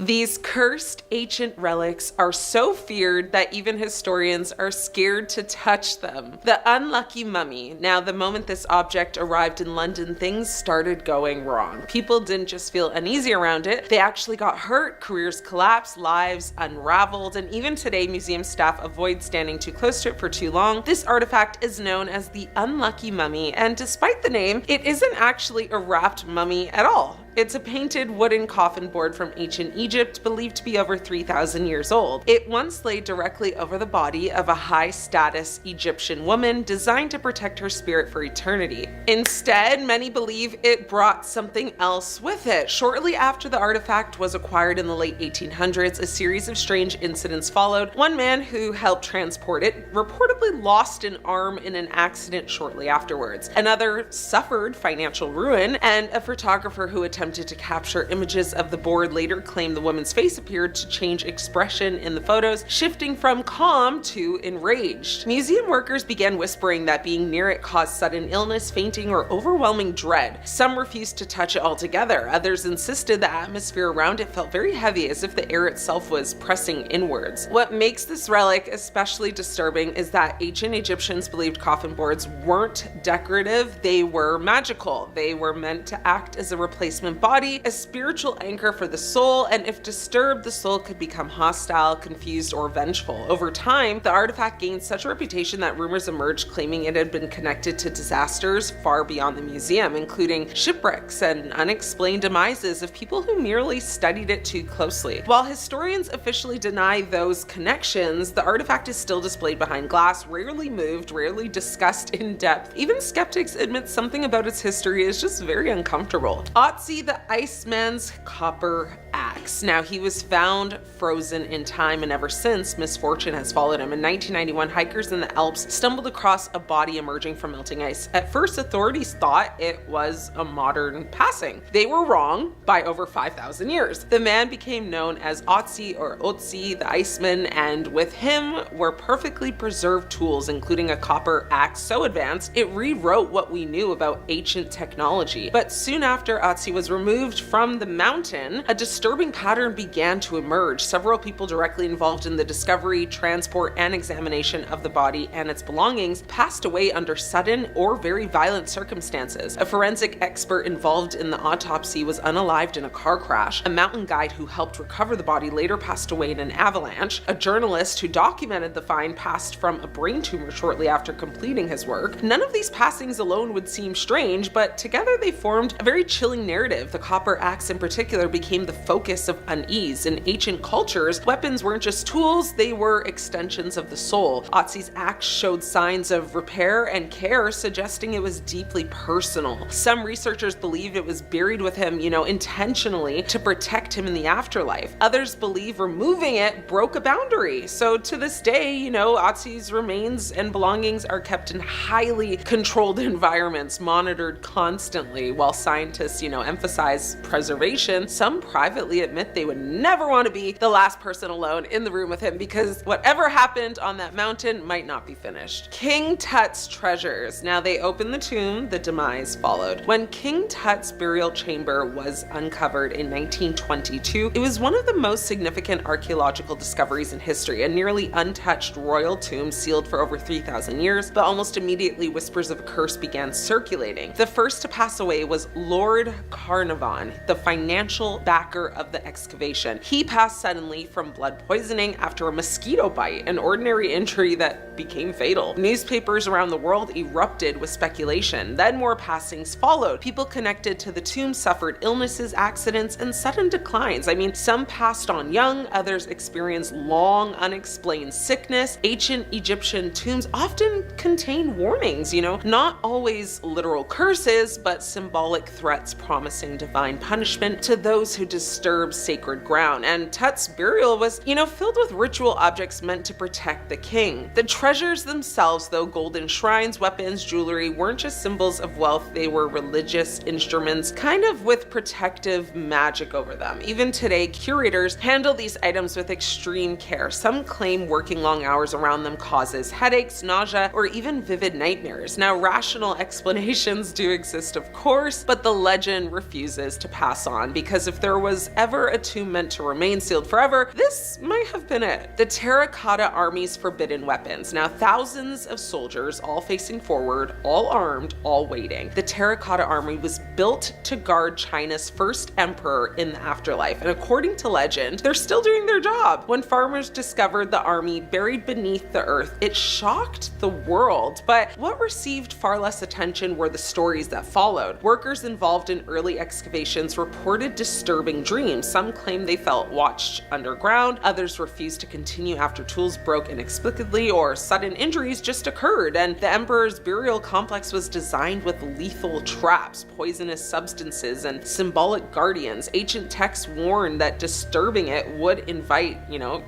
These cursed ancient relics are so feared that even historians are scared to touch them. The unlucky mummy. Now, the moment this object arrived in London, things started going wrong. People didn't just feel uneasy around it, they actually got hurt, careers collapsed, lives unraveled, and even today museum staff avoid standing too close to it for too long. This artifact is known as the unlucky mummy, and despite the name, it isn't actually a wrapped mummy at all. It's a painted wooden coffin board from ancient Egypt, believed to be over 3,000 years old. It once lay directly over the body of a high-status Egyptian woman, designed to protect her spirit for eternity. Instead, many believe it brought something else with it. Shortly after the artifact was acquired in the late 1800s, a series of strange incidents followed. One man who helped transport it reportedly lost an arm in an accident shortly afterwards. Another suffered financial ruin, and a photographer who attempted to capture images of the board later claimed the woman's face appeared to change expression in the photos, shifting from calm to enraged. Museum workers began whispering that being near it caused sudden illness, fainting, or overwhelming dread. Some refused to touch it altogether. Others insisted the atmosphere around it felt very heavy, as if the air itself was pressing inwards. What makes this relic especially disturbing is that ancient Egyptians believed coffin boards weren't decorative, they were magical. They were meant to act as a replacement body, a spiritual anchor for the soul, and if disturbed, the soul could become hostile, confused, or vengeful. Over time, the artifact gained such a reputation that rumors emerged claiming it had been connected to disasters far beyond the museum, including shipwrecks and unexplained demises of people who merely studied it too closely. While historians officially deny those connections, the artifact is still displayed behind glass, rarely moved, rarely discussed in depth. Even skeptics admit something about its history is just very uncomfortable. Otzi the Iceman's copper axe. Now, he was found frozen in time, and ever since, misfortune has followed him. In 1991, hikers in the Alps stumbled across a body emerging from melting ice. At first, authorities thought it was a modern passing. They were wrong by over 5,000 years. The man became known as Otzi or Otzi the Iceman, and with him were perfectly preserved tools, including a copper axe so advanced it rewrote what we knew about ancient technology. But soon after Otzi was removed from the mountain, a disturbing pattern began to emerge. Several people directly involved in the discovery, transport, and examination of the body and its belongings passed away under sudden or very violent circumstances. A forensic expert involved in the autopsy was unalived in a car crash. A mountain guide who helped recover the body later passed away in an avalanche. A journalist who documented the find passed from a brain tumor shortly after completing his work. None of these passings alone would seem strange, but together they formed a very chilling narrative. The copper axe in particular became the focus of unease. In ancient cultures, weapons weren't just tools, they were extensions of the soul. Otzi's axe showed signs of repair and care, suggesting it was deeply personal. Some researchers believed it was buried with him, intentionally to protect him in the afterlife. Others believe removing it broke a boundary. So to this day, Otzi's remains and belongings are kept in highly controlled environments, monitored constantly. While scientists, emphasize preservation, some privately admit they would never want to be the last person alone in the room with him, because whatever happened on that mountain might not be finished. King Tut's treasures. Now, they opened the tomb, the Demise followed. When King Tut's burial chamber was uncovered in 1922, it was one of the most significant archaeological discoveries in history, a nearly untouched royal tomb sealed for over 3,000 years, but almost immediately whispers of a curse began circulating. The first to pass away was Lord Carnarvon, the financial backer of the excavation. He passed suddenly from blood poisoning after a mosquito bite, an ordinary injury that became fatal. Newspapers around the world erupted with speculation. Then more passings followed. People connected to the tomb suffered illnesses, accidents, and sudden declines. Some passed on young, others experienced long, unexplained sickness. Ancient Egyptian tombs often contain warnings, not always literal curses, but symbolic threats promising divine punishment to those who disturb sacred ground. And Tut's burial was, filled with ritual objects meant to protect the king. The treasures themselves, though golden shrines, weapons, jewelry, weren't just symbols of wealth, they were religious instruments, kind of with protective magic over them. Even today, curators handle these items with extreme care. Some claim working long hours around them causes headaches, nausea, or even vivid nightmares. Now, rational explanations do exist, of course, but the legend refuses to pass on, because if there was was ever a tomb meant to remain sealed forever, this might have been it. The Terracotta Army's forbidden weapons. Now, thousands of soldiers, all facing forward, all armed, all waiting. The Terracotta Army was built to guard China's first emperor in the afterlife, and according to legend, they're still doing their job. When farmers discovered the army buried beneath the earth, it shocked the world. But what received far less attention were the stories that followed. Workers involved in early excavations reported disturbing dreams. Some claimed they felt watched underground, others refused to continue after tools broke inexplicably or sudden injuries just occurred, and the emperor's burial complex was designed with lethal traps, poisonous substances, and symbolic guardians. Ancient texts warned that disturbing it would invite,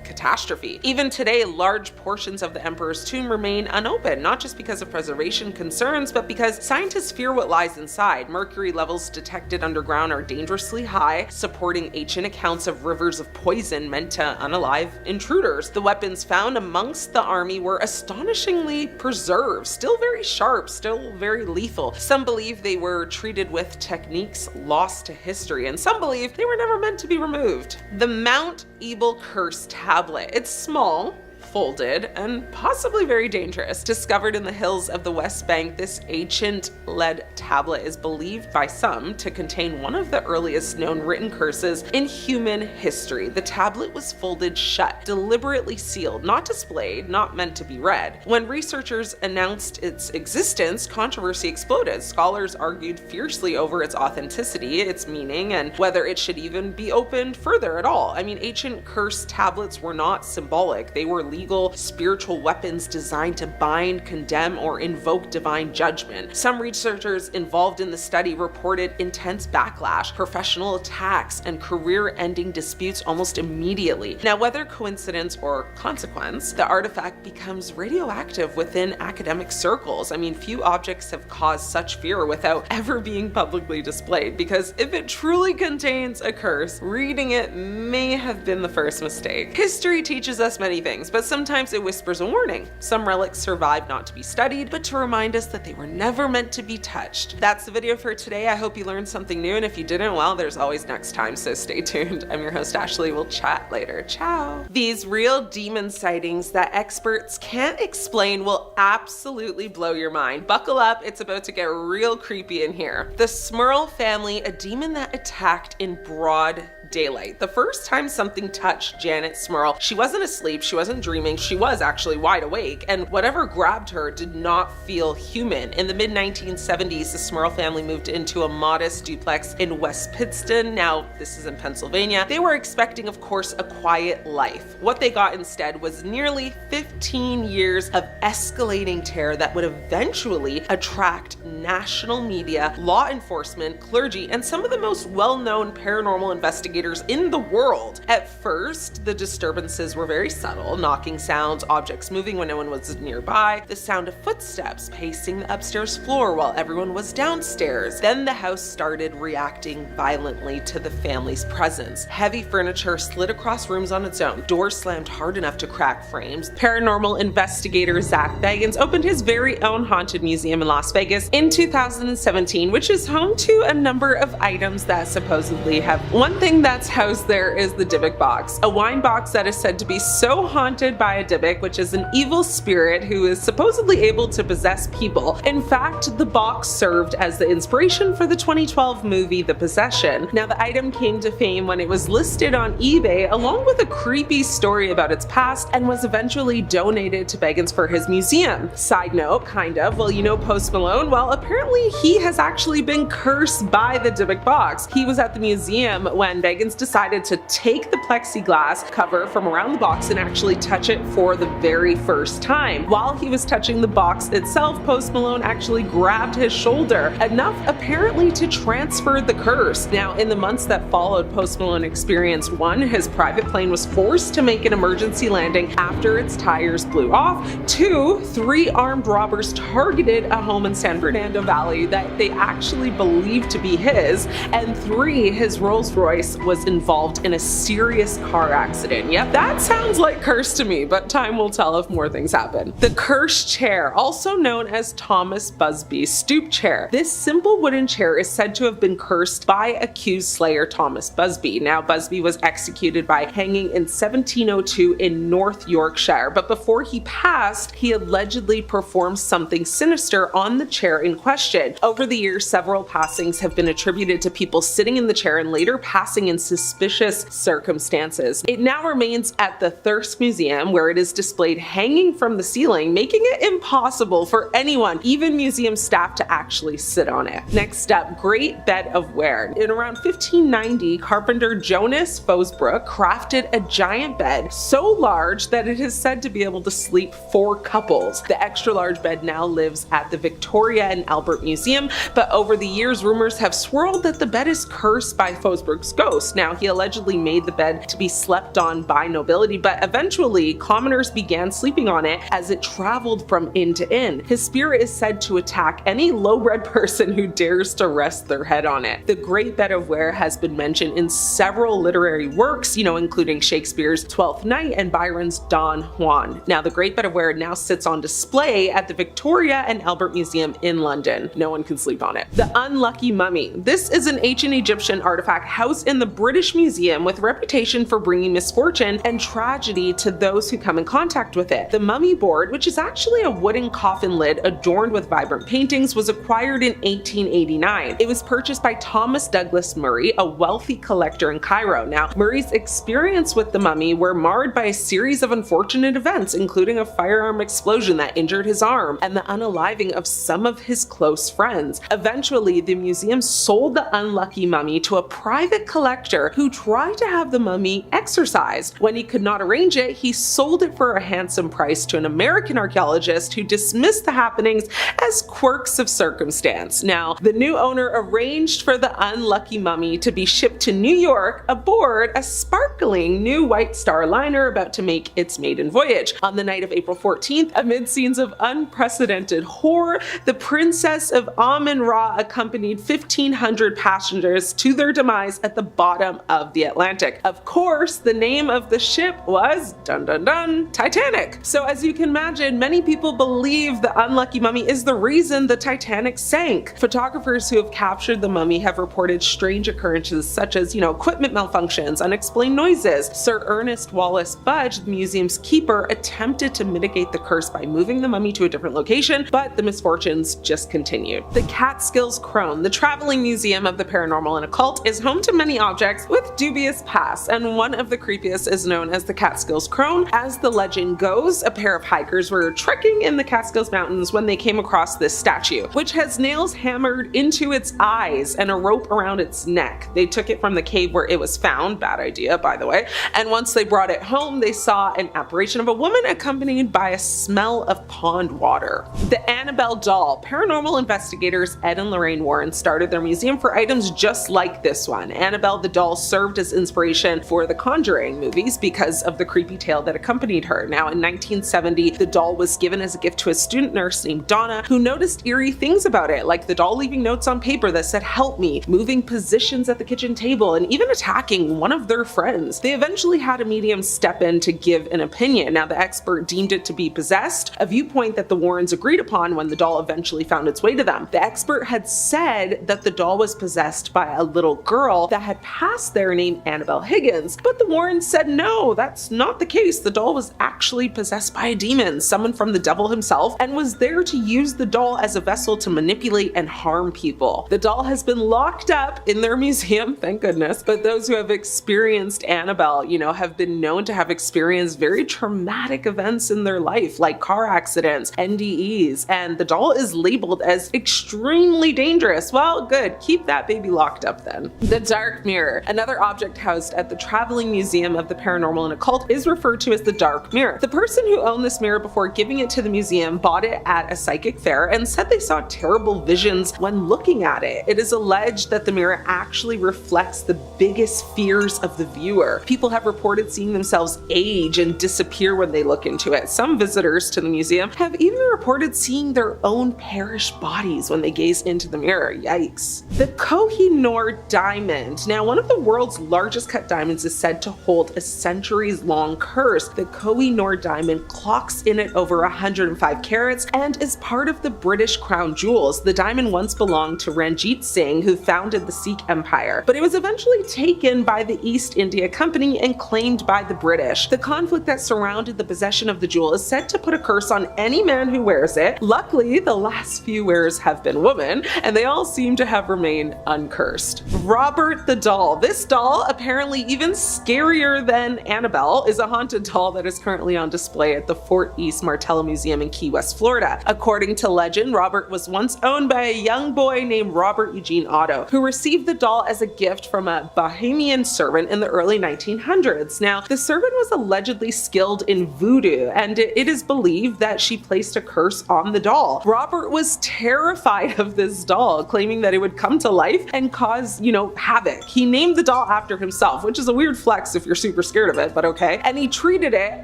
catastrophe. Even today, large portions of the emperor's tomb remain unopened, not just because of preservation concerns, but because scientists fear what lies inside. Mercury levels detected underground are dangerously high, supporting ancient accounts of rivers of poison meant to unalive intruders. The weapons found amongst the army were astonishingly preserved, still very sharp, still very lethal. Some believe they were treated with techniques lost to history, and some believe they were never meant to be removed. The Mount Ebal Curse tablet. It's small, folded, and possibly very dangerous. Discovered in the hills of the West Bank, this ancient lead tablet is believed by some to contain one of the earliest known written curses in human history. The tablet was folded shut, deliberately sealed, not displayed, not meant to be read. When researchers announced its existence, controversy exploded. Scholars argued fiercely over its authenticity, its meaning, and whether it should even be opened further at all. Ancient curse tablets were not symbolic. They were legal, spiritual weapons designed to bind, condemn, or invoke divine judgment. Some researchers involved in the study reported intense backlash, professional attacks, and career-ending disputes almost immediately. Now, whether coincidence or consequence, the artifact becomes radioactive within academic circles. Few objects have caused such fear without ever being publicly displayed, because if it truly contains a curse, reading it may have been the first mistake. History teaches us many things, but sometimes it whispers a warning. Some relics survive not to be studied, but to remind us that they were never meant to be touched. That's the video for today. I hope you learned something new, and if you didn't, well, there's always next time, so stay tuned. I'm your host, Ashley. We'll chat later. Ciao. These real demon sightings that experts can't explain will absolutely blow your mind. Buckle up, it's about to get real creepy in here. The Smurl family, a demon that attacked in broad daylight. The first time something touched Janet Smurl, she wasn't asleep, she wasn't dreaming, she was actually wide awake, and whatever grabbed her did not feel human. In the mid-1970s, the Smurl family moved into a modest duplex in West Pittston. Now, this is in Pennsylvania. They were expecting, of course, a quiet life. What they got instead was nearly 15 years of escalating terror that would eventually attract national media, law enforcement, clergy, and some of the most well-known paranormal investigators in the world. At first, the disturbances were very subtle, knocking sounds, objects moving when no one was nearby, the sound of footsteps pacing the upstairs floor while everyone was downstairs. Then the house started reacting violently to the family's presence. Heavy furniture slid across rooms on its own, doors slammed hard enough to crack frames. Paranormal investigator Zach Bagans opened his very own haunted museum in Las Vegas in 2017, which is home to a number of items that supposedly have one thing that's housed there is the Dybbuk box, a wine box that is said to be so haunted by a Dybbuk, which is an evil spirit who is supposedly able to possess people. In fact, the box served as the inspiration for the 2012 movie The Possession. Now, the item came to fame when it was listed on eBay along with a creepy story about its past and was eventually donated to Bagans for his museum. Side note, kind of, well, Post Malone? Well, apparently he has actually been cursed by the Dybbuk box. He was at the museum when Bagans decided to take the plexiglass cover from around the box and actually touch it for the very first time. While he was touching the box itself, Post Malone actually grabbed his shoulder, enough apparently to transfer the curse. Now, in the months that followed, Post Malone experienced one, his private plane was forced to make an emergency landing after its tires blew off. 2, 3 armed robbers targeted a home in San Fernando Valley that they actually believed to be his. And 3, his Rolls Royce was involved in a serious car accident. Yep, that sounds like curse to me, but time will tell if more things happen. The cursed chair, also known as Thomas Busby's stoop chair. This simple wooden chair is said to have been cursed by accused slayer Thomas Busby. Now, Busby was executed by hanging in 1702 in North Yorkshire, but before he passed, he allegedly performed something sinister on the chair in question. Over the years, several passings have been attributed to people sitting in the chair and later passing in suspicious circumstances. It now remains at the Thirst Museum, where it is displayed hanging from the ceiling, making it impossible for anyone, even museum staff, to actually sit on it. Next up, Great Bed of Ware. In around 1590, carpenter Jonas Fosbrook crafted a giant bed so large that it is said to be able to sleep 4 couples. The extra large bed now lives at the Victoria and Albert Museum, but over the years, rumors have swirled that the bed is cursed by Fosbrook's ghost. Now, he allegedly made the bed to be slept on by nobility, but eventually commoners began sleeping on it as it traveled from inn to inn. His spirit is said to attack any low-bred person who dares to rest their head on it. The Great Bed of Ware has been mentioned in several literary works, including Shakespeare's Twelfth Night and Byron's Don Juan. Now, the Great Bed of Ware now sits on display at the Victoria and Albert Museum in London. No one can sleep on it. The Unlucky Mummy. This is an ancient Egyptian artifact housed in the British Museum with a reputation for bringing misfortune and tragedy to those who come in contact with it. The mummy board, which is actually a wooden coffin lid adorned with vibrant paintings, was acquired in 1889. It was purchased by Thomas Douglas Murray, a wealthy collector in Cairo. Now, Murray's experience with the mummy were marred by a series of unfortunate events, including a firearm explosion that injured his arm and the unaliving of some of his close friends. Eventually, the museum sold the unlucky mummy to a private collector who tried to have the mummy exorcised. When he could not arrange it, he sold it for a handsome price to an American archaeologist who dismissed the happenings as quirks of circumstance. Now, the new owner arranged for the unlucky mummy to be shipped to New York aboard a sparkling new White Star liner about to make its maiden voyage. On the night of April 14th, amid scenes of unprecedented horror, the Princess of Amun-Ra accompanied 1,500 passengers to their demise at the bottom of the Atlantic. Of course, the name of the ship was, dun dun dun, Titanic. So as you can imagine, many people believe the unlucky mummy is the reason the Titanic sank. Photographers who have captured the mummy have reported strange occurrences such as, equipment malfunctions, unexplained noises. Sir Ernest Wallace Budge, the museum's keeper, attempted to mitigate the curse by moving the mummy to a different location, but the misfortunes just continued. The Catskills Crone, the traveling museum of the paranormal and occult, is home to many objects with dubious pasts, and one of the creepiest is known as the Catskills Crone. As the legend goes, a pair of hikers were trekking in the Catskills Mountains when they came across this statue, which has nails hammered into its eyes and a rope around its neck. They took it from the cave where it was found, bad idea by the way, and once they brought it home, they saw an apparition of a woman accompanied by a smell of pond water. The Annabelle doll. Paranormal investigators Ed and Lorraine Warren started their museum for items just like this one. Annabelle the doll served as inspiration for the Conjuring movies because of the creepy tale that accompanied her. Now, in 1970, the doll was given as a gift to a student nurse named Donna, who noticed eerie things about it, like the doll leaving notes on paper that said "help me," moving positions at the kitchen table, and even attacking one of their friends. They eventually had a medium step in to give an opinion. Now, the expert deemed it to be possessed, a viewpoint that the Warrens agreed upon when the doll eventually found its way to them. The expert had said that the doll was possessed by a little girl that had passed there named Annabelle Higgins, but the Warrens said no, that's not the case. The doll was actually possessed by a demon, summoned from the devil himself, and was there to use the doll as a vessel to manipulate and harm people. The doll has been locked up in their museum, thank goodness, but those who have experienced Annabelle, have been known to have experienced very traumatic events in their life, like car accidents, NDEs, and the doll is labeled as extremely dangerous. Well, good, keep that baby locked up then. The Dark Mirror, another object housed at the Traveling Museum of the Paranormal and Occult, is referred to as the Dark Mirror. The person who owned this mirror before giving it to the museum bought it at a psychic fair and said they saw terrible visions when looking at it. It is alleged that the mirror actually reflects the biggest fears of the viewer. People have reported seeing themselves age and disappear when they look into it. Some visitors to the museum have even reported seeing their own perished bodies when they gaze into the mirror. Yikes. The Koh-i-Noor diamond. Now, one of the world's largest cut diamonds is said to hold a centuries-long curse. The Koh-i-Noor diamond clocks in at over 105 carats and is part of the British crown jewels. The diamond once belonged to Ranjit Singh, who founded the Sikh Empire, but it was eventually taken by the East India Company and claimed by the British. The conflict that surrounded the possession of the jewel is said to put a curse on any man who wears it. Luckily, the last few wearers have been women, and they all seem to have remained uncursed. Robert the doll. This doll, apparently even scarier than Annabelle, is a haunted doll that is currently on display at the Fort East Martello Museum in Key West, Florida. According to legend, Robert was once owned by a young boy named Robert Eugene Otto, who received the doll as a gift from a Bahamian servant in the early 1900s. Now, the servant was allegedly skilled in voodoo, and it is believed that she placed a curse on the doll. Robert was terrified of this doll, claiming that it would come to life and cause, havoc. He named the doll after himself, which is a weird flex if you're super scared of it, but okay. And he treated it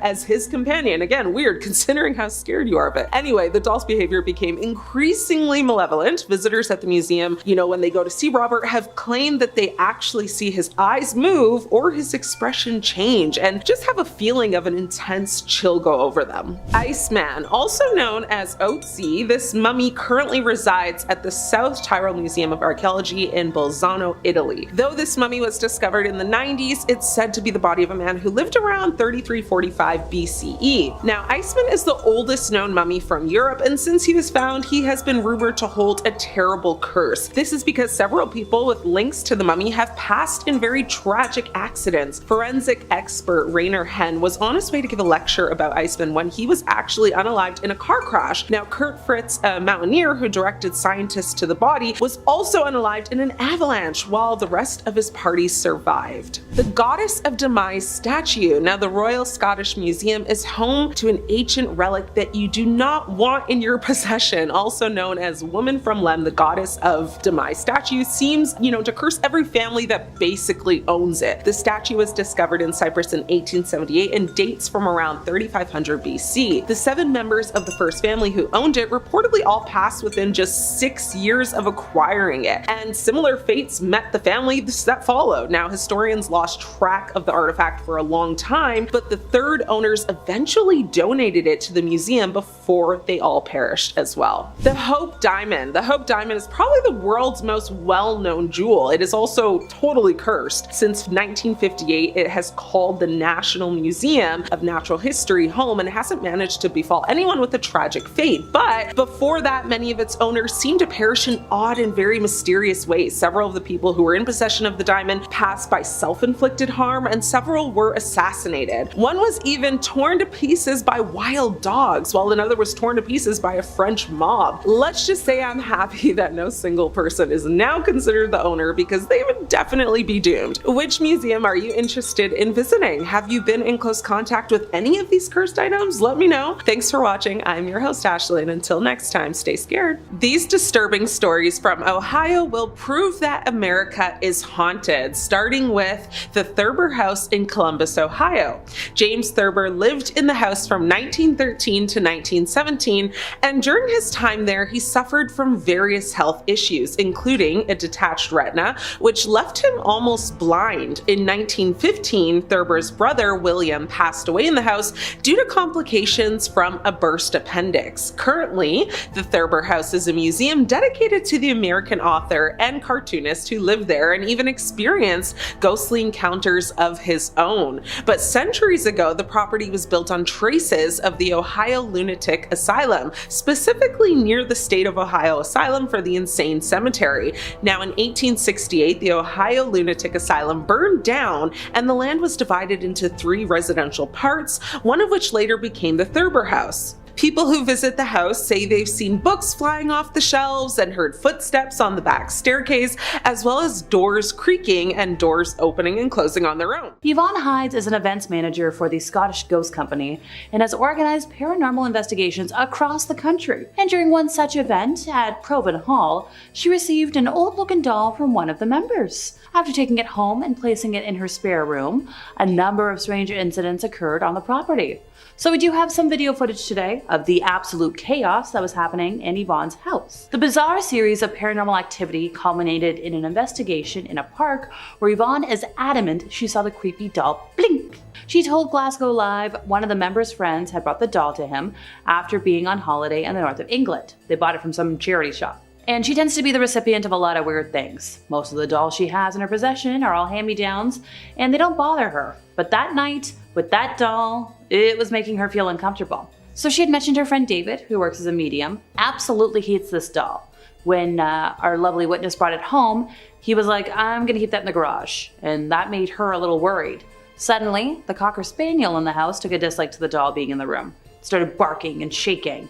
as his companion. Again, weird considering how scared you are of it. Anyway, the doll's behavior became increasingly malevolent. Visitors at the museum, when they go to see Robert, have claimed that they actually see his eyes move or his expression change and just have a feeling of an intense chill go over them. Iceman, also known as Otzi, this mummy currently resides at the South Tyrol Museum of Archaeology in Bolzano, Italy. Though this mummy was discovered in the 90s, it's said to be the body of a man who lived around 3345 BCE. Now, Iceman is the oldest known mummy from Europe, and since he was found, he has been rumored to hold a terrible curse. This is because several people with links to the mummy have passed in very tragic accidents. Forensic expert Rainer Henn was on his way to give a lecture about Iceman when he was actually unalived in a car crash. Now, Kurt Fritz, a mountaineer who directed scientists to the body, was also unalived in an avalanche, while the rest of his party survived. The Goddess of Demise statue. Now, the Royal Scottish Museum is home to an ancient relic that you do not want in your possession, also known as Woman from Lem, the Goddess of Demise statue seems, to curse every family that basically owns it. The statue was discovered in Cyprus in 1878 and dates from around 3500 BC. The 7 members of the first family who owned it reportedly all passed within just 6 years of acquiring it, and similar fates met the family that followed. Now, historians lost track of the artifact for a long time, but the third owners eventually donated it to the museum before they all perished as well. The Hope Diamond. The Hope Diamond is probably the world's most well-known jewel. It is also totally cursed. Since 1958, it has called the National Museum of Natural History home and hasn't managed to befall anyone with a tragic fate. But before that, many of its owners seemed to perish in odd and very mysterious ways. Several of the people who were in possession of the diamond passed by self-inflicted harm, and several were assassinated. One was even torn to pieces by wild dogs, while another was torn to pieces by a French mob. Let's just say I'm happy that no single person is now considered the owner, because they would definitely be doomed. Which museum are you interested in visiting? Have you been in close contact with any of these cursed items? Let me know. Thanks for watching. I'm your host, Ashley, and until next time, stay scared. These disturbing stories from Ohio will prove that America is haunted, starting with the Thurber House in Columbus, Ohio. James Thurber lived in the house from 1913 to 1917, and during his time there, he suffered from various health issues, including a detached retina, which left him almost blind. In 1915, Thurber's brother, William, passed away in the house due to complications from a burst appendix. Currently, the Thurber House is a museum dedicated to the American author and cartoonist who lived there and even experienced ghostly encounters of his own. But centuries ago, the property was built on traces of the Ohio Lunatic Asylum, specifically near the State of Ohio Asylum for the Insane Cemetery. Now, in 1868, the Ohio Lunatic Asylum burned down and the land was divided into 3 residential parts, one of which later became the Thurber House. People who visit the house say they've seen books flying off the shelves and heard footsteps on the back staircase, as well as doors creaking and doors opening and closing on their own. Yvonne Hides is an events manager for the Scottish Ghost Company and has organized paranormal investigations across the country. And during one such event at Provan Hall, she received an old-looking doll from one of the members. After taking it home and placing it in her spare room, a number of strange incidents occurred on the property. So we do have some video footage today. of the absolute chaos that was happening in Yvonne's house. The bizarre series of paranormal activity culminated in an investigation in a park where Yvonne is adamant she saw the creepy doll blink. She told Glasgow Live one of the members' friends had brought the doll to him after being on holiday in the north of England. They bought it from some charity shop. And she tends to be the recipient of a lot of weird things. Most of the dolls she has in her possession are all hand-me-downs, and they don't bother her. But that night, with that doll, it was making her feel uncomfortable. So she had mentioned her friend David, who works as a medium, absolutely hates this doll. When our lovely witness brought it home, he was like, I'm gonna keep that in the garage. And that made her a little worried. Suddenly, the Cocker Spaniel in the house took a dislike to the doll being in the room. It started barking and shaking.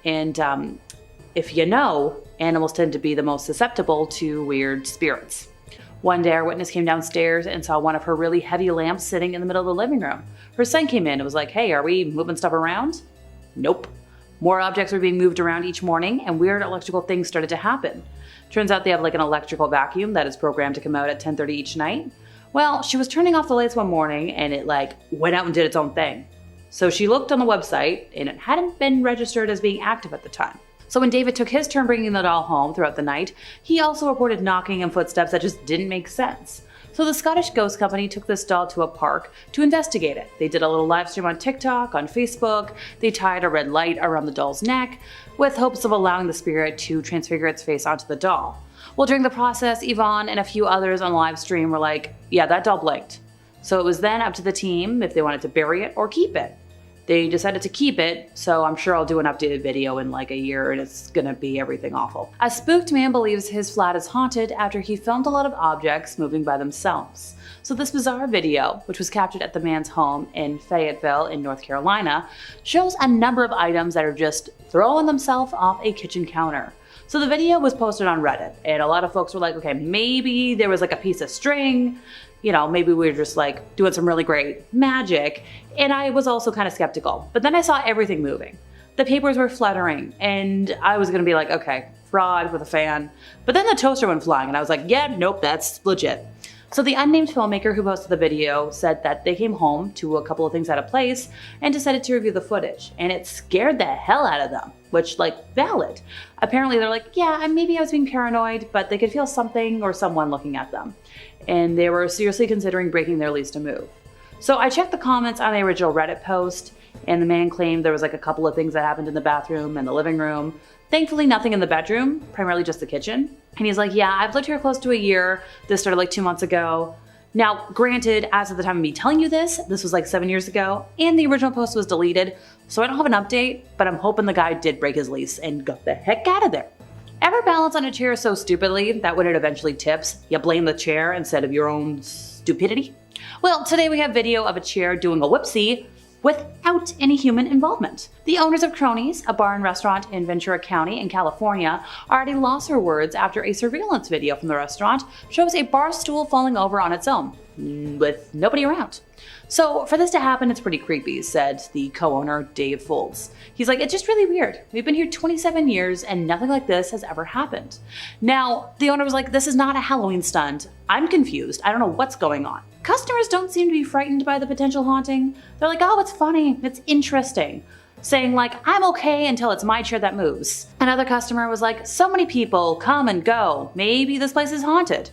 And if you know, animals tend to be the most susceptible to weird spirits. One day our witness came downstairs and saw one of her really heavy lamps sitting in the middle of the living room. Her son came in and was like, hey, are we moving stuff around? Nope. More objects were being moved around each morning and weird electrical things started to happen. Turns out they have like an electrical vacuum that is programmed to come out at 10:30 each night. Well, she was turning off the lights one morning and it like went out and did its own thing. So she looked on the website and it hadn't been registered as being active at the time. So when David took his turn bringing the doll home throughout the night, he also reported knocking and footsteps that just didn't make sense. So the Scottish Ghost Company took this doll to a park to investigate it. They did a little live stream on TikTok, on Facebook, they tied a red light around the doll's neck with hopes of allowing the spirit to transfigure its face onto the doll. Well, during the process, Yvonne and a few others on live stream were like, yeah, that doll blinked. So it was then up to the team if they wanted to bury it or keep it. They decided to keep it, so I'm sure I'll do an updated video in like a year and it's gonna be everything awful. A spooked man believes his flat is haunted after he filmed a lot of objects moving by themselves. So this bizarre video, which was captured at the man's home in Fayetteville in North Carolina, shows a number of items that are just throwing themselves off a kitchen counter. So the video was posted on Reddit and a lot of folks were like, okay, maybe there was like a piece of string, you know, maybe we were just like doing some really great magic. And I was also kind of skeptical, but then I saw everything moving. The papers were fluttering and I was gonna be like, okay, fraud with a fan. But then the toaster went flying and I was like, yeah, nope, that's legit. So the unnamed filmmaker who posted the video said that they came home to a couple of things out of place and decided to review the footage. And it scared the hell out of them, which like valid. Apparently they're like, yeah, maybe I was being paranoid, but they could feel something or someone looking at them. And they were seriously considering breaking their lease to move. So I checked the comments on the original Reddit post and the man claimed there was like a couple of things that happened in the bathroom and the living room. Thankfully nothing in the bedroom, primarily just the kitchen. And he's like, yeah, I've lived here close to a year. This started like 2 months ago. Now, granted, as of the time of me telling you this was like 7 years ago and the original post was deleted. So I don't have an update, but I'm hoping the guy did break his lease and got the heck out of there. Ever balance on a chair so stupidly that when it eventually tips, you blame the chair instead of your own stupidity? Well, today we have video of a chair doing a whoopsie without any human involvement. The owners of Cronies, a bar and restaurant in Ventura County in California, already lost her words after a surveillance video from the restaurant shows a bar stool falling over on its own, with nobody around. So for this to happen, it's pretty creepy, said the co-owner, Dave Folds. He's like, it's just really weird. We've been here 27 years and nothing like this has ever happened. Now, the owner was like, this is not a Halloween stunt. I'm confused. I don't know what's going on. Customers don't seem to be frightened by the potential haunting. They're like, oh, it's funny. It's interesting. Saying like, I'm okay until it's my chair that moves. Another customer was like, so many people come and go. Maybe this place is haunted.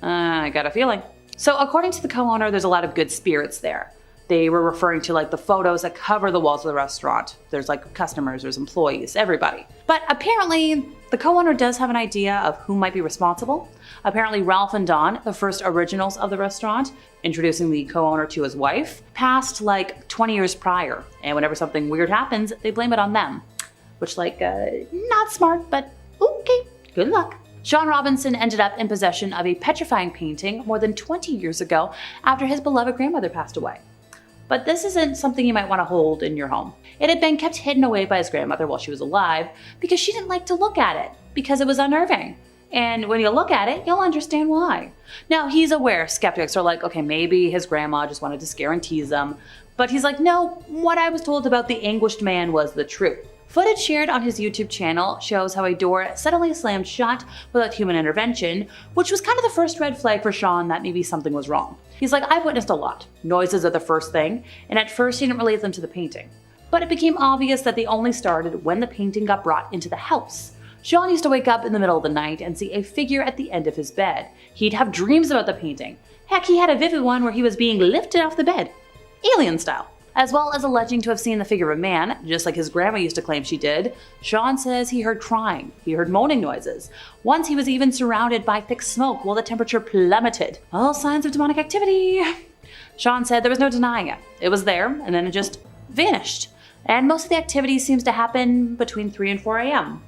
I got a feeling. So according to the co-owner, there's a lot of good spirits there. They were referring to like the photos that cover the walls of the restaurant. There's like customers, there's employees, everybody. But apparently the co-owner does have an idea of who might be responsible. Apparently Ralph and Don, the first originals of the restaurant, introducing the co-owner to his wife, passed like 20 years prior. And whenever something weird happens, they blame it on them. Which like, not smart, but okay, good luck. Sean Robinson ended up in possession of a petrifying painting more than 20 years ago after his beloved grandmother passed away. But this isn't something you might want to hold in your home. It had been kept hidden away by his grandmother while she was alive because she didn't like to look at it because it was unnerving. And when you look at it, you'll understand why. Now, he's aware skeptics are like, okay, maybe his grandma just wanted to scare and tease him. But he's like, no, what I was told about the anguished man was the truth. Footage shared on his YouTube channel shows how a door suddenly slammed shut without human intervention, which was kind of the first red flag for Sean that maybe something was wrong. He's like, I've witnessed a lot. Noises are the first thing, and at first he didn't relate them to the painting. but it became obvious that they only started when the painting got brought into the house. Sean used to wake up in the middle of the night and see a figure at the end of his bed. He'd have dreams about the painting. Heck, he had a vivid one where he was being lifted off the bed, alien style. As well as alleging to have seen the figure of a man, just like his grandma used to claim she did, Sean says he heard crying, he heard moaning noises. Once he was even surrounded by thick smoke while the temperature plummeted. All signs of demonic activity. Sean said there was no denying it. It was there, and then it just vanished. And most of the activity seems to happen between 3 and 4 a.m.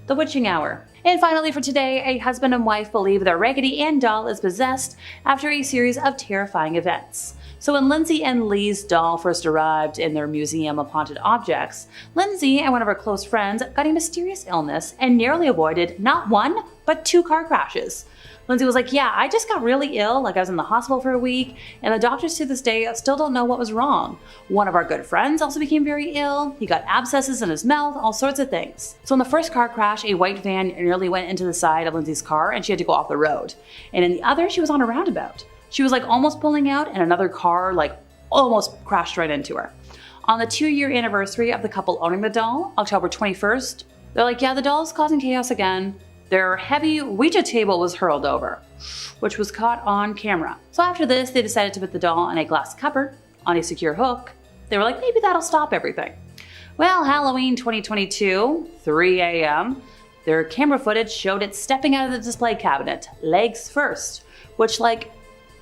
The witching hour. And finally for today, a husband and wife believe their Raggedy Ann doll is possessed after a series of terrifying events. So when Lindsay and Lee's doll first arrived in their museum of haunted objects, Lindsay and one of her close friends got a mysterious illness and narrowly avoided not 1, but 2 car crashes. Lindsay was like, yeah, I just got really ill, like I was in the hospital for a week, and the doctors to this day still don't know what was wrong. One of our good friends also became very ill, he got abscesses in his mouth, all sorts of things. So in the first car crash, a white van nearly went into the side of Lindsay's car and she had to go off the road. And in the other, she was on a roundabout. She was like almost pulling out and another car like almost crashed right into her. On the 2-year anniversary of the couple owning the doll, October 21st, they're like, yeah, the doll's causing chaos again. Their heavy Ouija table was hurled over, which was caught on camera. So after this, they decided to put the doll in a glass cupboard on a secure hook. They were like, maybe that'll stop everything. Well, Halloween 2022, 3 a.m., their camera footage showed it stepping out of the display cabinet, legs first, which like,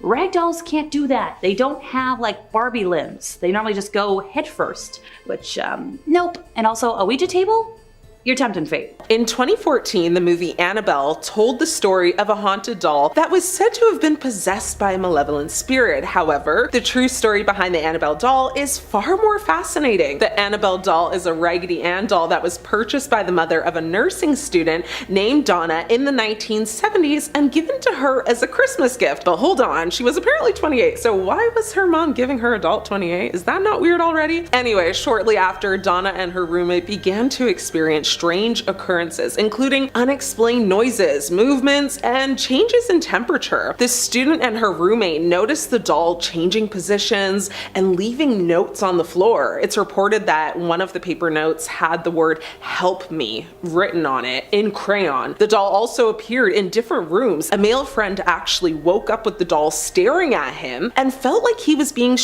rag dolls can't do that. They don't have like Barbie limbs. They normally just go head first, which, nope. And also a Ouija table? You're tempting fate. In 2014, the movie Annabelle told the story of a haunted doll that was said to have been possessed by a malevolent spirit. However, the true story behind the Annabelle doll is far more fascinating. The Annabelle doll is a Raggedy Ann doll that was purchased by the mother of a nursing student named Donna in the 1970s and given to her as a Christmas gift. But hold on, she was apparently 28, so why was her mom giving her a doll at 28? Is that not weird already? Anyway, shortly after, Donna and her roommate began to experience strange occurrences, including unexplained noises, movements, and changes in temperature. The student and her roommate noticed the doll changing positions and leaving notes on the floor. It's reported that one of the paper notes had the word "help me" written on it in crayon. The doll also appeared in different rooms. A male friend actually woke up with the doll staring at him and felt like he was being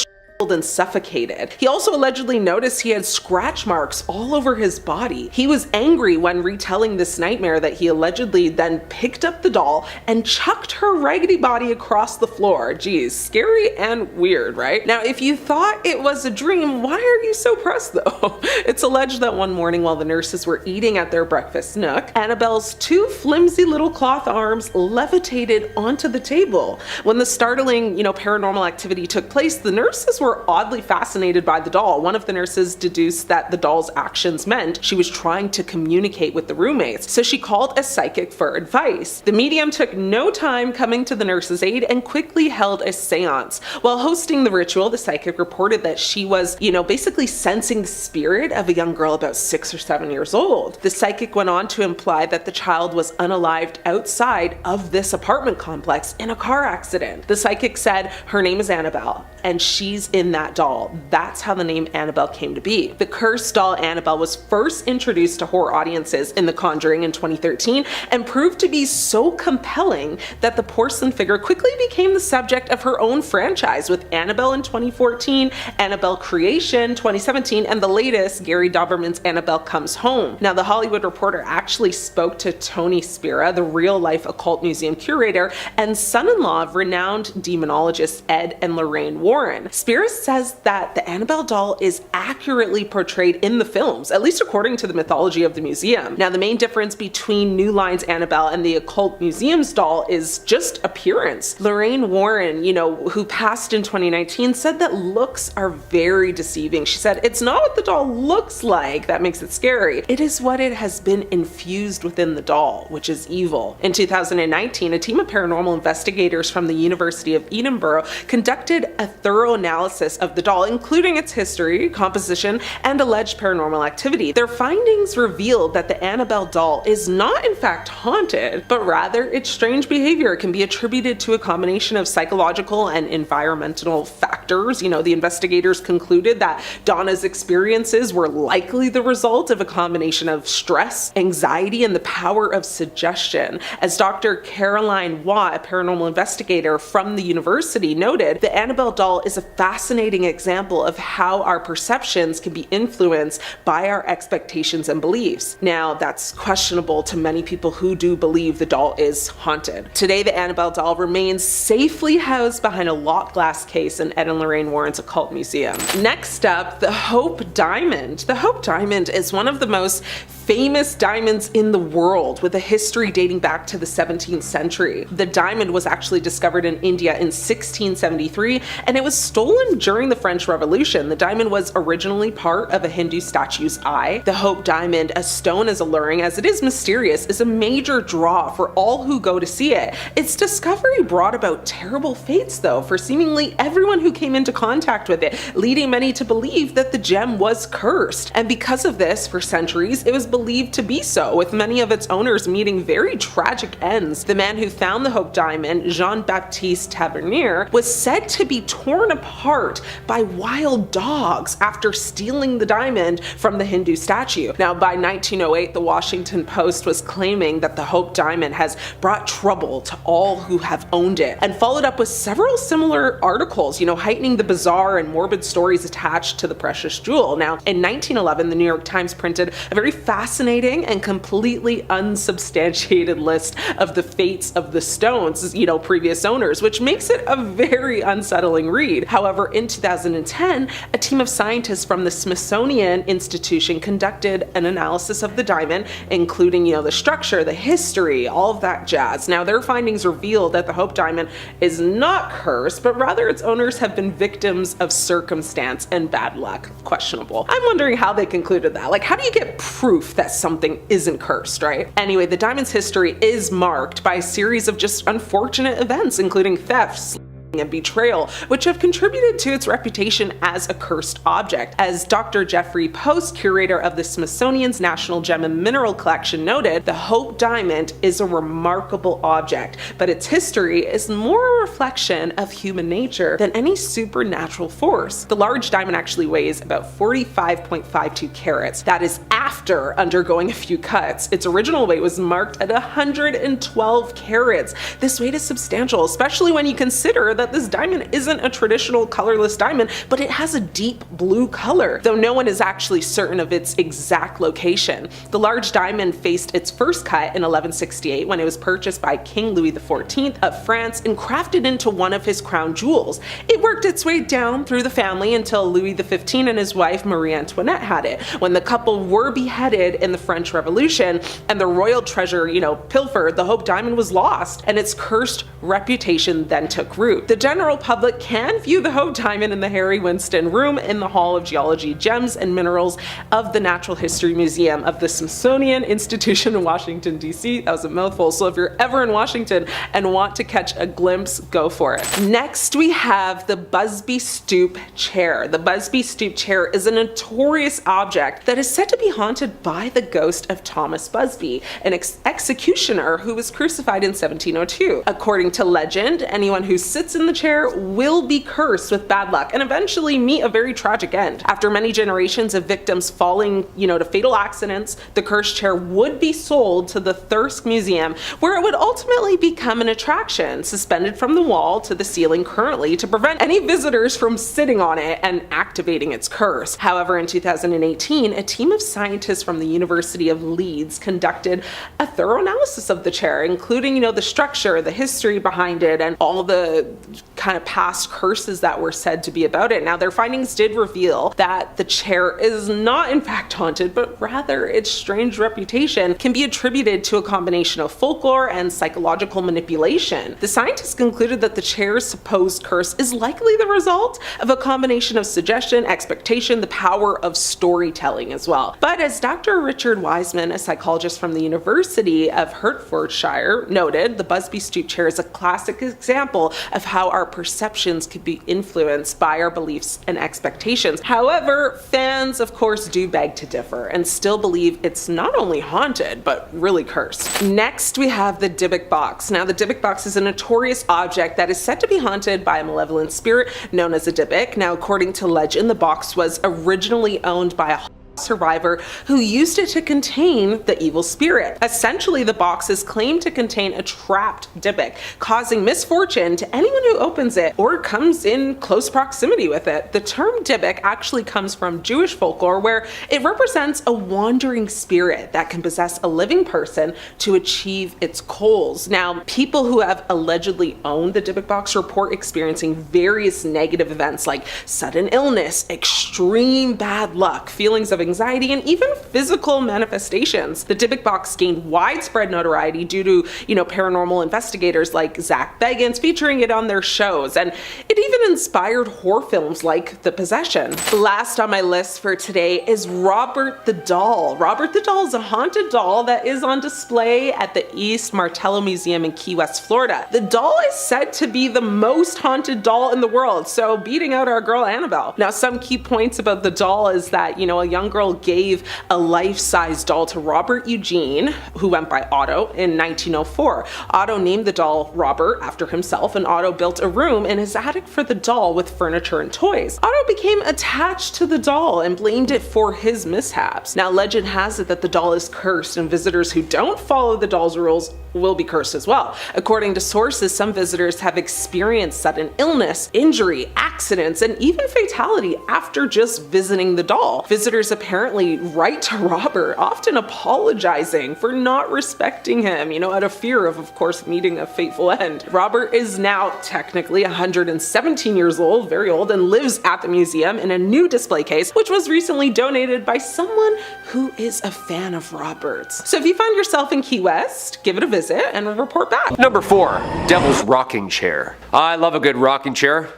and suffocated. He also allegedly noticed he had scratch marks all over his body. He was angry when retelling this nightmare that he allegedly then picked up the doll and chucked her raggedy body across the floor. Geez, scary and weird, right? Now, if you thought it was a dream, why are you so pressed though? It's alleged that one morning while the nurses were eating at their breakfast nook, Annabelle's 2 flimsy little cloth arms levitated onto the table. When the startling, paranormal activity took place, the nurses were oddly fascinated by the doll. One of the nurses deduced that the doll's actions meant she was trying to communicate with the roommates, so she called a psychic for advice. The medium took no time coming to the nurse's aid and quickly held a seance. While hosting the ritual, the psychic reported that she was, basically sensing the spirit of a young girl about 6 or 7 years old. The psychic went on to imply that the child was unalived outside of this apartment complex in a car accident. The psychic said her name is Annabelle and she's in that doll. That's how the name Annabelle came to be. The cursed doll Annabelle was first introduced to horror audiences in The Conjuring in 2013 and proved to be so compelling that the porcelain figure quickly became the subject of her own franchise, with Annabelle in 2014, Annabelle Creation 2017, and the latest, Gary Dauberman's Annabelle Comes Home. Now, The Hollywood Reporter actually spoke to Tony Spira, the real-life occult museum curator and son-in-law of renowned demonologists Ed and Lorraine Warren. Spira says that the Annabelle doll is accurately portrayed in the films, at least according to the mythology of the museum. Now, the main difference between New Line's Annabelle and the Occult Museum's doll is just appearance. Lorraine Warren, who passed in 2019, said that looks are very deceiving. She said, "It's not what the doll looks like that makes it scary. It is what it has been infused within the doll, which is evil." In 2019, a team of paranormal investigators from the University of Edinburgh conducted a thorough analysis of the doll, including its history, composition, and alleged paranormal activity. Their findings revealed that the Annabelle doll is not in fact haunted, but rather its strange behavior can be attributed to a combination of psychological and environmental factors. The investigators concluded that Donna's experiences were likely the result of a combination of stress, anxiety, and the power of suggestion. As Dr. Caroline Watt, a paranormal investigator from the university, noted, the Annabelle doll is a fascinating example of how our perceptions can be influenced by our expectations and beliefs. Now, that's questionable to many people who do believe the doll is haunted. Today, the Annabelle doll remains safely housed behind a locked glass case in Ed and Lorraine Warren's Occult Museum. Next up, the Hope Diamond. The Hope Diamond is one of the most famous diamonds in the world, with a history dating back to the 17th century. The diamond was actually discovered in India in 1673, and it was stolen during the French Revolution. The diamond was originally part of a Hindu statue's eye. The Hope Diamond, a stone as alluring as it is mysterious, is a major draw for all who go to see it. Its discovery brought about terrible fates, though, for seemingly everyone who came into contact with it, leading many to believe that the gem was cursed. And because of this, for centuries, it was believed to be so, with many of its owners meeting very tragic ends. The man who found the Hope Diamond, Jean-Baptiste Tavernier, was said to be torn apart by wild dogs after stealing the diamond from the Hindu statue. Now, by 1908, the Washington Post was claiming that the Hope Diamond has brought trouble to all who have owned it, and followed up with several similar articles, heightening the bizarre and morbid stories attached to the precious jewel. Now, in 1911, the New York Times printed a very fascinating and completely unsubstantiated list of the fates of the stone's, previous owners, which makes it a very unsettling read. However, in 2010, a team of scientists from the Smithsonian Institution conducted an analysis of the diamond, including, the structure, the history, all of that jazz. Now, their findings revealed that the Hope Diamond is not cursed, but rather its owners have been victims of circumstance and bad luck. Questionable. I'm wondering how they concluded that. Like, how do you get proof that something isn't cursed, right? Anyway, the diamond's history is marked by a series of just unfortunate events, including thefts and betrayal, which have contributed to its reputation as a cursed object. As Dr. Jeffrey Post, curator of the Smithsonian's National Gem and Mineral Collection, noted, the Hope Diamond is a remarkable object, but its history is more a reflection of human nature than any supernatural force. The large diamond actually weighs about 45.52 carats. That is after undergoing a few cuts. Its original weight was marked at 112 carats. This weight is substantial, especially when you consider that this diamond isn't a traditional colorless diamond, but it has a deep blue color, though no one is actually certain of its exact location. The large diamond faced its first cut in 1168 when it was purchased by King Louis XIV of France and crafted into one of his crown jewels. It worked its way down through the family until Louis XV and his wife Marie Antoinette had it. When the couple were beheaded in the French Revolution and the royal treasure, pilfered, the Hope Diamond was lost, and its cursed reputation then took root. The general public can view the Hope Diamond in the Harry Winston Room in the Hall of Geology, Gems, and Minerals of the Natural History Museum of the Smithsonian Institution in Washington, D.C. That was a mouthful, so if you're ever in Washington and want to catch a glimpse, go for it. Next, we have the Busby Stoop Chair. The Busby Stoop Chair is a notorious object that is said to be haunted by the ghost of Thomas Busby, an executioner who was crucified in 1702. According to legend, anyone who sits in the chair will be cursed with bad luck and eventually meet a very tragic end. After many generations of victims falling, to fatal accidents, the cursed chair would be sold to the Thirsk Museum, where it would ultimately become an attraction, suspended from the wall to the ceiling currently to prevent any visitors from sitting on it and activating its curse. However, in 2018, a team of scientists from the University of Leeds conducted a thorough analysis of the chair, including, the structure, the history behind it, and all the kind of past curses that were said to be about it. Now, their findings did reveal that the chair is not in fact haunted, but rather its strange reputation can be attributed to a combination of folklore and psychological manipulation. The scientists concluded that the chair's supposed curse is likely the result of a combination of suggestion, expectation, the power of storytelling as well. But as Dr. Richard Wiseman, a psychologist from the University of Hertfordshire, noted, the Busby Stoop Chair is a classic example of how how our perceptions could be influenced by our beliefs and expectations. However, fans of course do beg to differ and still believe it's not only haunted, but really cursed. Next, we have the Dybbuk box. Now, the Dybbuk box is a notorious object that is said to be haunted by a malevolent spirit known as a Dybbuk. Now, according to legend, the box was originally owned by a survivor who used it to contain the evil spirit. Essentially, the box is claimed to contain a trapped Dybbuk, causing misfortune to anyone who opens it or comes in close proximity with it. The term Dybbuk actually comes from Jewish folklore, where it represents a wandering spirit that can possess a living person to achieve its goals. Now, people who have allegedly owned the Dybbuk box report experiencing various negative events like sudden illness, extreme bad luck, feelings of anxiety, and even physical manifestations. The Dybbuk box gained widespread notoriety due to, paranormal investigators like Zach Bagans featuring it on their shows, and it even inspired horror films like The Possession. Last on my list for today is Robert the Doll. Robert the Doll is a haunted doll that is on display at the East Martello Museum in Key West, Florida. The doll is said to be the most haunted doll in the world, so beating out our girl Annabelle. Now, some key points about the doll is that, a young girl gave a life-size doll to Robert Eugene, who went by Otto, in 1904. Otto named the doll Robert after himself, and Otto built a room in his attic for the doll with furniture and toys. Otto became attached to the doll and blamed it for his mishaps. Now, legend has it that the doll is cursed, and visitors who don't follow the doll's rules will be cursed as well. According to sources, some visitors have experienced sudden illness, injury, accidents, and even fatality after just visiting the doll. Visitors apparently write to Robert, often apologizing for not respecting him, out of fear of course, meeting a fateful end. Robert is now technically 117 years old, very old, and lives at the museum in a new display case, which was recently donated by someone who is a fan of Robert's. So if you find yourself in Key West, give it a visit and report back. Number 4, Devil's Rocking Chair. I love a good rocking chair.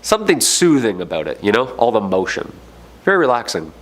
Something soothing about it, all the motion. Very relaxing.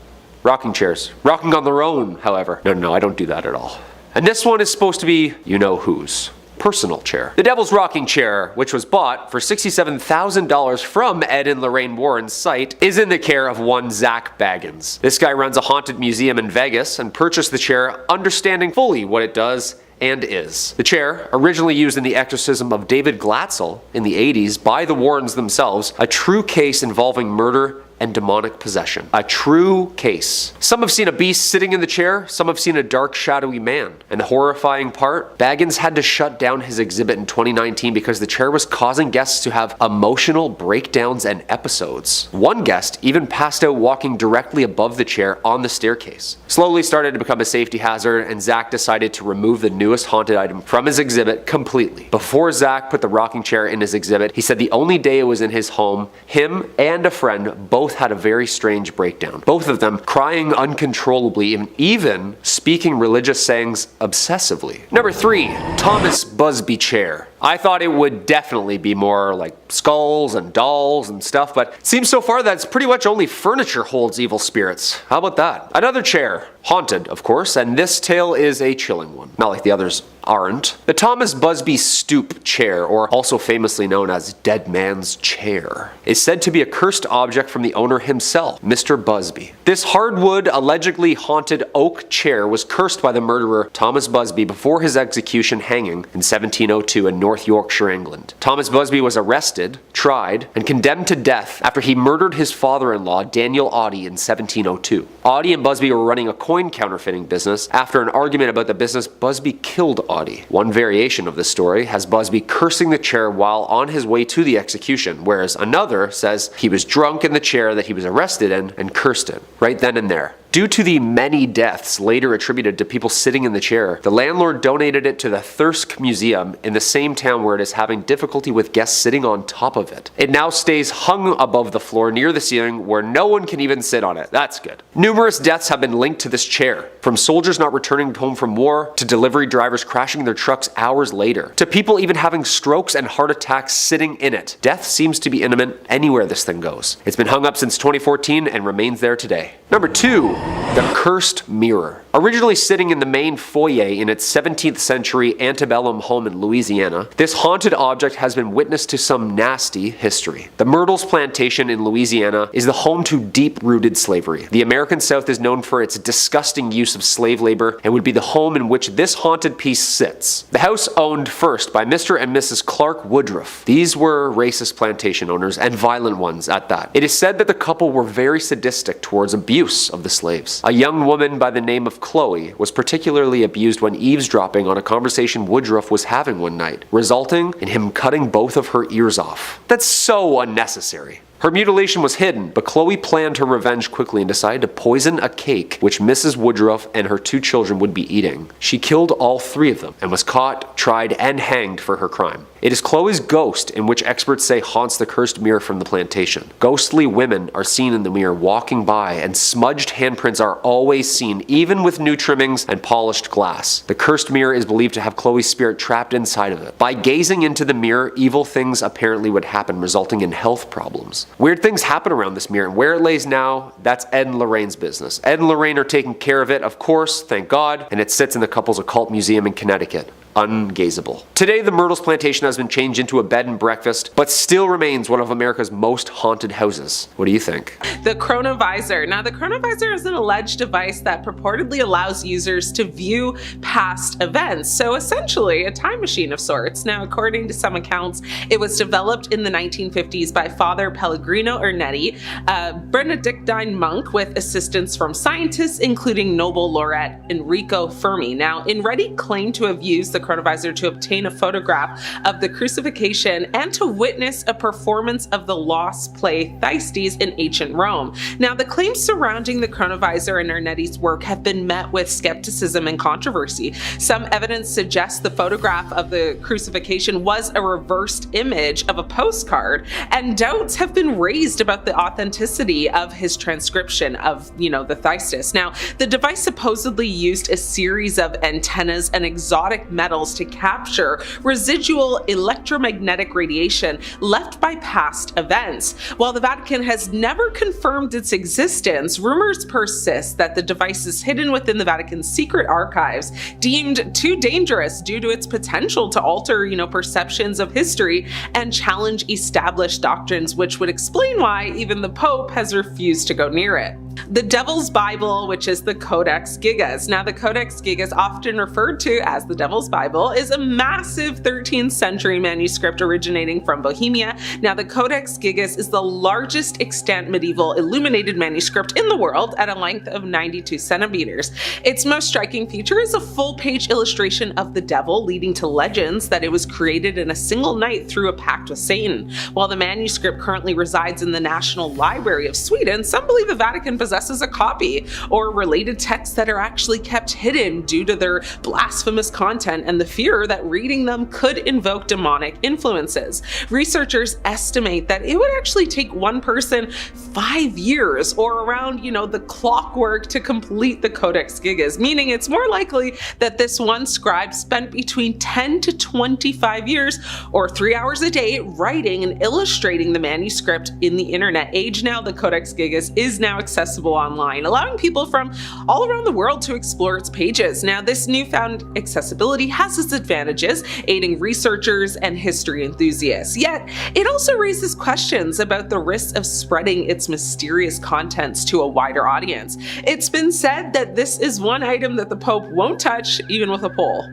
Rocking chairs. Rocking on their own, however. No, I don't do that at all. And this one is supposed to be whose personal chair. The Devil's Rocking Chair, which was bought for $67,000 from Ed and Lorraine Warren's site, is in the care of one Zach Bagans. This guy runs a haunted museum in Vegas and purchased the chair understanding fully what it does and is. The chair, originally used in the exorcism of David Glatzel in the 80s by the Warrens themselves, a true case involving murder and demonic possession. A true case. Some have seen a beast sitting in the chair, some have seen a dark, shadowy man. And the horrifying part, Bagans had to shut down his exhibit in 2019 because the chair was causing guests to have emotional breakdowns and episodes. One guest even passed out walking directly above the chair on the staircase. Slowly started to become a safety hazard, and Zach decided to remove the newest haunted item from his exhibit completely. Before Zach put the rocking chair in his exhibit, he said the only day it was in his home, him and a friend both had a very strange breakdown. Both of them crying uncontrollably and even speaking religious sayings obsessively. Number 3, Thomas Busby chair. I thought it would definitely be more like skulls and dolls and stuff, but it seems so far that it's pretty much only furniture holds evil spirits. How about that? Another chair. Haunted, of course, and this tale is a chilling one. Not like the others aren't. The Thomas Busby stoop chair, or also famously known as Dead Man's Chair, is said to be a cursed object from the owner himself, Mr. Busby. This hardwood, allegedly haunted oak chair was cursed by the murderer Thomas Busby before his execution hanging in 1702 in North Yorkshire, England. Thomas Busby was arrested, tried, and condemned to death after he murdered his father-in-law, Daniel Otzi, in 1702. Otzi and Busby were running a coin counterfeiting business. After an argument about the business, Busby killed Otzi. One variation of the story has Busby cursing the chair while on his way to the execution, whereas another says he was drunk in the chair that he was arrested in and cursed it right then and there. Due to the many deaths later attributed to people sitting in the chair, the landlord donated it to the Thirsk Museum in the same town where it is having difficulty with guests sitting on top of it. It now stays hung above the floor near the ceiling where no one can even sit on it. That's good. Numerous deaths have been linked to this chair, from soldiers not returning home from war, to delivery drivers crashing their trucks hours later, to people even having strokes and heart attacks sitting in it. Death seems to be imminent anywhere this thing goes. It's been hung up since 2014 and remains there today. Number 2. The Cursed Mirror. Originally sitting in the main foyer in its 17th century antebellum home in Louisiana, this haunted object has been witness to some nasty history. The Myrtles Plantation in Louisiana is the home to deep-rooted slavery. The American South is known for its disgusting use of slave labor and would be the home in which this haunted piece sits. The house owned first by Mr. and Mrs. Clark Woodruff. These were racist plantation owners, and violent ones at that. It is said that the couple were very sadistic towards abuse of the slaves. A young woman by the name of Chloe was particularly abused when eavesdropping on a conversation Woodruff was having one night, resulting in him cutting both of her ears off. That's so unnecessary. Her mutilation was hidden, but Chloe planned her revenge quickly and decided to poison a cake which Mrs. Woodruff and her 2 children would be eating. She killed all 3 of them and was caught, tried, and hanged for her crime. It is Chloe's ghost in which experts say haunts the cursed mirror from the plantation. Ghostly women are seen in the mirror walking by, and smudged handprints are always seen, even with new trimmings and polished glass. The cursed mirror is believed to have Chloe's spirit trapped inside of it. By gazing into the mirror, evil things apparently would happen, resulting in health problems. Weird things happen around this mirror, and where it lays now, that's Ed and Lorraine's business. Ed and Lorraine are taking care of it, of course, thank God, and it sits in the couple's occult museum in Connecticut. Ungazable. Today, the Myrtles Plantation has been changed into a bed and breakfast, but still remains one of America's most haunted houses. What do you think? The chronovisor. Now, the chronovisor is an alleged device that purportedly allows users to view past events, so essentially a time machine of sorts. Now, according to some accounts, it was developed in the 1950s by Father Pellegrino Ernetti, a Benedictine monk with assistance from scientists, including Nobel laureate Enrico Fermi. Now, Ernetti claimed to have used the chronovisor to obtain a photograph of the crucifixion and to witness a performance of the lost play Thyestes in ancient Rome. Now, the claims surrounding the chronovisor and Ernetti's work have been met with skepticism and controversy. Some evidence suggests the photograph of the crucifixion was a reversed image of a postcard, and doubts have been raised about the authenticity of his transcription of, the Thyestes. Now, the device supposedly used a series of antennas and exotic metals to capture residual electromagnetic radiation left by past events. While the Vatican has never confirmed its existence, rumors persist that the device is hidden within the Vatican's secret archives, deemed too dangerous due to its potential to alter, perceptions of history and challenge established doctrines, which would explain why even the Pope has refused to go near it. The Devil's Bible, which is the Codex Gigas. Now, the Codex Gigas, often referred to as the Devil's Bible, is a massive 13th century manuscript originating from Bohemia. Now, the Codex Gigas is the largest extant medieval illuminated manuscript in the world at a length of 92 centimeters. Its most striking feature is a full-page illustration of the devil, leading to legends that it was created in a single night through a pact with Satan. While the manuscript currently resides in the National Library of Sweden, some believe the Vatican possesses a copy or related texts that are actually kept hidden due to their blasphemous content and the fear that reading them could invoke demonic influences. Researchers estimate that it would actually take one person 5 years or around, the clockwork to complete the Codex Gigas, meaning it's more likely that this one scribe spent between 10 to 25 years or 3 hours a day writing and illustrating the manuscript. In the internet age now, the Codex Gigas is now accessible online, allowing people from all around the world to explore its pages. Now, this newfound accessibility has its advantages, aiding researchers and history enthusiasts. Yet, it also raises questions about the risks of spreading its mysterious contents to a wider audience. It's been said that this is one item that the Pope won't touch, even with a pole.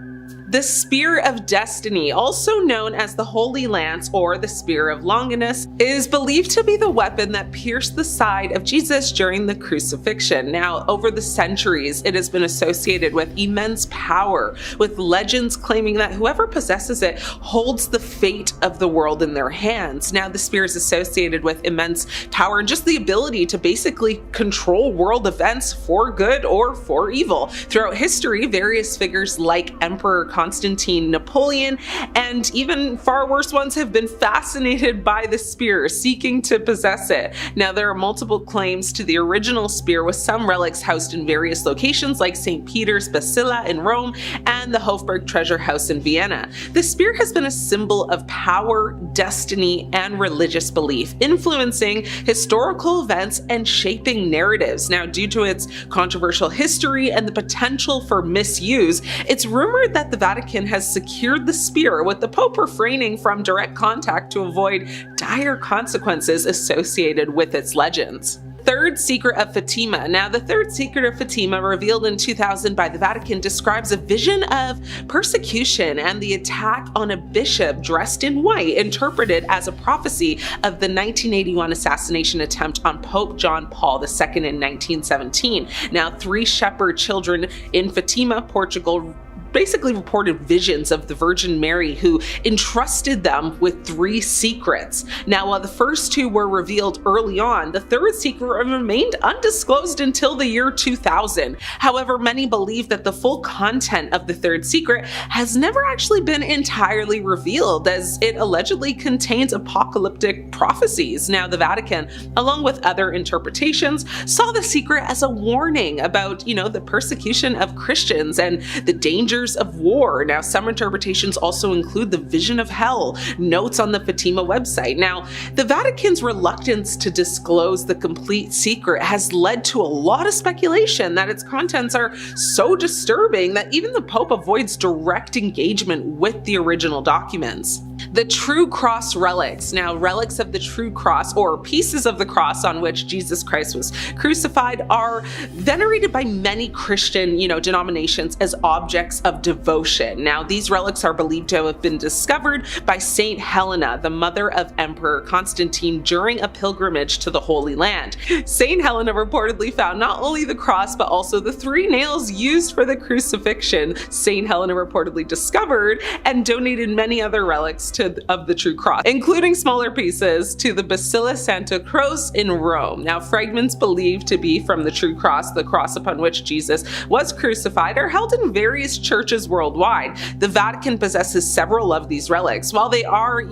The Spear of Destiny, also known as the Holy Lance or the Spear of Longinus, is believed to be the weapon that pierced the side of Jesus during the crucifixion. Now, over the centuries, it has been associated with immense power, with legends claiming that whoever possesses it holds the fate of the world in their hands. Now, the spear is associated with immense power and just the ability to basically control world events for good or for evil. Throughout history, various figures like Emperor Constantine, Napoleon, and even far worse ones have been fascinated by the spear, seeking to possess it. Now, there are multiple claims to the original spear, with some relics housed in various locations like St. Peter's Basilica in Rome and the Hofburg Treasure House in Vienna. The spear has been a symbol of power, destiny, and religious belief, influencing historical events and shaping narratives. Now, due to its controversial history and the potential for misuse, it's rumored that the Vatican has secured the spear, with the Pope refraining from direct contact to avoid dire consequences associated with its legends. Third Secret of Fatima. Now, the Third Secret of Fatima, revealed in 2000 by the Vatican, describes a vision of persecution and the attack on a bishop dressed in white, interpreted as a prophecy of the 1981 assassination attempt on Pope John Paul II in 1917. Now, 3 shepherd children in Fatima, Portugal, basically reported visions of the Virgin Mary, who entrusted them with 3 secrets. Now, while the first 2 were revealed early on, the third secret remained undisclosed until the year 2000. However, many believe that the full content of the third secret has never actually been entirely revealed, as it allegedly contains apocalyptic prophecies. Now, the Vatican, along with other interpretations, saw the secret as a warning about, the persecution of Christians and the dangers of war. Now, some interpretations also include the vision of hell, notes on the Fatima website. Now, the Vatican's reluctance to disclose the complete secret has led to a lot of speculation that its contents are so disturbing that even the Pope avoids direct engagement with the original documents. The True Cross relics. Now, relics of the True Cross, or pieces of the cross on which Jesus Christ was crucified, are venerated by many Christian, denominations as objects of devotion. Now, these relics are believed to have been discovered by Saint Helena, the mother of Emperor Constantine, during a pilgrimage to the Holy Land. Saint Helena reportedly found not only the cross, but also the 3 nails used for the crucifixion. Saint Helena reportedly discovered and donated many other relics of the True Cross, including smaller pieces to the Basilica Santa Croce in Rome. Now, fragments believed to be from the True Cross, the cross upon which Jesus was crucified, are held in various churches worldwide. The Vatican possesses several of these relics. While they are,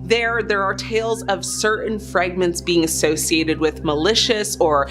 there are tales of certain fragments being associated with malicious or,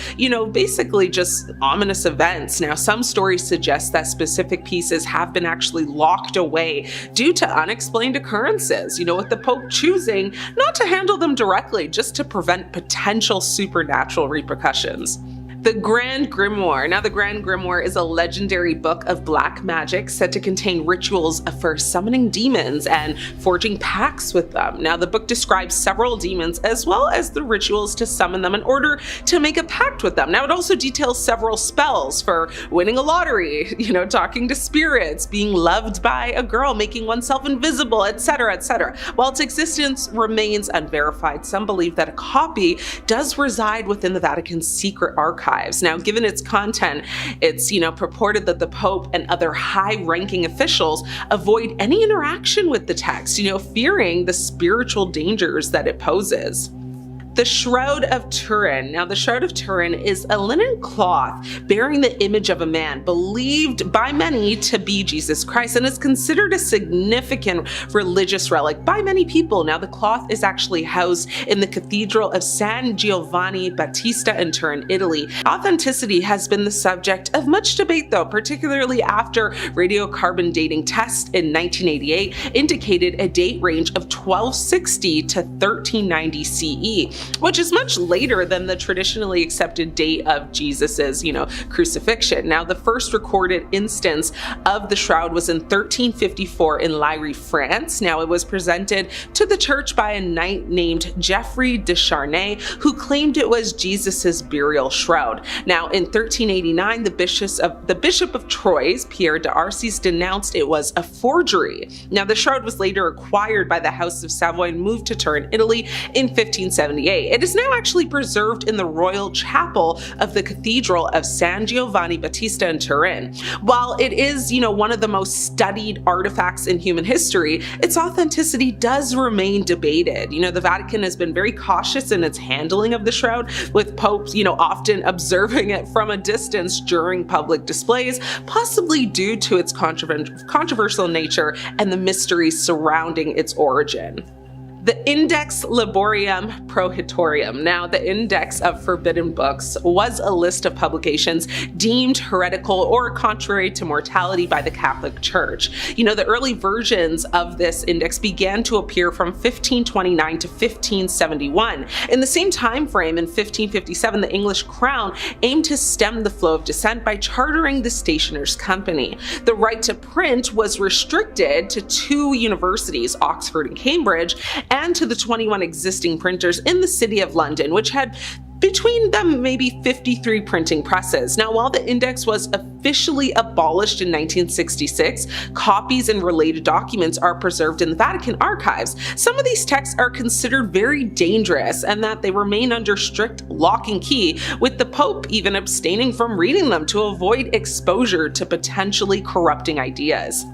basically just ominous events. Now, some stories suggest that specific pieces have been actually locked away due to unexplained occurrences, with the Pope choosing not to handle them directly, just to prevent potential supernatural repercussions. The Grand Grimoire. Now, the Grand Grimoire is a legendary book of black magic said to contain rituals for summoning demons and forging pacts with them. Now, the book describes several demons as well as the rituals to summon them in order to make a pact with them. Now, it also details several spells for winning a lottery, talking to spirits, being loved by a girl, making oneself invisible, etc., etc. While its existence remains unverified, some believe that a copy does reside within the Vatican's secret archive. Now, given its content, it's, purported that the Pope and other high-ranking officials avoid any interaction with the text, fearing the spiritual dangers that it poses. The Shroud of Turin. Now, the Shroud of Turin is a linen cloth bearing the image of a man, believed by many to be Jesus Christ, and is considered a significant religious relic by many people. Now, the cloth is actually housed in the Cathedral of San Giovanni Battista in Turin, Italy. Authenticity has been the subject of much debate, though, particularly after radiocarbon dating tests in 1988 indicated a date range of 1260 to 1390 CE. Which is much later than the traditionally accepted date of Jesus's, crucifixion. Now, the first recorded instance of the shroud was in 1354 in Liry, France. Now, it was presented to the church by a knight named Geoffrey de Charnay, who claimed it was Jesus's burial shroud. Now, in 1389, the Bishop of Troyes, Pierre de Arcis, denounced it was a forgery. Now, the shroud was later acquired by the House of Savoy and moved to Turin, Italy in 1578. 1978. It is now actually preserved in the Royal Chapel of the Cathedral of San Giovanni Battista in Turin. While it is, one of the most studied artifacts in human history, its authenticity does remain debated. The Vatican has been very cautious in its handling of the shroud, with popes, often observing it from a distance during public displays, possibly due to its controversial nature and the mysteries surrounding its origin. The Index Librorum Prohibitorium, now the Index of Forbidden Books, was a list of publications deemed heretical or contrary to morality by the Catholic Church. The early versions of this index began to appear from 1529 to 1571. In the same time frame, in 1557, the English crown aimed to stem the flow of dissent by chartering the Stationers' Company. The right to print was restricted to 2 universities, Oxford and Cambridge, and to the 21 existing printers in the City of London, which had between them maybe 53 printing presses. Now, while the index was officially abolished in 1966, copies and related documents are preserved in the Vatican archives. Some of these texts are considered very dangerous and that they remain under strict lock and key, with the Pope even abstaining from reading them to avoid exposure to potentially corrupting ideas.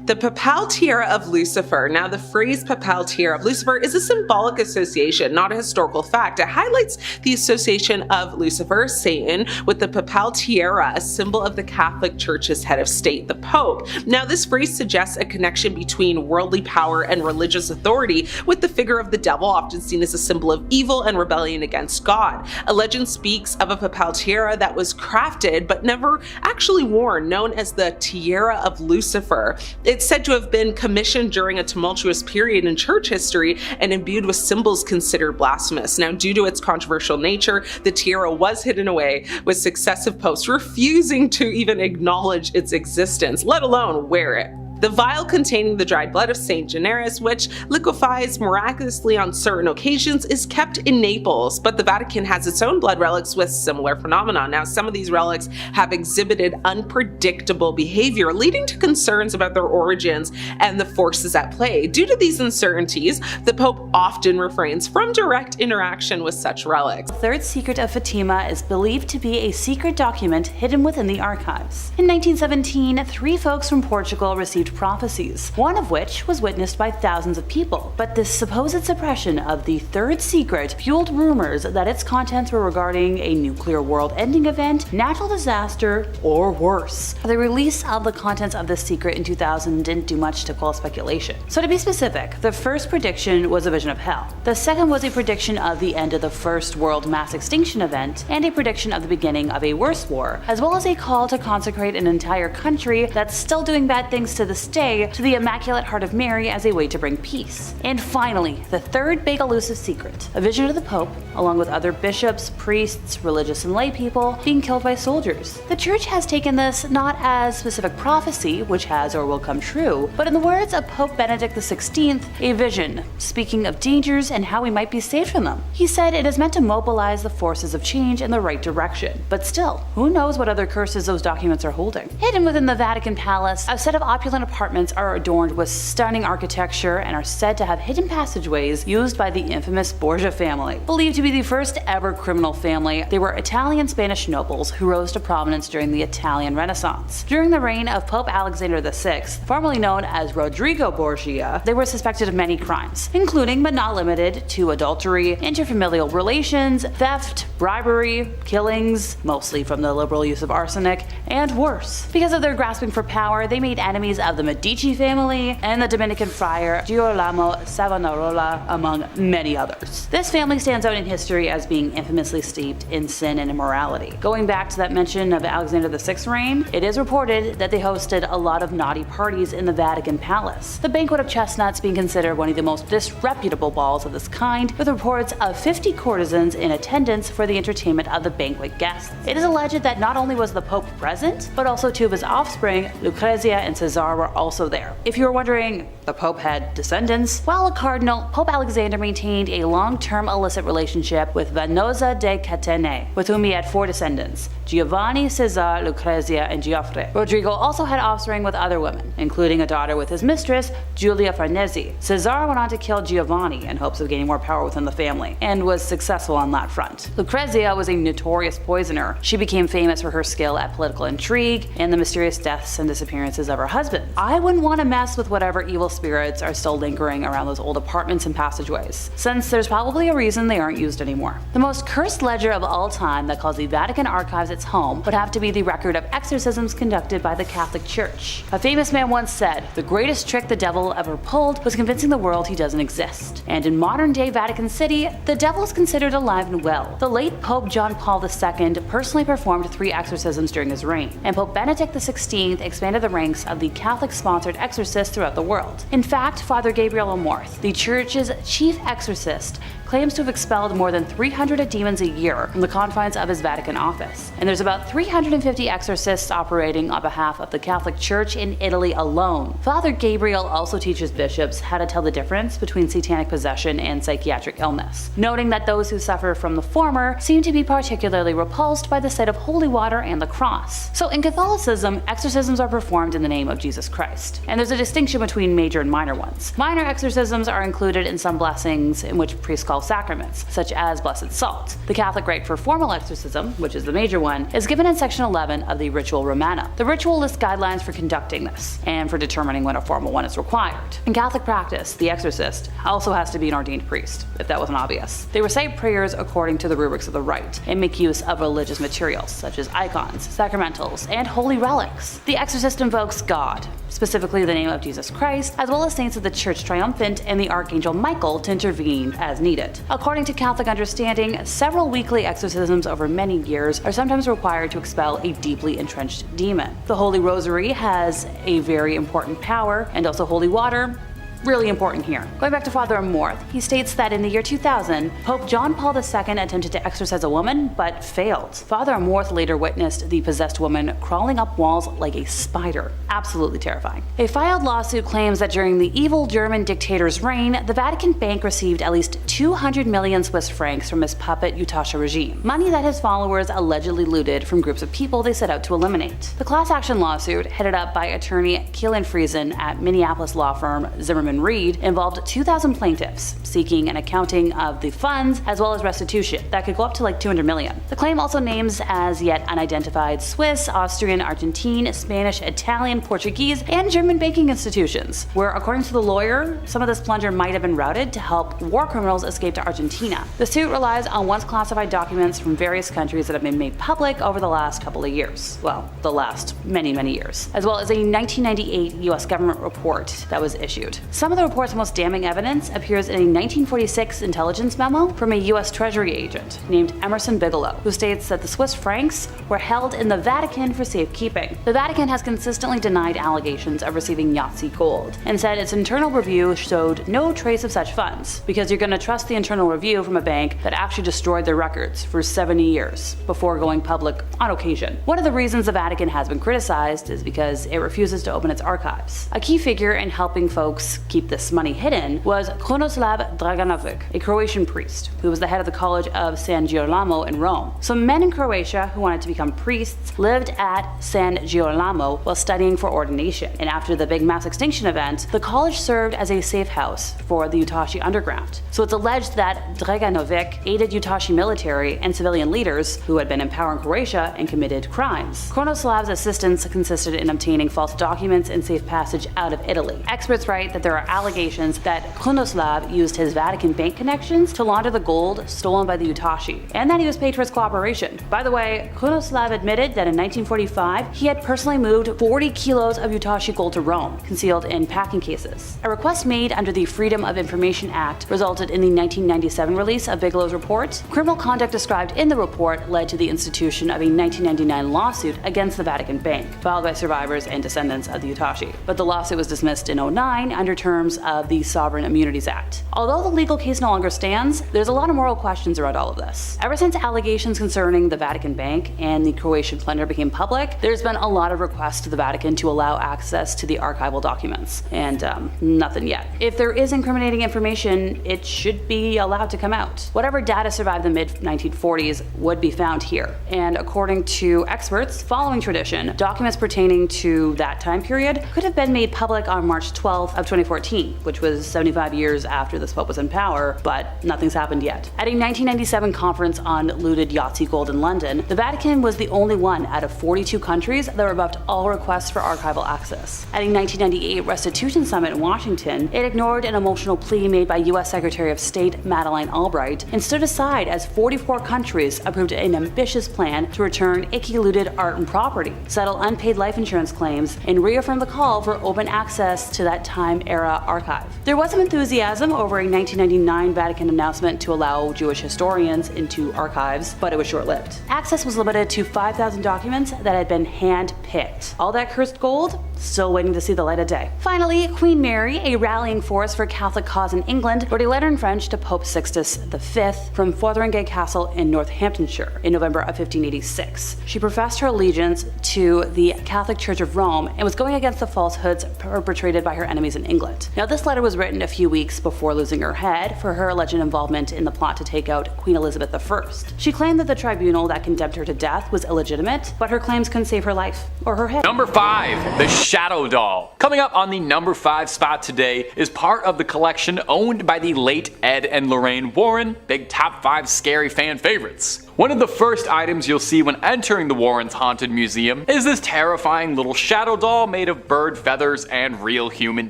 The Papal Tiara of Lucifer. Now, the phrase Papal Tiara of Lucifer is a symbolic association, not a historical fact. It highlights the association of Lucifer, Satan, with the Papal Tiara, a symbol of the Catholic Church's head of state, the Pope. Now, this phrase suggests a connection between worldly power and religious authority, with the figure of the devil often seen as a symbol of evil and rebellion against God. A legend speaks of a Papal Tiara that was crafted but never actually worn, known as the Tiara of Lucifer. It's said to have been commissioned during a tumultuous period in church history and imbued with symbols considered blasphemous. Now, due to its controversial nature, the tiara was hidden away, with successive popes refusing to even acknowledge its existence, let alone wear it. The vial containing the dried blood of Saint Generis, which liquefies miraculously on certain occasions, is kept in Naples, but the Vatican has its own blood relics with similar phenomena. Now, some of these relics have exhibited unpredictable behavior, leading to concerns about their origins and the forces at play. Due to these uncertainties, the Pope often refrains from direct interaction with such relics. The third secret of Fatima is believed to be a secret document hidden within the archives. In 1917, 3 folks from Portugal received prophecies, one of which was witnessed by thousands of people. But this supposed suppression of the third secret fueled rumors that its contents were regarding a nuclear world-ending event, natural disaster, or worse. The release of the contents of this secret in 2000 didn't do much to quell speculation. So to be specific, the first prediction was a vision of hell. The second was a prediction of the end of the first world mass extinction event, and a prediction of the beginning of a worse war, as well as a call to consecrate an entire country that's still doing bad things to this day to the Immaculate Heart of Mary as a way to bring peace. And finally, the third big elusive secret, a vision of the Pope, along with other bishops, priests, religious and lay people, being killed by soldiers. The Church has taken this not as specific prophecy, which has or will come true, but in the words of Pope Benedict XVI, a vision, speaking of dangers and how we might be saved from them. He said it is meant to mobilize the forces of change in the right direction. But still, who knows what other curses those documents are holding? Hidden within the Vatican Palace, a set of opulent apartments are adorned with stunning architecture and are said to have hidden passageways used by the infamous Borgia family. Believed to be the first ever criminal family, they were Italian-Spanish nobles who rose to prominence during the Italian Renaissance. During the reign of Pope Alexander VI, formerly known as Rodrigo Borgia, they were suspected of many crimes, including but not limited to adultery, interfamilial relations, theft, bribery, killings, mostly from the liberal use of arsenic, and worse. Because of their grasping for power, they made enemies of the Medici family and the Dominican friar Girolamo Savonarola, among many others. This family stands out in history as being infamously steeped in sin and immorality. Going back to that mention of Alexander VI's reign, it is reported that they hosted a lot of naughty parties in the Vatican Palace, the banquet of chestnuts being considered one of the most disreputable balls of this kind, with reports of 50 courtesans in attendance for the entertainment of the banquet guests. It is alleged that not only was the Pope present, but also 2 of his offspring, Lucrezia and Cesare, were also there. If you were wondering, the Pope had descendants? While a cardinal, Pope Alexander maintained a long-term illicit relationship with Vanosa de Catene, with whom he had 4 descendants: Giovanni, Cesar, Lucrezia, and Giuffre. Rodrigo also had offspring with other women, including a daughter with his mistress, Giulia Farnese. Cesar went on to kill Giovanni in hopes of gaining more power within the family, and was successful on that front. Lucrezia was a notorious poisoner. She became famous for her skill at political intrigue and the mysterious deaths and disappearances of her husband. I wouldn't want to mess with whatever evil spirits are still lingering around those old apartments and passageways, since there's probably a reason they aren't used anymore. The most cursed ledger of all time that calls the Vatican archives its home would have to be the record of exorcisms conducted by the Catholic Church. A famous man once said, "The greatest trick the devil ever pulled was convincing the world he doesn't exist." And in modern-day Vatican City, the devil is considered alive and well. The late Pope John Paul II personally performed 3 exorcisms during his reign, and Pope Benedict XVI expanded the ranks of the Catholic-sponsored exorcists throughout the world. In fact, Father Gabriel Amorth, the Church's chief exorcist, claims to have expelled more than 300 demons a year from the confines of his Vatican office. And there's about 350 exorcists operating on behalf of the Catholic Church in Italy alone. Father Gabriel also teaches bishops how to tell the difference between satanic possession and psychiatric illness, noting that those who suffer from the former seem to be particularly repulsed by the sight of holy water and the cross. So in Catholicism, exorcisms are performed in the name of Jesus Christ. And there's a distinction between major and minor ones. Minor exorcisms are included in some blessings in which priests call sacraments, such as blessed salt. The Catholic rite for formal exorcism, which is the major one, is given in section 11 of the Ritual Romana. The ritual lists guidelines for conducting this, and for determining when a formal one is required. In Catholic practice, the exorcist also has to be an ordained priest, if that wasn't obvious. They recite prayers according to the rubrics of the rite, and make use of religious materials, such as icons, sacramentals, and holy relics. The exorcist invokes God, specifically the name of Jesus Christ, as well as saints of the Church Triumphant and the Archangel Michael to intervene as needed. According to Catholic understanding, several weekly exorcisms over many years are sometimes required to expel a deeply entrenched demon. The Holy Rosary has a very important power, and also holy water, really important here. Going back to Father Amorth, he states that in the year 2000, Pope John Paul II attempted to exorcise a woman, but failed. Father Amorth later witnessed the possessed woman crawling up walls like a spider. Absolutely terrifying. A filed lawsuit claims that during the evil German dictator's reign, the Vatican Bank received at least 200 million Swiss francs from his puppet Utasha regime, money that his followers allegedly looted from groups of people they set out to eliminate. The class action lawsuit, headed up by attorney Keelan Friesen at Minneapolis law firm Zimmerman Reed, involved 2,000 plaintiffs seeking an accounting of the funds as well as restitution that could go up to like 200 million. The claim also names as yet unidentified Swiss, Austrian, Argentine, Spanish, Italian, Portuguese, and German banking institutions, where according to the lawyer, some of this plunder might have been routed to help war criminals escape to Argentina. The suit relies on once classified documents from various countries that have been made public over the last couple of years. Well, the last many years, as well as a 1998 US government report that was issued. Some of the report's most damning evidence appears in a 1946 intelligence memo from a US Treasury agent named Emerson Bigelow, who states that the Swiss francs were held in the Vatican for safekeeping. The Vatican has consistently denied allegations of receiving Yahtzee gold, and said its internal review showed no trace of such funds, because you're going to trust the internal review from a bank that actually destroyed their records for 70 years before going public on occasion. One of the reasons the Vatican has been criticized is because it refuses to open its archives. A key figure in helping folks keep this money hidden was Krunoslav Draganovic, a Croatian priest who was the head of the College of San Girolamo in Rome. So men in Croatia who wanted to become priests lived at San Girolamo while studying for ordination, and after the big mass extinction event, the college served as a safe house for the Utashi underground. So it's alleged that Draganovic aided Utashi military and civilian leaders who had been in power in Croatia and committed crimes. Krunoslav's assistance consisted in obtaining false documents and safe passage out of Italy. Experts write that there are allegations that Krunoslav used his Vatican bank connections to launder the gold stolen by the Utashi, and that he was paid for his cooperation. By the way, Krunoslav admitted that in 1945 he had personally moved 40 kilos of Utashi gold to Rome, concealed in packing cases. A request made under the Freedom of Information Act resulted in the 1997 release of Bigelow's report. Criminal conduct described in the report led to the institution of a 1999 lawsuit against the Vatican Bank, filed by survivors and descendants of the Utashi. But the lawsuit was dismissed in 2009 under terms of the Sovereign Immunities Act. Although the legal case no longer stands, there's a lot of moral questions around all of this. Ever since allegations concerning the Vatican Bank and the Croatian plunder became public, there's been a lot of requests to the Vatican to allow access to the archival documents, and nothing yet. If there is incriminating information, it should be allowed to come out. Whatever data survived the mid-1940s would be found here, and according to experts following tradition, documents pertaining to that time period could have been made public on March 12th of 2014, which was 75 years after this Pope was in power, but nothing's happened yet. At a 1997 conference on looted Yahtzee gold in London, the Vatican was the only one out of 42 countries that rebuffed all requests for archival access. At a 1998 restitution summit in Washington, it ignored an emotional plea made by U.S. Secretary of State Madeleine Albright and stood aside as 44 countries approved an ambitious plan to return icky looted art and property, settle unpaid life insurance claims, and reaffirm the call for open access to that time-era archive. There was some enthusiasm over a 1999 Vatican announcement to allow Jewish historians into archives, but it was short-lived. Access was limited to 5,000 documents that had been hand-picked. All that cursed gold? Still waiting to see the light of day. Finally, Queen Mary, a rallying force for Catholic cause in England, wrote a letter in French to Pope Sixtus V from Fotheringay Castle in Northamptonshire in November of 1586. She professed her allegiance to the Catholic Church of Rome and was going against the falsehoods perpetrated by her enemies in England. Now, this letter was written a few weeks before losing her head for her alleged involvement in the plot to take out Queen Elizabeth I. She claimed that the tribunal that condemned her to death was illegitimate, but her claims couldn't save her life or her head. Number 5. The Shadow Doll. Coming up on the number 5 spot today is part of the collection owned by the late Ed and Lorraine Warren, big top 5 scary fan favorites. One of the first items you'll see when entering the Warrens' Haunted Museum is this terrifying little shadow doll made of bird feathers and real human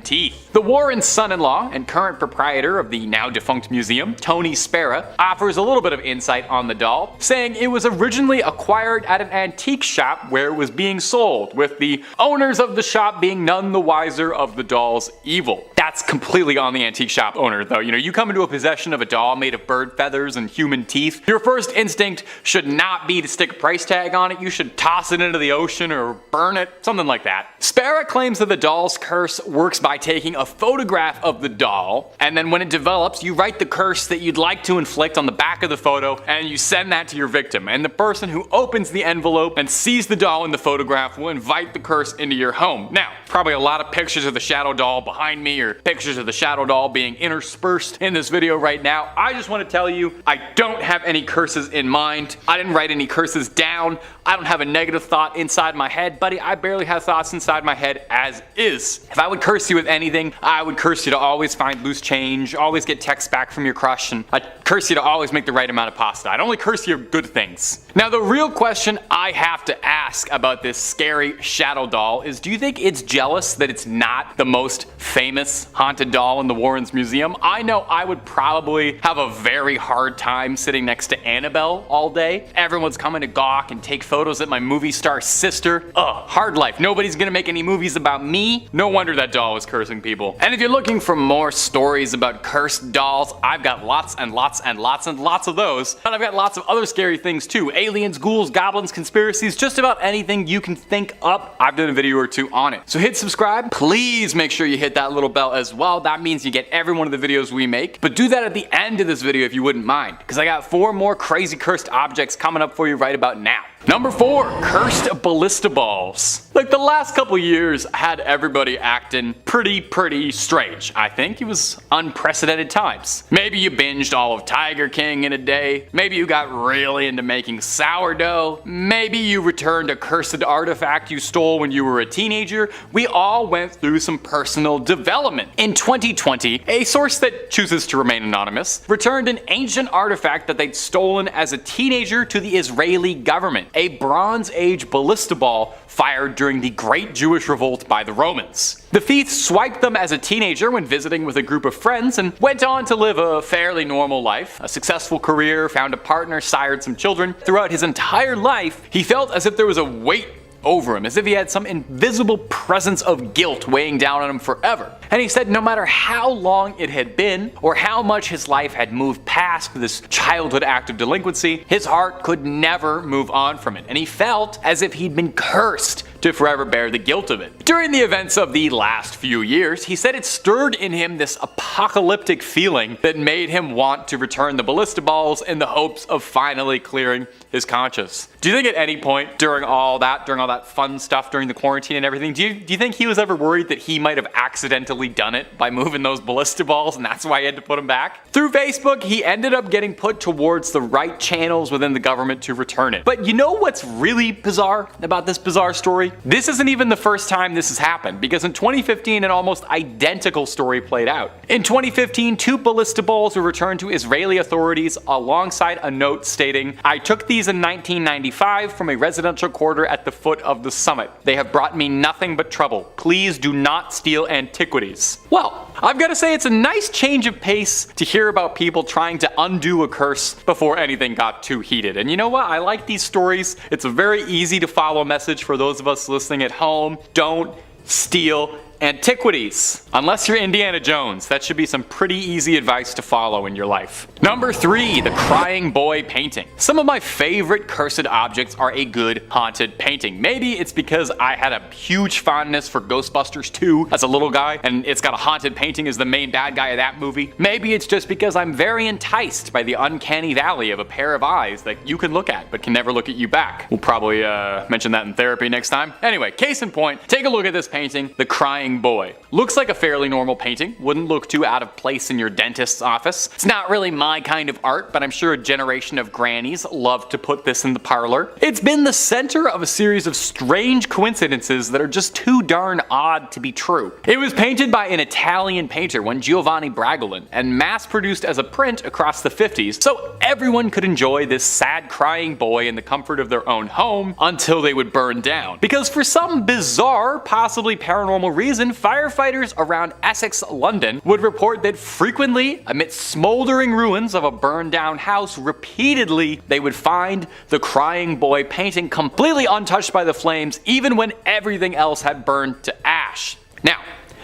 teeth. The Warrens' son-in-law and current proprietor of the now defunct museum, Tony Spera, offers a little bit of insight on the doll, saying it was originally acquired at an antique shop where it was being sold, with the owners of the shop being none the wiser of the doll's evil. That's completely on the antique shop owner though. You come into a possession of a doll made of bird feathers and human teeth, your first instinct should not be to stick a price tag on it. You should toss it into the ocean or burn it, something like that. Spera claims that the doll's curse works by taking a photograph of the doll, and then when it develops, you write the curse that you'd like to inflict on the back of the photo, and you send that to your victim. And the person who opens the envelope and sees the doll in the photograph will invite the curse into your home. Now, probably a lot of pictures of the shadow doll behind me, or pictures of the shadow doll being interspersed in this video right now. I just want to tell you, I don't have any curses in mind. I didn't write any curses down. I don't have a negative thought inside my head, buddy. I barely have thoughts inside my head as is. If I would curse you with anything, I would curse you to always find loose change, always get texts back from your crush, and I'd curse you to always make the right amount of pasta. I'd only curse you good things. Now, the real question I have to ask about this scary shadow doll is, do you think it's jealous that it's not the most famous haunted doll in the Warrens Museum? I know I would probably have a very hard time sitting next to Annabelle all day. Everyone's coming to gawk and take photos at my movie star sister. Ugh, hard life. Nobody's gonna make any movies about me. No wonder that doll was cursing people. And if you're looking for more stories about cursed dolls, I've got lots and lots and lots and lots of those. And I've got lots of other scary things too. Aliens, ghouls, goblins, conspiracies, just about anything you can think up. I've done a video or two on it. So hit subscribe. Please make sure you hit that little bell as well. That means you get every one of the videos we make. But do that at the end of this video if you wouldn't mind, because I got 4 more crazy cursed objects coming up for you right about now. Number 4, cursed ballista balls. Like, the last couple years had everybody acting pretty strange. I think it was unprecedented times. Maybe you binged all of Tiger King in a day. Maybe you got really into making sourdough. Maybe you returned a cursed artifact you stole when you were a teenager. We all went through some personal development. In 2020, a source that chooses to remain anonymous returned an ancient artifact that they'd stolen as a teenager to the Israeli government. A Bronze Age ballista ball fired during the Great Jewish Revolt by the Romans. The thief swiped them as a teenager when visiting with a group of friends and went on to live a fairly normal life, a successful career, found a partner, sired some children. Throughout his entire life, he felt as if there was a weight over him, as if he had some invisible presence of guilt weighing down on him forever. And he said no matter how long it had been, or how much his life had moved past this childhood act of delinquency, his heart could never move on from it, and he felt as if he'd been cursed to forever bear the guilt of it. During the events of the last few years, he said it stirred in him this apocalyptic feeling that made him want to return the ballista balls in the hopes of finally clearing his conscience. Do you think at any point during all that fun stuff during the quarantine and everything, do you think he was ever worried that he might have accidentally done it by moving those ballista balls and that's why he had to put them back? Through Facebook, he ended up getting put towards the right channels within the government to return it. But you know what's really bizarre about this bizarre story? This isn't even the first time this has happened, because in 2015 an almost identical story played out. In 2015, 2 ballista balls were returned to Israeli authorities alongside a note stating, "I took these in 1995 from a residential quarter at the foot of the summit. They have brought me nothing but trouble. Please do not steal antiquities." Well, I've got to say it's a nice change of pace to hear about people trying to undo a curse before anything got too heated. And you know what? I like these stories. It's a very easy to follow message for those of us listening at home. Don't steal antiquities. Unless you're Indiana Jones, that should be some pretty easy advice to follow in your life. Number 3, the Crying Boy painting. Some of my favorite cursed objects are a good haunted painting. Maybe it's because I had a huge fondness for Ghostbusters 2 as a little guy, and it's got a haunted painting as the main bad guy of that movie. Maybe it's just because I'm very enticed by the uncanny valley of a pair of eyes that you can look at but can never look at you back. We'll probably mention that in therapy next time. Anyway, case in point, take a look at this painting, the Crying Boy. Looks like a fairly normal painting, wouldn't look too out of place in your dentist's office. It's not really my kind of art, but I'm sure a generation of grannies loved to put this in the parlor. It's been the center of a series of strange coincidences that are just too darn odd to be true. It was painted by an Italian painter, one Giovanni Bragolin, and mass-produced as a print across the 50s, so everyone could enjoy this sad crying boy in the comfort of their own home until they would burn down. Because for some bizarre, possibly paranormal reason, firefighters around Essex, London would report that frequently, amidst smoldering ruins of a burned down house, repeatedly they would find the Crying Boy painting completely untouched by the flames, even when everything else had burned to ash. Now,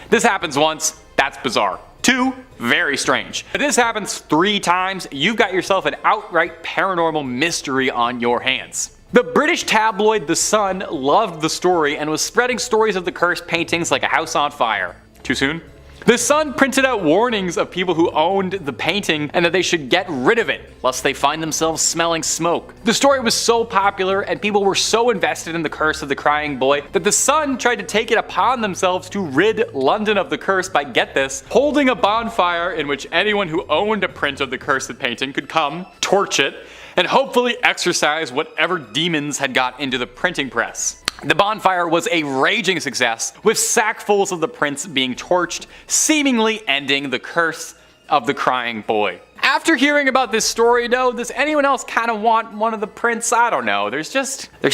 this happens once, that's bizarre. 2, very strange. If this happens 3 times, you've got yourself an outright paranormal mystery on your hands. The British tabloid The Sun loved the story and was spreading stories of the cursed paintings like a house on fire. Too soon? The Sun printed out warnings of people who owned the painting and that they should get rid of it, lest they find themselves smelling smoke. The story was so popular and people were so invested in the curse of the Crying Boy that the Sun tried to take it upon themselves to rid London of the curse by, get this, holding a bonfire in which anyone who owned a print of the cursed painting could come, torch it, and hopefully exorcise whatever demons had got into the printing press. The bonfire was a raging success, with sackfuls of the prints being torched, seemingly ending the curse of the Crying Boy. After hearing about this story though, does anyone else kind of want one of the prints? I don't know, there's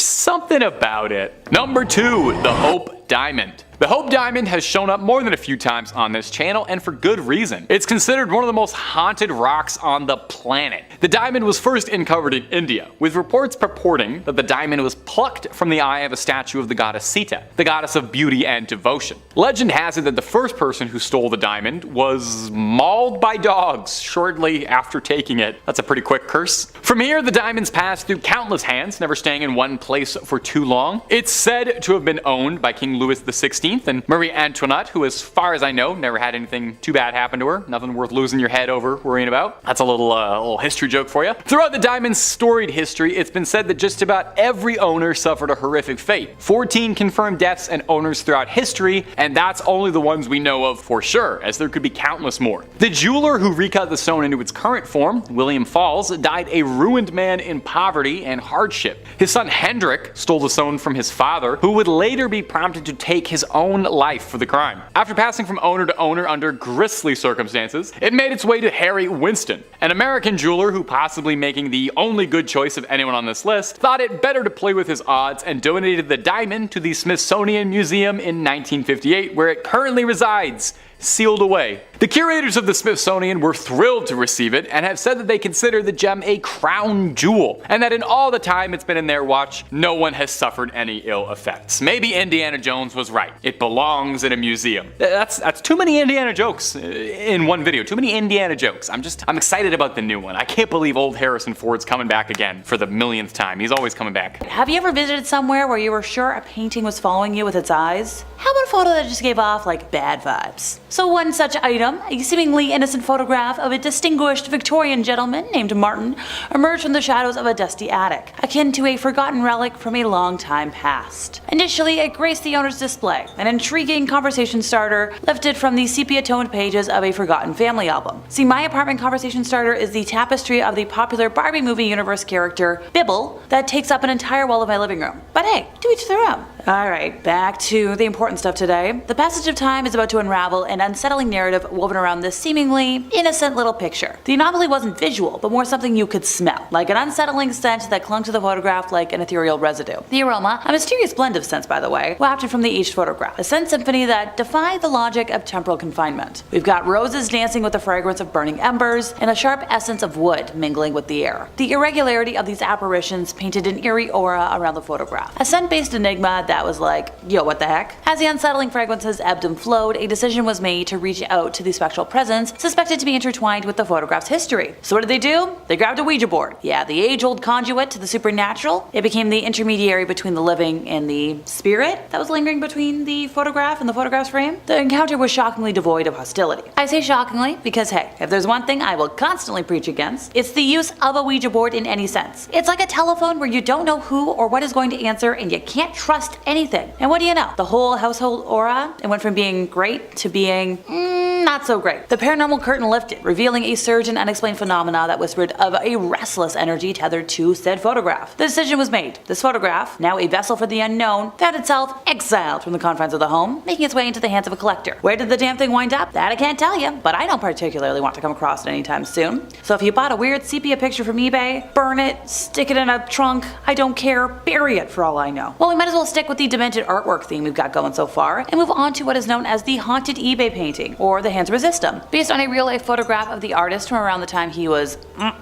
something about it. Number 2, the Hope Diamond. The Hope Diamond has shown up more than a few times on this channel, and for good reason. It's considered one of the most haunted rocks on the planet. The diamond was first uncovered in India, with reports purporting that the diamond was plucked from the eye of a statue of the goddess Sita, the goddess of beauty and devotion. Legend has it that the first person who stole the diamond was mauled by dogs shortly after taking it. That's a pretty quick curse. From here, the diamonds passed through countless hands, never staying in one place for too long. It's said to have been owned by King Louis XVI and Marie Antoinette, who, as far as I know, never had anything too bad happen to her. Nothing worth losing your head over worrying about. That's a little history joke for you. Throughout the diamond's storied history, it's been said that just about every owner suffered a horrific fate. 14 confirmed deaths and owners throughout history, and that's only the ones we know of for sure, as there could be countless more. The jeweler who recut the stone into its current form, William Falls, died a ruined man in poverty and hardship. His son Hendrik stole the stone from his father, who would later be prompted to take his own life for the crime. After passing from owner to owner under grisly circumstances, it made its way to Harry Winston, an American jeweler who, possibly making the only good choice of anyone on this list, thought it better to play with his odds and donated the diamond to the Smithsonian Museum in 1958, where it currently resides, sealed away. The curators of the Smithsonian were thrilled to receive it and have said that they consider the gem a crown jewel, and that in all the time it's been in their watch, no one has suffered any ill effects. Maybe Indiana Jones was right. It belongs in a museum. That's too many Indiana jokes in one video. Too many Indiana jokes. I'm excited about the new one. I can't believe old Harrison Ford's coming back again for the millionth time. He's always coming back. Have you ever visited somewhere where you were sure a painting was following you with its eyes? How about a photo that just gave off like bad vibes? So one such item, a seemingly innocent photograph of a distinguished Victorian gentleman named Martin, emerged from the shadows of a dusty attic, akin to a forgotten relic from a long time past. Initially, it graced the owner's display, an intriguing conversation starter lifted from the sepia-toned pages of a forgotten family album. See, my apartment conversation starter is the tapestry of the popular Barbie movie universe character, Ebal, that takes up an entire wall of my living room. But hey, to each their own. Alright, back to the important stuff today. The passage of time is about to unravel an unsettling narrative woven around this seemingly innocent little picture. The anomaly wasn't visual, but more something you could smell, like an unsettling scent that clung to the photograph like an ethereal residue. The aroma, a mysterious blend of scents by the way, wafted from the each photograph, a scent symphony that defied the logic of temporal confinement. We've got roses dancing with the fragrance of burning embers, and a sharp essence of wood mingling with the air. The irregularity of these apparitions painted an eerie aura around the photograph, a scent-based enigma that was like, yo, what the heck? As the unsettling fragrances ebbed and flowed, a decision was made to reach out to the spectral presence suspected to be intertwined with the photograph's history. So what did they do? They grabbed a Ouija board. Yeah, the age-old conduit to the supernatural. It became the intermediary between the living and the spirit that was lingering between the photograph and the photograph's frame. The encounter was shockingly devoid of hostility. I say shockingly because hey, if there's one thing I will constantly preach against, it's the use of a Ouija board in any sense. It's like a telephone where you don't know who or what is going to answer and you can't trust anything. And what do you know? The whole household aura, it went from being great to being not so great. The paranormal curtain lifted, revealing a surge in unexplained phenomena that whispered of a restless energy tethered to said photograph. The decision was made. This photograph, now a vessel for the unknown, found itself exiled from the confines of the home, making its way into the hands of a collector. Where did the damn thing wind up? That I can't tell you, but I don't particularly want to come across it anytime soon. So if you bought a weird sepia picture from eBay, burn it, stick it in a trunk, I don't care, bury it for all I know. Well, we might as well stick with the demented artwork theme we've got going so far, and move on to what is known as the haunted eBay painting, or the Hands Resistum. Based on a real-life photograph of the artist from around the time he was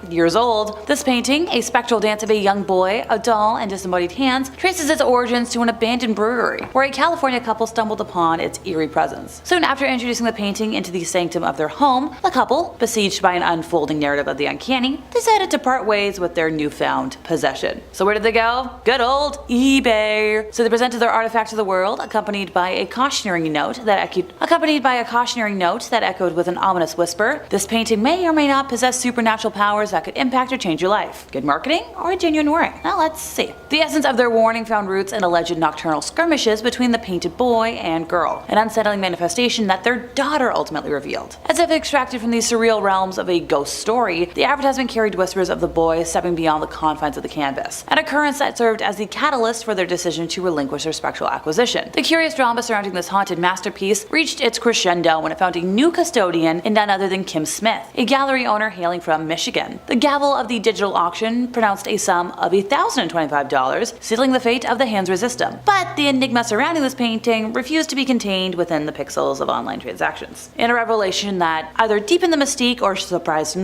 years old, this painting, a spectral dance of a young boy, a doll, and disembodied hands, traces its origins to an abandoned brewery, where a California couple stumbled upon its eerie presence. Soon after introducing the painting into the sanctum of their home, the couple, besieged by an unfolding narrative of the uncanny, decided to part ways with their newfound possession. So where did they go? Good old eBay. So they presented their artifact to the world, accompanied by a cautionary note that echoed with an ominous whisper: this painting may or may not possess supernatural powers that could impact or change your life. Good marketing or a genuine worry? Now let's see. The essence of their warning found roots in alleged nocturnal skirmishes between the painted boy and girl, an unsettling manifestation that their daughter ultimately revealed. As if extracted from the surreal realms of a ghost story, the advertisement carried whispers of the boy stepping beyond the confines of the canvas, an occurrence that served as the catalyst for their decision to relinquish their spectral acquisition. The curious drama surrounding this haunted masterpiece reached its crescendo when it found a new custodian in none other than Kim Smith, a gallery owner hailing from Michigan. The gavel of the digital auction pronounced a sum of $1,025, sealing the fate of the Hands Resistum. But the enigma surrounding this painting refused to be contained within the pixels of online transactions. In a revelation that either deepened the mystique or surprised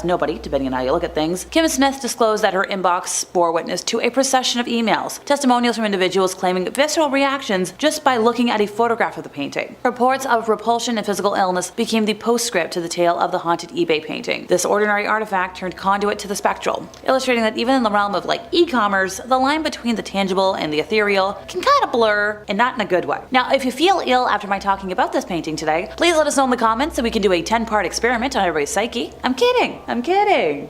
nobody, depending on how you look at things, Kim Smith disclosed that her inbox bore witness to a procession of emails, testimonials from individuals claiming visceral reactions just by looking at a photograph of the painting. Reports of repulsion and physical illness became the postscript to the tale of the haunted eBay painting. This ordinary artifact turned conduit to the spectral, illustrating that even in the realm of e-commerce, the line between the tangible and the ethereal can kind of blur, and not in a good way. Now, if you feel ill after my talking about this painting today, please let us know in the comments so we can do a 10-part experiment on everybody's psyche. I'm kidding.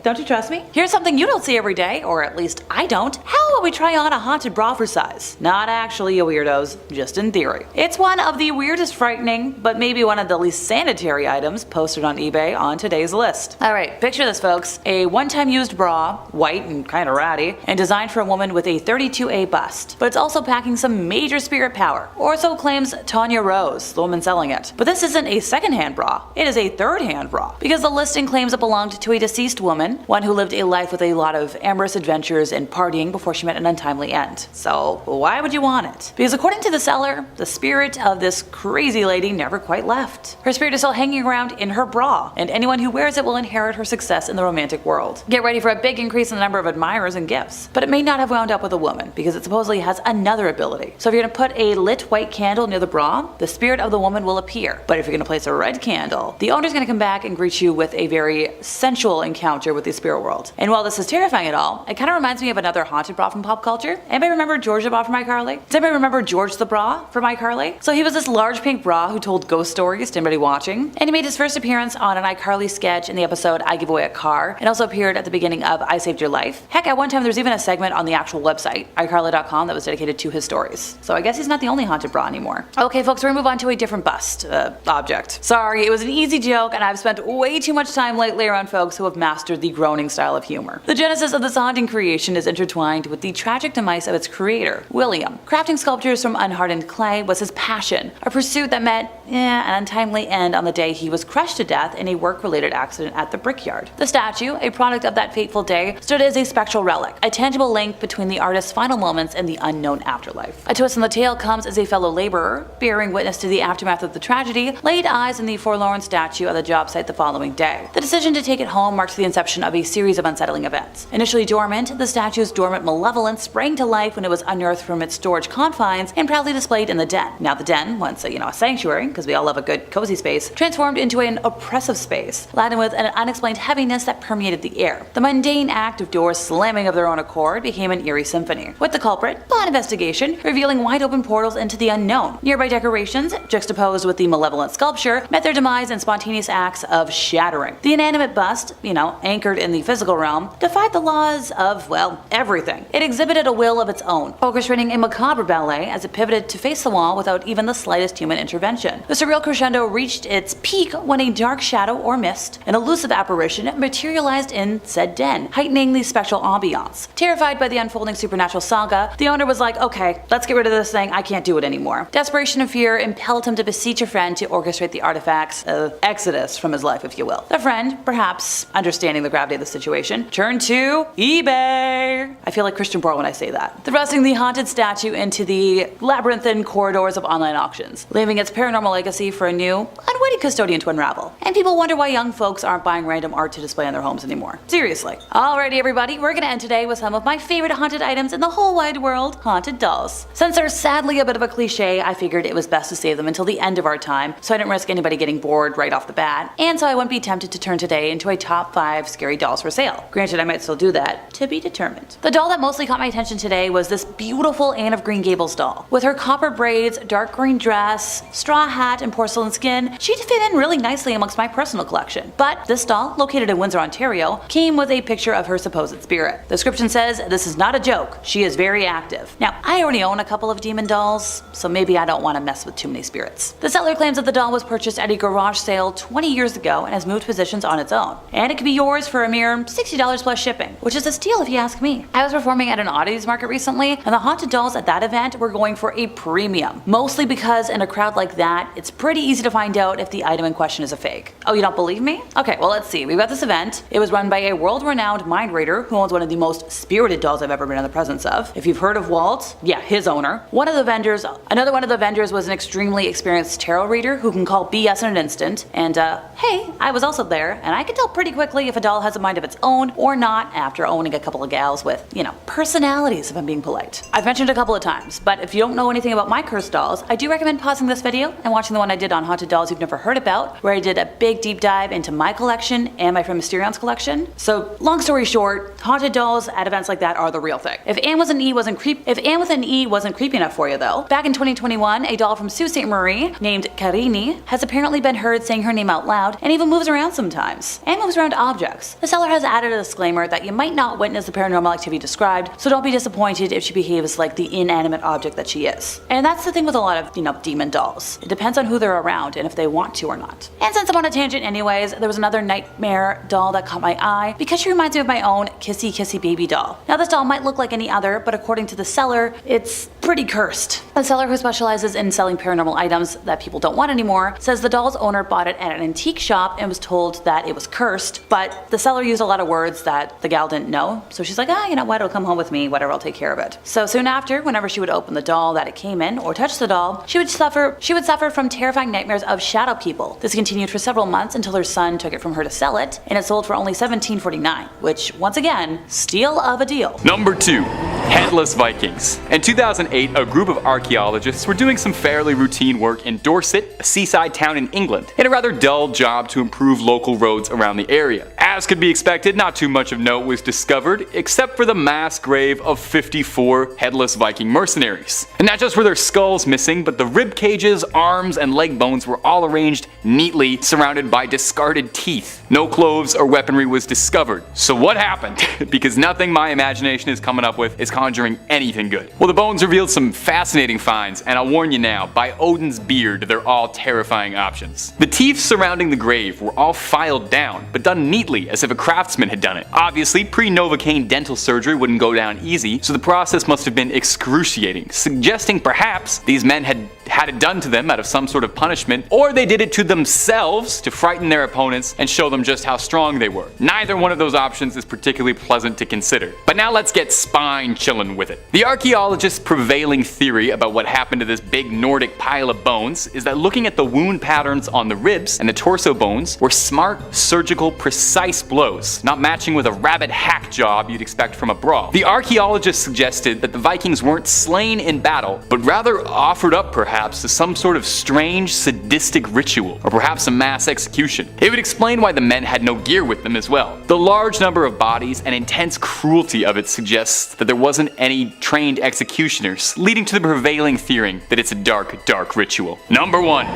Don't you trust me? Here's something you don't see every day, or at least I don't. How about we try on a haunted bra for size? Not actually, you weirdos, just in theory. It's one of the weirdest, frightening, but maybe one of the least sanitary items posted on eBay on today's list. Alright, picture this folks. A one-time used bra, white and kinda ratty, and designed for a woman with a 32A bust. But it's also packing some major spirit power, or so claims Tanya Rose, the woman selling it. But this isn't a second-hand bra, it is a third-hand bra, because the listing claims it belonged to a deceased woman, one who lived a life with a lot of amorous adventures and partying before she met an untimely end. So why would you want it? Because according to the seller, the spirit of this this crazy lady never quite left. Her spirit is still hanging around in her bra, and anyone who wears it will inherit her success in the romantic world. Get ready for a big increase in the number of admirers and gifts. But it may not have wound up with a woman, because it supposedly has another ability. So if you're going to put a lit white candle near the bra, the spirit of the woman will appear. But if you're going to place a red candle, the owner's going to come back and greet you with a very sensual encounter with the spirit world. And while this is terrifying at all, it kind of reminds me of another haunted bra from pop culture. Anybody remember George the Bra from iCarly? Does anybody remember George the Bra from iCarly? So he was this large pink bra who told ghost stories to anybody watching, and he made his first appearance on an iCarly sketch in the episode I Give Away a Car, and also appeared at the beginning of I Saved Your Life. Heck, at one time there was even a segment on the actual website, iCarly.com, that was dedicated to his stories. So I guess he's not the only haunted bra anymore. Okay folks, we're gonna move on to a different bust, object. Sorry, it was an easy joke, and I've spent way too much time lately around folks who have mastered the groaning style of humor. The genesis of this haunting creation is intertwined with the tragic demise of its creator, William. Crafting sculptures from unhardened clay was his passion, a pursuit that met an untimely end on the day he was crushed to death in a work-related accident at the brickyard. The statue, a product of that fateful day, stood as a spectral relic, a tangible link between the artist's final moments and the unknown afterlife. A twist in the tale comes as a fellow laborer, bearing witness to the aftermath of the tragedy, laid eyes on the forlorn statue at the job site the following day. The decision to take it home marks the inception of a series of unsettling events. Initially dormant, the statue's dormant malevolence sprang to life when it was unearthed from its storage confines and proudly displayed in the den. Now the den, once a sanctuary, because we all love a good cozy space, transformed into an oppressive space, laden with an unexplained heaviness that permeated the air. The mundane act of doors slamming of their own accord became an eerie symphony, with the culprit, upon investigation, revealing wide open portals into the unknown. Nearby decorations, juxtaposed with the malevolent sculpture, met their demise in spontaneous acts of shattering. The inanimate bust, anchored in the physical realm, defied the laws of, well, everything. It exhibited a will of its own, orchestrating a macabre ballet as it pivoted to face the wall without even the slightest human intervention. The surreal crescendo reached its peak when a dark shadow or mist, an elusive apparition, materialized in said den, heightening the spectral ambiance. Terrified by the unfolding supernatural saga, the owner was like, okay, let's get rid of this thing, I can't do it anymore. Desperation and fear impelled him to beseech a friend to orchestrate the artifact's exodus from his life, if you will. The friend, perhaps understanding the gravity of the situation, turned to eBay. I feel like Christian Borle when I say that. Thrusting the haunted statue into the labyrinthine corridors of online auctions, leaving its paranormal legacy for a new, unwitting custodian to unravel. And people wonder why young folks aren't buying random art to display in their homes anymore. Seriously. Alrighty everybody, we're gonna end today with some of my favorite haunted items in the whole wide world, haunted dolls. Since they're sadly a bit of a cliche, I figured it was best to save them until the end of our time, so I didn't risk anybody getting bored right off the bat, and so I wouldn't be tempted to turn today into a top 5 scary dolls for sale. Granted, I might still do that, to be determined. The doll that mostly caught my attention today was this beautiful Anne of Green Gables doll. With her copper braids, dark green dress, straw hat, and porcelain skin, she'd fit in really nicely amongst my personal collection. But this doll, located in Windsor, Ontario, came with a picture of her supposed spirit. The description says, "This is not a joke, she is very active." Now, I already own a couple of demon dolls, so maybe I don't want to mess with too many spirits. The seller claims that the doll was purchased at a garage sale 20 years ago and has moved positions on its own. And it can be yours for a mere $60 plus shipping, which is a steal if you ask me. I was performing at an oddities market recently, and the haunted dolls at that event were going for a premium. Mostly because in a crowd like that, it's pretty easy to find out if the item in question is a fake. Oh, you don't believe me? Okay, well let's see. We've got this event. It was run by a world-renowned mind reader who owns one of the most spirited dolls I've ever been in the presence of. If you've heard of Walt, yeah, his owner. Another one of the vendors was an extremely experienced tarot reader who can call BS in an instant. And hey, I was also there, and I can tell pretty quickly if a doll has a mind of its own or not after owning a couple of gals with, personalities if I'm being polite. I've mentioned a couple of times, but if you don't know anything about my cursed dolls, I do recommend pausing this video and watching the one I did on haunted dolls you've never heard about, where I did a big deep dive into my collection and my friend Mysterion's collection. So long story short, haunted dolls at events like that are the real thing. If Anne with an E wasn't creepy enough for you though, back in 2021, a doll from Sault Ste. Marie named Carini has apparently been heard saying her name out loud and even moves around sometimes. And moves around objects. The seller has added a disclaimer that you might not witness the paranormal activity described, so don't be disappointed if she behaves like the inanimate object that she is. And that's the thing with a lot of, demon dolls. It depends on who they're around, and if they want want to or not. And since I'm on a tangent anyways, there was another nightmare doll that caught my eye because she reminds me of my own Kissy Kissy Baby doll. Now this doll might look like any other, but according to the seller, it's pretty cursed. The seller, who specializes in selling paranormal items that people don't want anymore, says the doll's owner bought it at an antique shop and was told that it was cursed, but the seller used a lot of words that the gal didn't know, so she's like, you know what, it'll come home with me, whatever, I'll take care of it. So soon after, whenever she would open the doll that it came in or touch the doll, she would suffer from terrifying nightmares of shadow people. This continued for several months until her son took it from her to sell it, and it sold for only $17.49, which, once again, steal of a deal. Number 2. Headless Vikings. In 2008, a group of archaeologists were doing some fairly routine work in Dorset, a seaside town in England, in a rather dull job to improve local roads around the area. As could be expected, not too much of note was discovered, except for the mass grave of 54 headless Viking mercenaries. And not just were their skulls missing, but the rib cages, arms, and leg bones were all arranged neatly, surrounded by discarded teeth. No clothes or weaponry was discovered. So what happened? Because nothing my imagination is coming up with is conjuring anything good. Well, the bones revealed some fascinating finds, and I'll warn you now, by Odin's beard, they're all terrifying options. The teeth surrounding the grave were all filed down, but done neatly as if a craftsman had done it. Obviously, pre-Novocaine dental surgery wouldn't go down easy, so the process must have been excruciating, suggesting perhaps these men had it done to them out of some sort of punishment, or they did it to themselves to frighten their opponents and show them just how strong they were. Neither one of those options is particularly pleasant to consider. But now let's get spine chillin' with it. The archaeologists' prevailing theory about what happened to this big Nordic pile of bones is that looking at the wound patterns on the ribs and the torso bones were smart, surgical, precise blows, not matching with a rabid hack job you'd expect from a brawl. The archaeologists suggested that the Vikings weren't slain in battle, but rather offered up perhaps to some sort of strange, sadistic ritual, or perhaps a mass execution. It would explain why the men had no gear with them as well. The large number of bodies and intense cruelty of it suggests that there wasn't any trained executioners, leading to the prevailing theory that it's a dark, dark ritual. Number 1.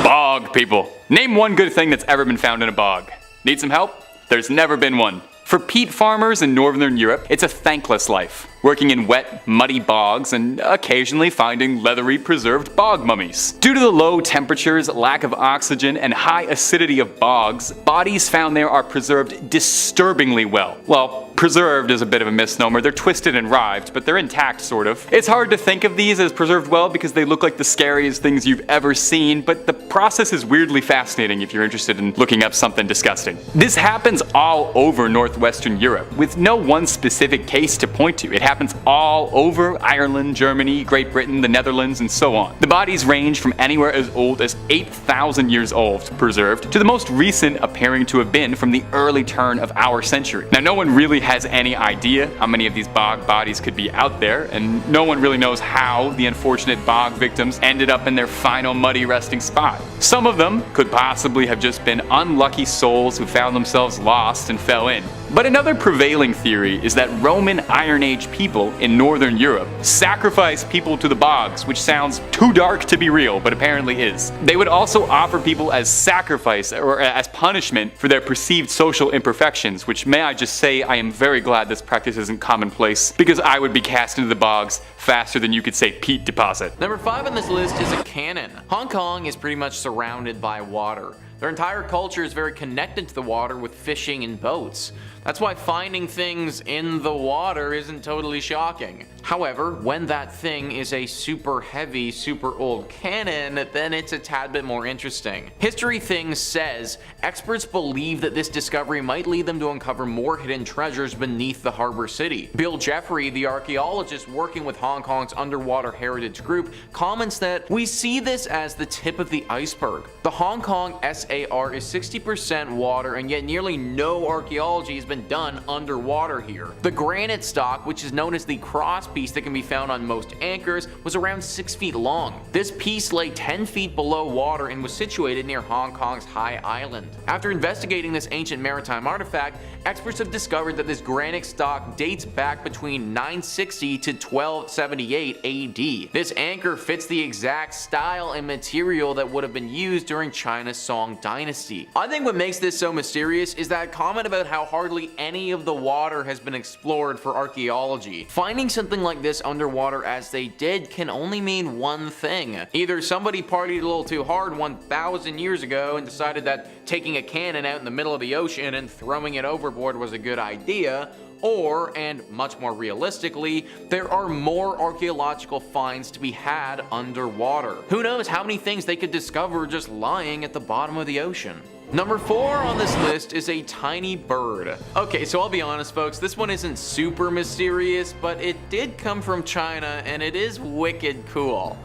Bog people. Name one good thing that's ever been found in a bog. Need some help? There's never been one. For peat farmers in northern Europe, it's a thankless life, working in wet, muddy bogs and occasionally finding leathery preserved bog mummies. Due to the low temperatures, lack of oxygen, and high acidity of bogs, bodies found there are preserved disturbingly well. Well, preserved is a bit of a misnomer. They're twisted and rived, but they're intact, sort of. It's hard to think of these as preserved well because they look like the scariest things you've ever seen, but the process is weirdly fascinating if you're interested in looking up something disgusting. This happens all over northwestern Europe, with no one specific case to point to. It happens all over Ireland, Germany, Great Britain, the Netherlands, and so on. The bodies range from anywhere as old as 8,000 years old preserved to the most recent appearing to have been from the early turn of our century. Now, no one really has any idea how many of these bog bodies could be out there, and no one really knows how the unfortunate bog victims ended up in their final muddy resting spot. Some of them could possibly have just been unlucky souls who found themselves lost and fell in. But another prevailing theory is that Roman Iron Age people in northern Europe sacrificed people to the bogs, which sounds too dark to be real, but apparently is. They would also offer people as sacrifice or as punishment for their perceived social imperfections, which, may I just say, I am very glad this practice isn't commonplace, because I would be cast into the bogs faster than you could say peat deposit. Number 5 on this list is a cannon. Hong Kong is pretty much surrounded by water. Their entire culture is very connected to the water with fishing and boats. That's why finding things in the water isn't totally shocking. However, when that thing is a super heavy, super old cannon, then it's a tad bit more interesting. History Things says experts believe that this discovery might lead them to uncover more hidden treasures beneath the harbor city. Bill Jeffrey, the archaeologist working with Hong Kong's Underwater Heritage Group, comments that we see this as the tip of the iceberg. The Hong Kong SAR is 60% water, and yet nearly no archaeology has been done underwater here. The granite stock, which is known as the cross piece that can be found on most anchors, was around 6 feet long. This piece lay 10 feet below water and was situated near Hong Kong's High Island. After investigating this ancient maritime artifact, experts have discovered that this granite stock dates back between 960 to 1278 AD. This anchor fits the exact style and material that would have been used during China's Song Song dynasty. I think what makes this so mysterious is that comment about how hardly any of the water has been explored for archaeology. Finding something like this underwater as they did can only mean one thing. Either somebody partied a little too hard 1,000 years ago and decided that taking a cannon out in the middle of the ocean and throwing it overboard was a good idea, or, and much more realistically, there are more archaeological finds to be had underwater. Who knows how many things they could discover just lying at the bottom of the ocean. Number 4 on this list is a tiny bird. Okay, so I'll be honest folks, this one isn't super mysterious, but it did come from China and it is wicked cool.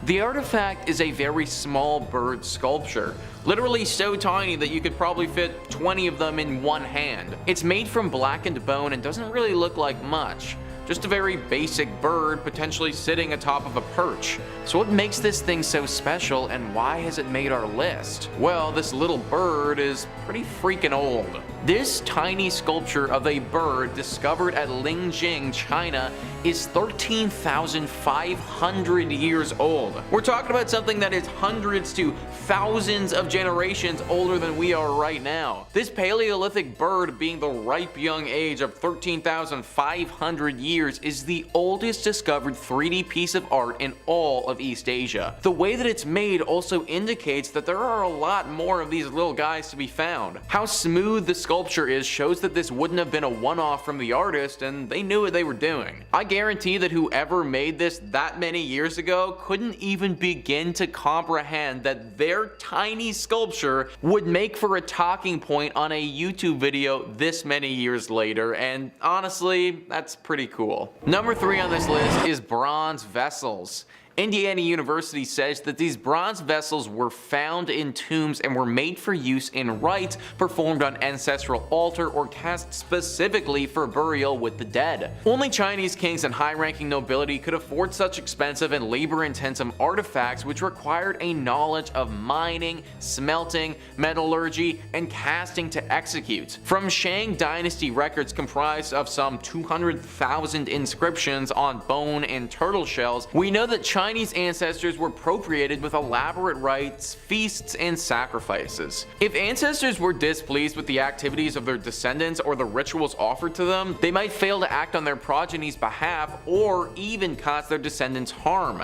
The artifact is a very small bird sculpture, literally so tiny that you could probably fit 20 of them in one hand. It's made from blackened bone and doesn't really look like much. Just a very basic bird potentially sitting atop of a perch. So what makes this thing so special and why has it made our list? Well, this little bird is pretty freaking old. This tiny sculpture of a bird discovered at Lingjing, China is 13,500 years old. We're talking about something that is hundreds to thousands of generations older than we are right now. This Paleolithic bird, being the ripe young age of 13,500 years, is the oldest discovered 3D piece of art in all of East Asia. The way that it's made also indicates that there are a lot more of these little guys to be found. How smooth the sculpture is shows that this wouldn't have been a one-off from the artist and they knew what they were doing. I guarantee that whoever made this that many years ago couldn't even begin to comprehend that their tiny sculpture would make for a talking point on a YouTube video this many years later, and honestly, that's pretty cool. Number 3 on this list is bronze vessels. Indiana University says that these bronze vessels were found in tombs and were made for use in rites performed on ancestral altar or cast specifically for burial with the dead. Only Chinese kings and high-ranking nobility could afford such expensive and labor-intensive artifacts which required a knowledge of mining, smelting, metallurgy, and casting to execute. From Shang Dynasty records comprised of some 200,000 inscriptions on bone and turtle shells, we know that Chinese ancestors were procreated with elaborate rites, feasts, and sacrifices. If ancestors were displeased with the activities of their descendants or the rituals offered to them, they might fail to act on their progeny's behalf or even cause their descendants harm.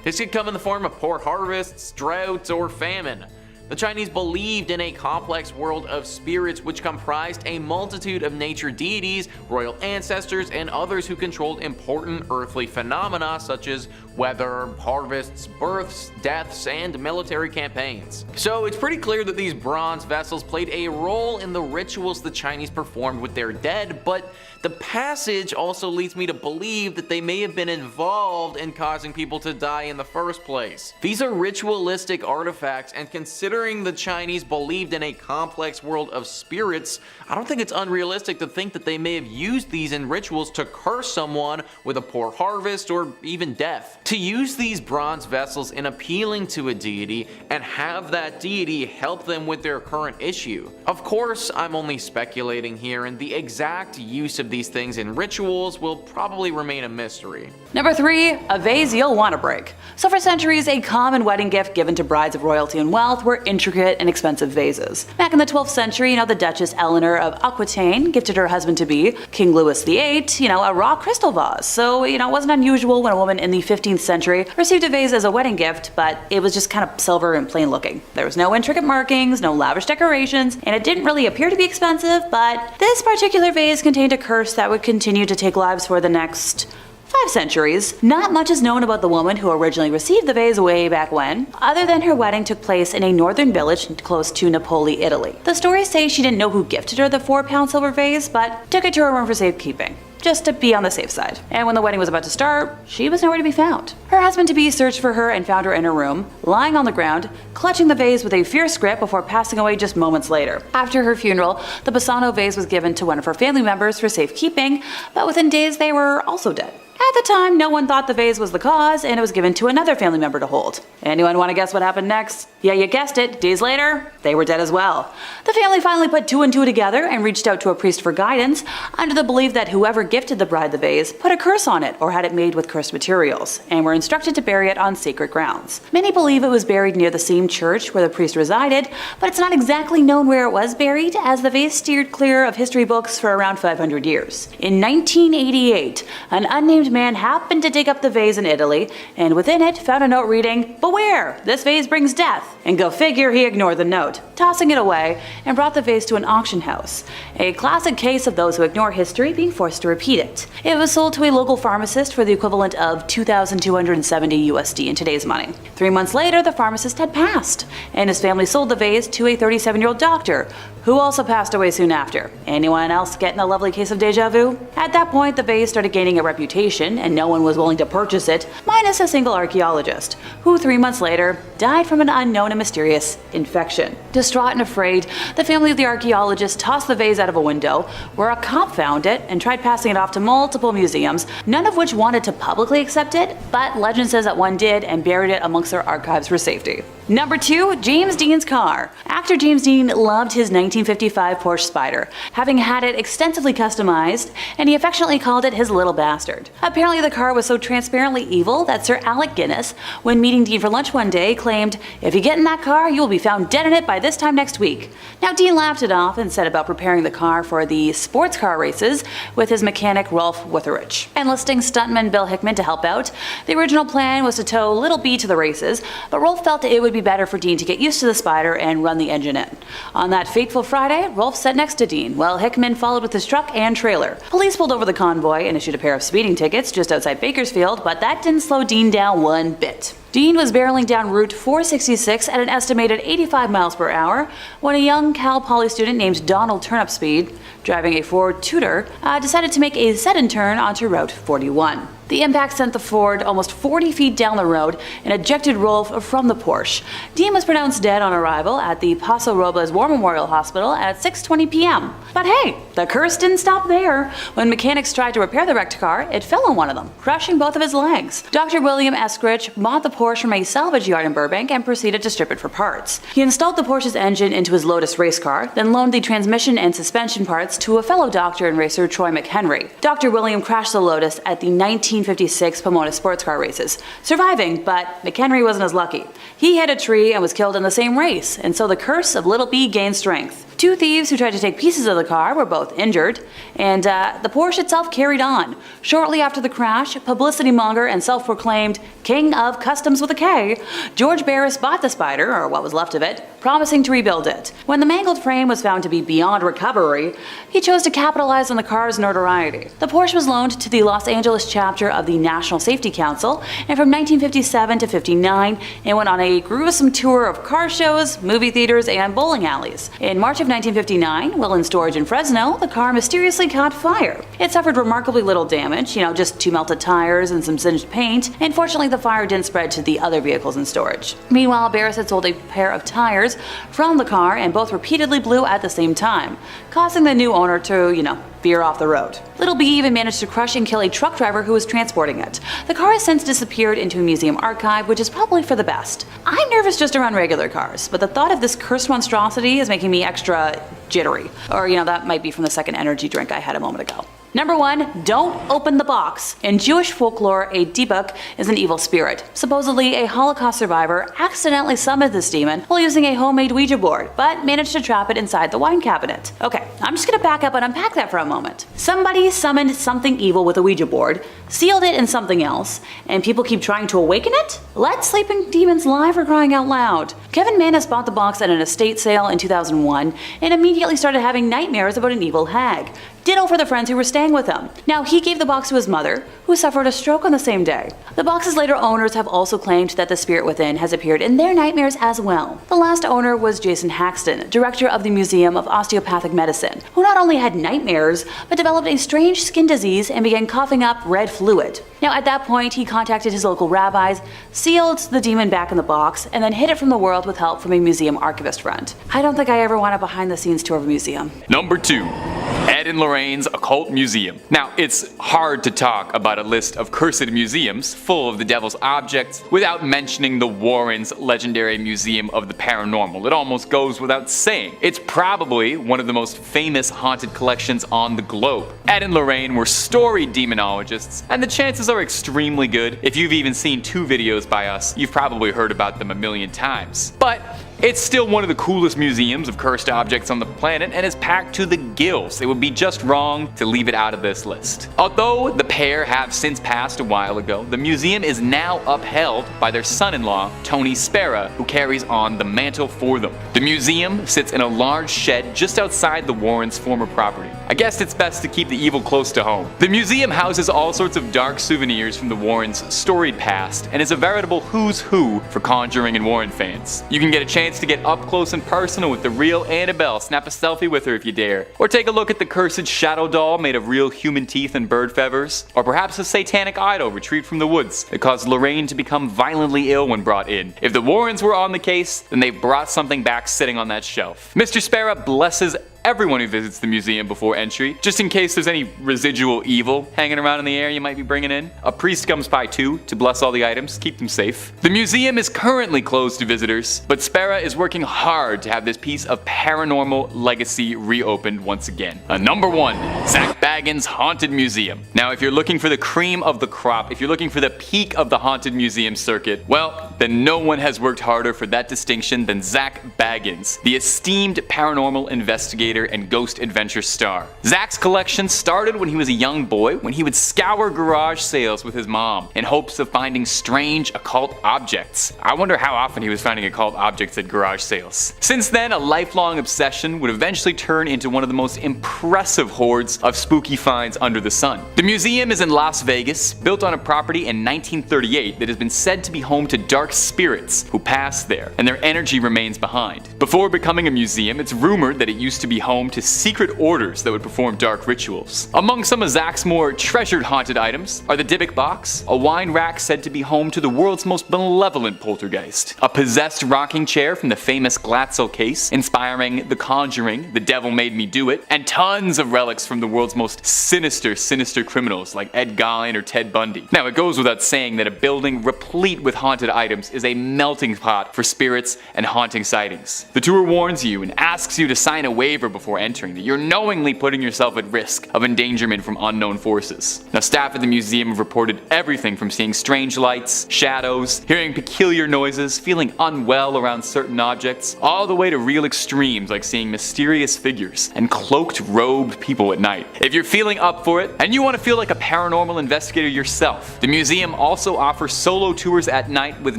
This could come in the form of poor harvests, droughts, or famine. The Chinese believed in a complex world of spirits which comprised a multitude of nature deities, royal ancestors, and others who controlled important earthly phenomena such as weather, harvests, births, deaths, and military campaigns. So it's pretty clear that these bronze vessels played a role in the rituals the Chinese performed with their dead, but the passage also leads me to believe that they may have been involved in causing people to die in the first place. These are ritualistic artifacts, and considering the Chinese believed in a complex world of spirits, I don't think it's unrealistic to think that they may have used these in rituals to curse someone with a poor harvest or even death. To use these bronze vessels in appealing to a deity and have that deity help them with their current issue. Of course, I'm only speculating here, and the exact use of these things in rituals will probably remain a mystery. Number 3, a vase you'll want to break. So for centuries, a common wedding gift given to brides of royalty and wealth were intricate and expensive vases. Back in the 12th century, the Duchess Eleanor of Aquitaine gifted her husband-to-be, King Louis VIII, a raw crystal vase. So, it wasn't unusual when a woman in the 15th century received a vase as a wedding gift, but it was just kind of silver and plain looking. There was no intricate markings, no lavish decorations, and it didn't really appear to be expensive, but this particular vase contained a curse that would continue to take lives for the next 5 centuries. Not much is known about the woman who originally received the vase way back when, other than her wedding took place in a northern village close to Napoli, Italy. The stories say she didn't know who gifted her the 4-pound silver vase, but took it to her room for safekeeping, just to be on the safe side. And when the wedding was about to start, she was nowhere to be found. Her husband-to-be searched for her and found her in her room, lying on the ground, clutching the vase with a fierce grip before passing away just moments later. After her funeral, the Bassano vase was given to one of her family members for safekeeping, but within days they were also dead. At the time, no one thought the vase was the cause, and it was given to another family member to hold. Anyone want to guess what happened next? Yeah, you guessed it. Days later, they were dead as well. The family finally put two and two together and reached out to a priest for guidance, under the belief that whoever gifted the bride the vase put a curse on it or had it made with cursed materials, and were instructed to bury it on sacred grounds. Many believe it was buried near the same church where the priest resided, but it's not exactly known where it was buried, as the vase steered clear of history books for around 500 years. In 1988, an unnamed man happened to dig up the vase in Italy, and within it found a note reading, "Beware, this vase brings death." And go figure, he ignored the note, tossing it away, and brought the vase to an auction house. A classic case of those who ignore history being forced to repeat it. It was sold to a local pharmacist for the equivalent of $2,270 USD in today's money. 3 months later, the pharmacist had passed, and his family sold the vase to a 37-year-old doctor, who also passed away soon after. Anyone else getting a lovely case of deja vu? At that point, the vase started gaining a reputation, and no one was willing to purchase it, minus a single archaeologist, who 3 months later died from an unknown and mysterious infection. Distraught and afraid, the family of the archaeologist tossed the vase out of a window, where a cop found it and tried passing it off to multiple museums, none of which wanted to publicly accept it, but legend says that one did and buried it amongst their archives for safety. Number 2, James Dean's car. Actor James Dean loved his 1955 Porsche Spyder, having had it extensively customized, and he affectionately called it his little bastard. Apparently the car was so transparently evil that Sir Alec Guinness, when meeting Dean for lunch one day, claimed, "If you get in that car, you will be found dead in it by this time next week." Now Dean laughed it off and set about preparing the car for the sports car races with his mechanic Rolf Witherich. Enlisting stuntman Bill Hickman to help out, the original plan was to tow Little B to the races, but Rolf felt it would be better for Dean to get used to the Spyder and run the engine in. On that fateful Friday, Rolf sat next to Dean, while Hickman followed with his truck and trailer. Police pulled over the convoy and issued a pair of speeding tickets just outside Bakersfield, but that didn't slow Dean down one bit. Dean was barreling down Route 466 at an estimated 85 miles per hour when a young Cal Poly student named Donald Turnipspeed, driving a Ford Tudor, decided to make a sudden turn onto Route 41. The impact sent the Ford almost 40 feet down the road and ejected Rolf from the Porsche. Dean was pronounced dead on arrival at the Paso Robles War Memorial Hospital at 6:20 p.m. But hey, the curse didn't stop there. When mechanics tried to repair the wrecked car, it fell on one of them, crushing both of his legs. Dr. William Eskridge bought the Porsche from a salvage yard in Burbank and proceeded to strip it for parts. He installed the Porsche's engine into his Lotus race car, then loaned the transmission and suspension parts to a fellow doctor and racer, Troy McHenry. Dr. William crashed the Lotus at the 1956 Pomona sports car races, surviving, but McHenry wasn't as lucky. He hit a tree and was killed in the same race, and so the curse of Little B gained strength. 2 thieves who tried to take pieces of the car were both injured, and the Porsche itself carried on. Shortly after the crash, publicity monger and self-proclaimed King of Customs with a K, George Barris bought the Spyder, or what was left of it, promising to rebuild it. When the mangled frame was found to be beyond recovery, he chose to capitalize on the car's notoriety. The Porsche was loaned to the Los Angeles chapter of the National Safety Council, and from 1957 to 59, it went on a gruesome tour of car shows, movie theaters, and bowling alleys. In March of 1959, while in storage in Fresno, the car mysteriously caught fire. It suffered remarkably little damage, just 2 melted tires and some singed paint, and fortunately the fire didn't spread to the other vehicles in storage. Meanwhile, Barris had sold a pair of tires from the car, and both repeatedly blew at the same time, causing the new owner to, veer off the road. Little B even managed to crush and kill a truck driver who was transporting it. The car has since disappeared into a museum archive, which is probably for the best. I'm nervous just around regular cars, but the thought of this cursed monstrosity is making me extra jittery. Or, that might be from the second energy drink I had a moment ago. Number 1, don't open the box. In Jewish folklore, a Dybbuk is an evil spirit. Supposedly, a Holocaust survivor accidentally summoned this demon while using a homemade Ouija board, but managed to trap it inside the wine cabinet. Okay, I'm just gonna back up and unpack that for a moment. Somebody summoned something evil with a Ouija board, sealed it in something else, and people keep trying to awaken it? Let sleeping demons lie, for crying out loud. Kevin Manis bought the box at an estate sale in 2001 and immediately started having nightmares about an evil hag. Ditto for the friends who were staying with him. Now, he gave the box to his mother, who suffered a stroke on the same day. The box's later owners have also claimed that the spirit within has appeared in their nightmares as well. The last owner was Jason Haxton, director of the Museum of Osteopathic Medicine, who not only had nightmares, but developed a strange skin disease and began coughing up red fluid. Now, at that point, he contacted his local rabbis, sealed the demon back in the box, and then hid it from the world with help from a museum archivist friend. I don't think I ever want a behind-the-scenes tour of a museum. Number 2. Ed and Lorraine Lorraine's Occult Museum. Now, it's hard to talk about a list of cursed museums full of the devil's objects without mentioning the Warrens' legendary Museum of the Paranormal. It almost goes without saying. It's probably one of the most famous haunted collections on the globe. Ed and Lorraine were storied demonologists, and the chances are extremely good. If you've even seen 2 videos by us, you've probably heard about them a million times. But it's still one of the coolest museums of cursed objects on the planet and is packed to the gills. It would be just wrong to leave it out of this list. Although the pair have since passed a while ago, the museum is now upheld by their son-in-law, Tony Spera, who carries on the mantle for them. The museum sits in a large shed just outside the Warrens' former property. I guess it's best to keep the evil close to home. The museum houses all sorts of dark souvenirs from the Warrens' storied past and is a veritable who's who for Conjuring and Warren fans. You can get a chance to get up close and personal with the real Annabelle, snap a selfie with her if you dare, or take a look at the cursed shadow doll made of real human teeth and bird feathers, or perhaps a satanic idol retrieved from the woods that caused Lorraine to become violently ill when brought in. If the Warrens were on the case, then they've brought something back sitting on that shelf. Mr. Spera blesses everyone who visits the museum before entry, just in case there's any residual evil hanging around in the air you might be bringing in. A priest comes by too to bless all the items, keep them safe. The museum is currently closed to visitors, but Spera is working hard to have this piece of paranormal legacy reopened once again. Number 1, Zak Bagans' Haunted Museum. Now, if you're looking for the cream of the crop, if you're looking for the peak of the haunted museum circuit, well, then no one has worked harder for that distinction than Zak Bagans, the esteemed paranormal investigator and ghost adventure star. Zak's collection started when he was a young boy, when he would scour garage sales with his mom in hopes of finding strange occult objects. I wonder how often he was finding occult objects at garage sales. Since then, a lifelong obsession would eventually turn into one of the most impressive hoards of spooky finds under the sun. The museum is in Las Vegas, built on a property in 1938 that has been said to be home to dark spirits who pass there, and their energy remains behind. Before becoming a museum, it's rumored that it used to be home to secret orders that would perform dark rituals. Among some of Zak's more treasured haunted items are the Dybbuk box, a wine rack said to be home to the world's most malevolent poltergeist, a possessed rocking chair from the famous Glatzel case, inspiring The Conjuring, The Devil Made Me Do It, and tons of relics from the world's most sinister criminals like Ed Gein or Ted Bundy. Now, it goes without saying that a building replete with haunted items is a melting pot for spirits and haunting sightings. The tour warns you and asks you to sign a waiver before entering that you're knowingly putting yourself at risk of endangerment from unknown forces. Now, staff at the museum have reported everything from seeing strange lights, shadows, hearing peculiar noises, feeling unwell around certain objects, all the way to real extremes like seeing mysterious figures and cloaked, robed people at night. If you're feeling up for it and you want to feel like a paranormal investigator yourself, the museum also offers solo tours at night with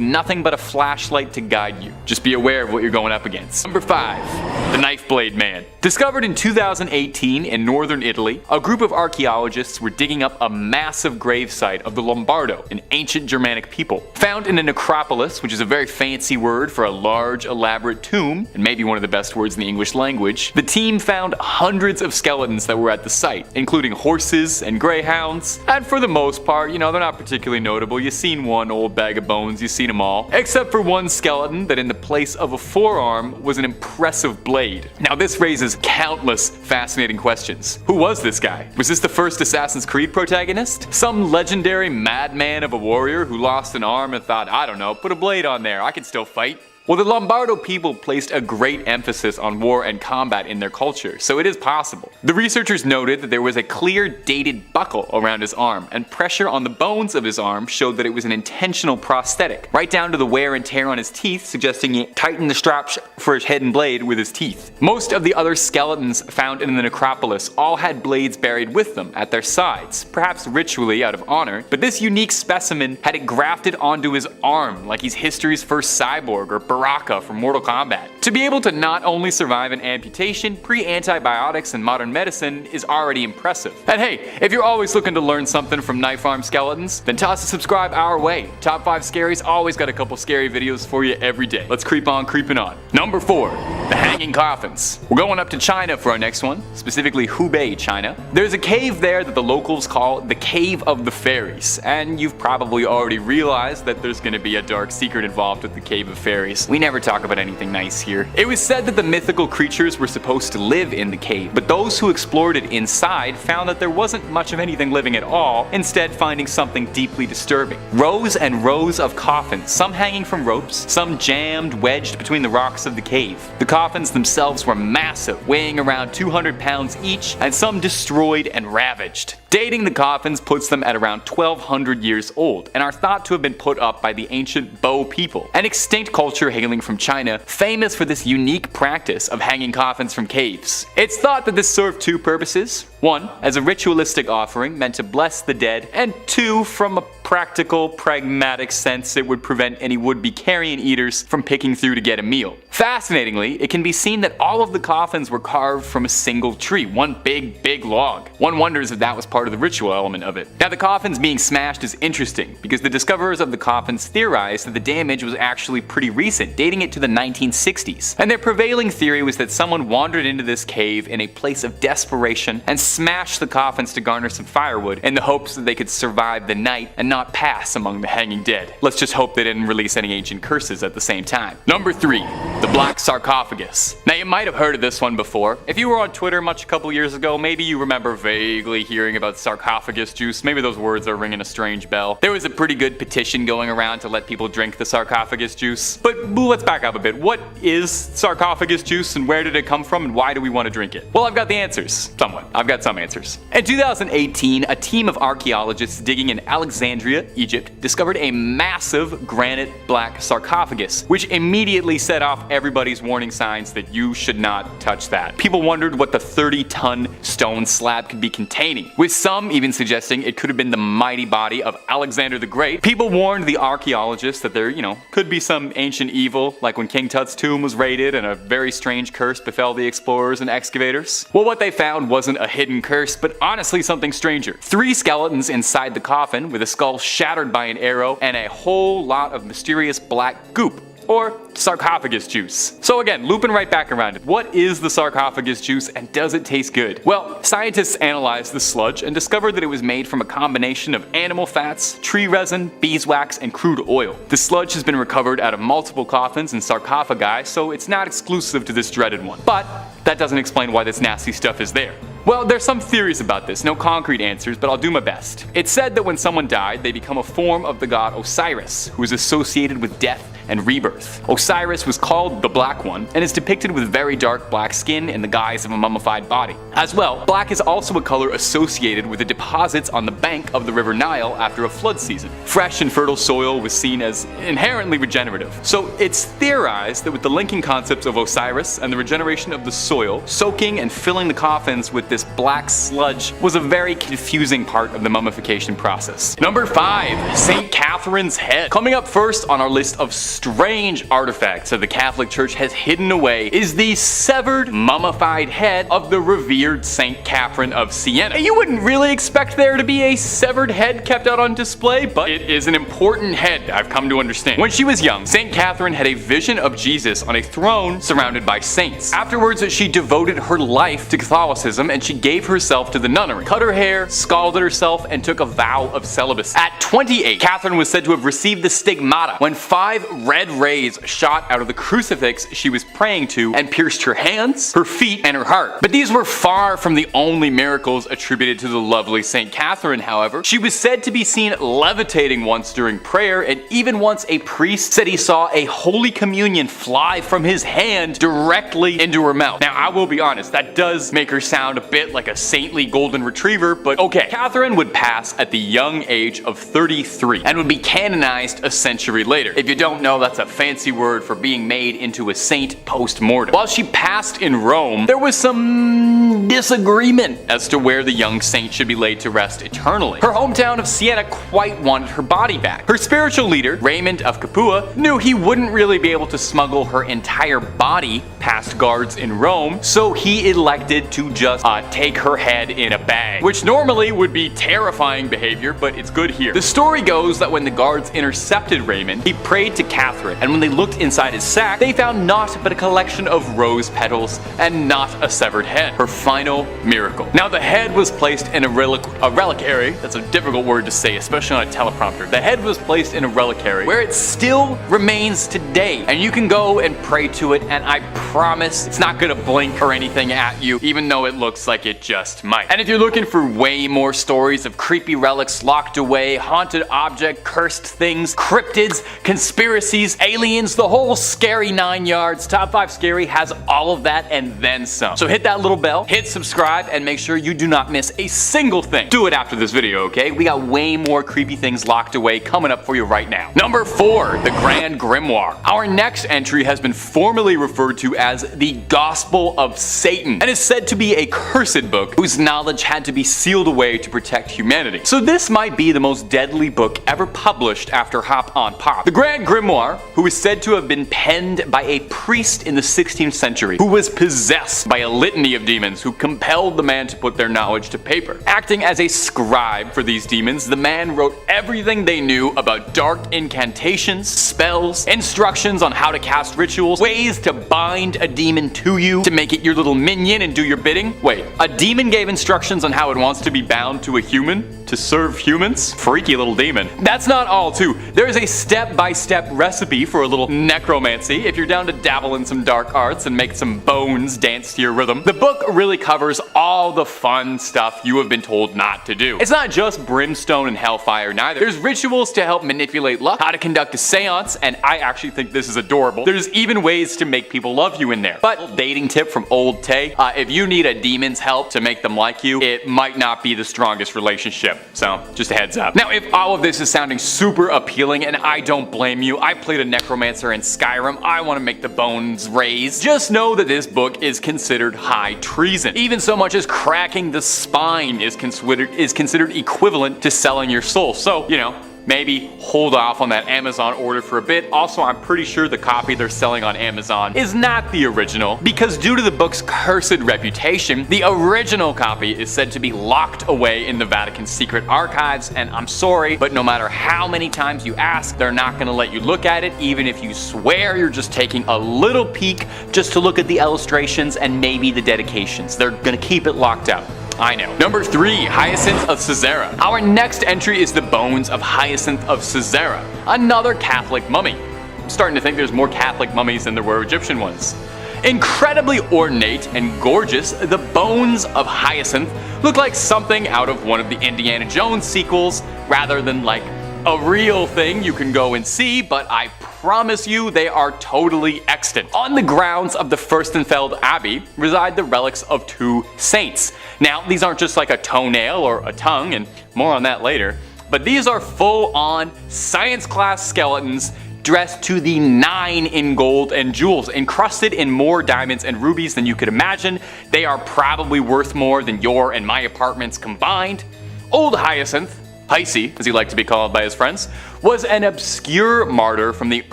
nothing but a flashlight to guide you. Just be aware of what you're going up against. Number 5, the Knife Blade Man. Discovered in 2018 in northern Italy, a group of archaeologists were digging up a massive gravesite of the Lombardo, an ancient Germanic people. Found in a necropolis, which is a very fancy word for a large, elaborate tomb, and maybe one of the best words in the English language, the team found hundreds of skeletons that were at the site, including horses and greyhounds, and for the most part, they're not particularly notable. You've seen one old bag of bones, you've seen them all, except for one skeleton that in the place of a forearm was an impressive blade. Now, this raises countless fascinating questions. Who was this guy? Was this the first Assassin's Creed protagonist? Some legendary madman of a warrior who lost an arm and thought, I don't know, put a blade on there, I can still fight? Well, the Lombardo people placed a great emphasis on war and combat in their culture, so it is possible. The researchers noted that there was a clear dated buckle around his arm, and pressure on the bones of his arm showed that it was an intentional prosthetic, right down to the wear and tear on his teeth, suggesting he tightened the straps for his hidden blade with his teeth. Most of the other skeletons found in the necropolis all had blades buried with them at their sides, perhaps ritually out of honor, but this unique specimen had it grafted onto his arm like he's history's first cyborg or Baraka from Mortal Kombat. To be able to not only survive an amputation, pre-antibiotics and modern medicine is already impressive. And hey, if you're always looking to learn something from knife arm skeletons, then toss a subscribe our way. Top 5 Scaries always got a couple scary videos for you every day. Let's keep on creeping on. Number 4, the hanging coffins. We're going up to China for our next one, specifically Hubei, China. There's a cave there that the locals call the Cave of the Fairies, and you've probably already realized that there's gonna be a dark secret involved with the Cave of Fairies. We never talk about anything nice here. It was said that the mythical creatures were supposed to live in the cave, but those who explored it inside found that there wasn't much of anything living at all, instead finding something deeply disturbing. Rows and rows of coffins, some hanging from ropes, some jammed, wedged between the rocks of the cave. The coffins themselves were massive, weighing around 200 pounds each, and some destroyed and ravaged. Dating the coffins puts them at around 1200 years old, and are thought to have been put up by the ancient Bo people, an extinct culture hailing from China, famous for this unique practice of hanging coffins from caves. It's thought that this served two purposes: one, as a ritualistic offering meant to bless the dead, and two, from a practical, pragmatic sense, it would prevent any would-be carrion eaters from picking through to get a meal. Fascinatingly, it can be seen that all of the coffins were carved from a single tree, one big log. One wonders if that was part of the ritual element of it. Now, the coffins being smashed is interesting, because the discoverers of the coffins theorized that the damage was actually pretty recent, dating it to the 1960s. And their prevailing theory was that someone wandered into this cave in a place of desperation and smashed the coffins to garner some firewood in the hopes that they could survive the night and not pass among the hanging dead. Let's just hope they didn't release any ancient curses at the same time. Number 3. The Black Sarcophagus. Now, you might have heard of this one before. If you were on Twitter much a couple years ago, maybe you remember vaguely hearing about sarcophagus juice. Maybe those words are ringing a strange bell. There was a pretty good petition going around to let people drink the sarcophagus juice. But let's back up a bit. What is sarcophagus juice, and where did it come from, and why do we want to drink it? Well, I've got the answers. Somewhat. I've got some answers. In 2018, a team of archaeologists digging in Alexandria, Egypt, discovered a massive granite black sarcophagus, which immediately set off everybody's warning signs that you should not touch that. People wondered what the 30-ton stone slab could be containing, with some even suggesting it could have been the mighty body of Alexander the Great. People warned the archaeologists that there, could be some ancient evil, like when King Tut's tomb was raided and a very strange curse befell the explorers and excavators. Well, what they found wasn't a hidden curse, but honestly something stranger. 3 skeletons inside the coffin, with a skull shattered by an arrow, and a whole lot of mysterious black goop, or sarcophagus juice. So again, looping right back around it. What is the sarcophagus juice, and does it taste good? Well, scientists analyzed the sludge and discovered that it was made from a combination of animal fats, tree resin, beeswax, and crude oil. The sludge has been recovered out of multiple coffins and sarcophagi, so it's not exclusive to this dreaded one. But that doesn't explain why this nasty stuff is there. Well, there's some theories about this, no concrete answers, but I'll do my best. It's said that when someone died, they become a form of the god Osiris, who is associated with death and rebirth. Osiris was called the Black One, and is depicted with very dark black skin in the guise of a mummified body. As well, black is also a color associated with the deposits on the bank of the River Nile after a flood season. Fresh and fertile soil was seen as inherently regenerative. So it's theorized that with the linking concepts of Osiris and the regeneration of the soil, soaking and filling the coffins with this black sludge was a very confusing part of the mummification process. Number 5. St. Catherine's head. Coming up first on our list of strange artifacts that the Catholic Church has hidden away is the severed, mummified head of the revered St. Catherine of Siena. You wouldn't really expect there to be a severed head kept out on display, but it is an important head, I've come to understand. When she was young, St. Catherine had a vision of Jesus on a throne surrounded by saints. Afterwards, she devoted her life to Catholicism, and she gave herself to the nunnery, cut her hair, scalded herself, and took a vow of celibacy. At 28, Catherine was said to have received the stigmata when 5 red rays shot out of the crucifix she was praying to and pierced her hands, her feet, and her heart. But these were far from the only miracles attributed to the lovely St. Catherine, however. She was said to be seen levitating once during prayer, and even once a priest said he saw a Holy Communion fly from his hand directly into her mouth. Now, I will be honest, that does make her sound a bit like a saintly golden retriever, but okay. Catherine would pass at the young age of 33 and would be canonized a century later. If you don't know, that's a fancy word for being made into a saint post-mortem. While she passed in Rome, there was some disagreement as to where the young saint should be laid to rest eternally. Her hometown of Siena quite wanted her body back. Her spiritual leader, Raymond of Capua, knew he wouldn't really be able to smuggle her entire body past guards in Rome, so he elected to just take her head in a bag, which normally would be terrifying behavior, but it's good here. The story goes that when the guards intercepted Raymond, he prayed to Catherine, and when they looked inside his sack, they found naught but a collection of rose petals and not a severed head. Her final miracle. Now the head was placed in a reliquary. That's a difficult word to say, especially on a teleprompter. The head was placed in a reliquary where it still remains today, and you can go and pray to it, and I promise it's not gonna blink or anything at you, even though it looks like it just might. And if you're looking for way more stories of creepy relics locked away, haunted object, cursed things, cryptids, conspiracies, aliens, the whole scary 9 yards, Top 5 Scary has all of that and then some. So hit that little bell, hit subscribe, and make sure you do not miss a single thing. Do it after this video, okay? We got way more creepy things locked away coming up for you right now. Number 4, the Grand Grimoire. Our next entry has been formally referred to as the Gospel of Satan, and is said to be a cursed book whose knowledge had to be sealed away to protect humanity. So this might be the most deadly book ever published after Hop on Pop. The Grand Grimoire, who is said to have been penned by a priest in the 16th century, who was possessed by a litany of demons who compelled the man to put their knowledge to paper. Acting as a scribe for these demons, the man wrote everything they knew about dark incantations, spells, instructions on how to cast rituals, ways to bind a demon to you, to make it your little minion and do your bidding. Wait, a demon gave instructions on how it wants to be bound to a human? To serve humans? Freaky little demon. That's not all too. There is a step-by-step recipe for a little necromancy if you're down to dabble in some dark arts and make some bones dance to your rhythm. The book really covers all the fun stuff you have been told not to do. It's not just brimstone and hellfire neither. There's rituals to help manipulate luck, how to conduct a seance, and I actually think this is adorable. There's even ways to make people love you in there. But dating tip from old Tay, if you need a demon's help to make them like you, it might not be the strongest relationship. So just a heads up. Now if all of this is sounding super appealing, and I don't blame you, I played a necromancer in Skyrim, I want to make the bones raise, just know that this book is considered high treason. Even so much as cracking the spine is considered equivalent to selling your soul. So, you know, maybe hold off on that Amazon order for a bit. Also, I'm pretty sure the copy they're selling on Amazon is not the original, because due to the book's cursed reputation, the original copy is said to be locked away in the Vatican's secret archives, and I'm sorry, but no matter how many times you ask, they're not gonna let you look at it, even if you swear you're just taking a little peek just to look at the illustrations and maybe the dedications. They're gonna keep it locked up. I know. Number 3, Hyacinth of Caesarea. Our next entry is the bones of Hyacinth of Caesarea, another Catholic mummy. I'm starting to think there's more Catholic mummies than there were Egyptian ones. Incredibly ornate and gorgeous, the bones of Hyacinth look like something out of one of the Indiana Jones sequels, rather than like a real thing you can go and see, but I promise you they are totally extant. On the grounds of the Fürstenfeld Abbey reside the relics of 2 saints. Now, these aren't just like a toenail or a tongue, and more on that later, but these are full-on science class skeletons dressed to the 9 in gold and jewels, encrusted in more diamonds and rubies than you could imagine. They are probably worth more than your and my apartments combined. Old Hyacinth, Hisey, as he liked to be called by his friends, was an obscure martyr from the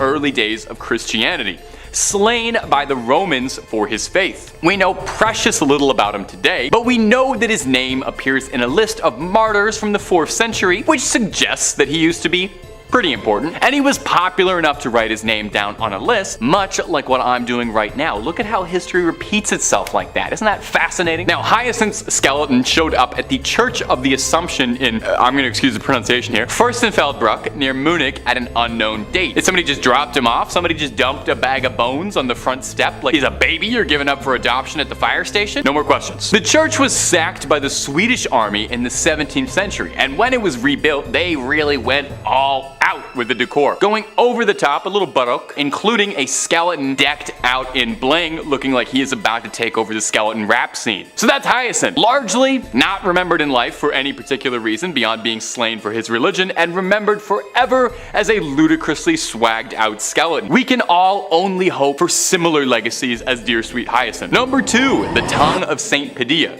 early days of Christianity, slain by the Romans for his faith. We know precious little about him today, but we know that his name appears in a list of martyrs from the 4th century, which suggests that he used to be pretty important, and he was popular enough to write his name down on a list, much like what I'm doing right now. Look at how history repeats itself like that. Isn't that fascinating? Now, Hyacinth's skeleton showed up at the Church of the Assumption in, I'm gonna excuse the pronunciation here, Fürstenfeldbruck near Munich at an unknown date. Did somebody just dropped him off? Somebody just dumped a bag of bones on the front step like he's a baby you're giving up for adoption at the fire station? No more questions. The church was sacked by the Swedish army in the 17th century, and when it was rebuilt, they really went all out with the decor, going over the top, a little baroque, including a skeleton decked out in bling, looking like he is about to take over the skeleton rap scene. So that's Hyacinth, largely not remembered in life for any particular reason beyond being slain for his religion, and remembered forever as a ludicrously swagged out skeleton. We can all only hope for similar legacies as dear sweet Hyacinth. Number 2, the tongue of Saint Padilla.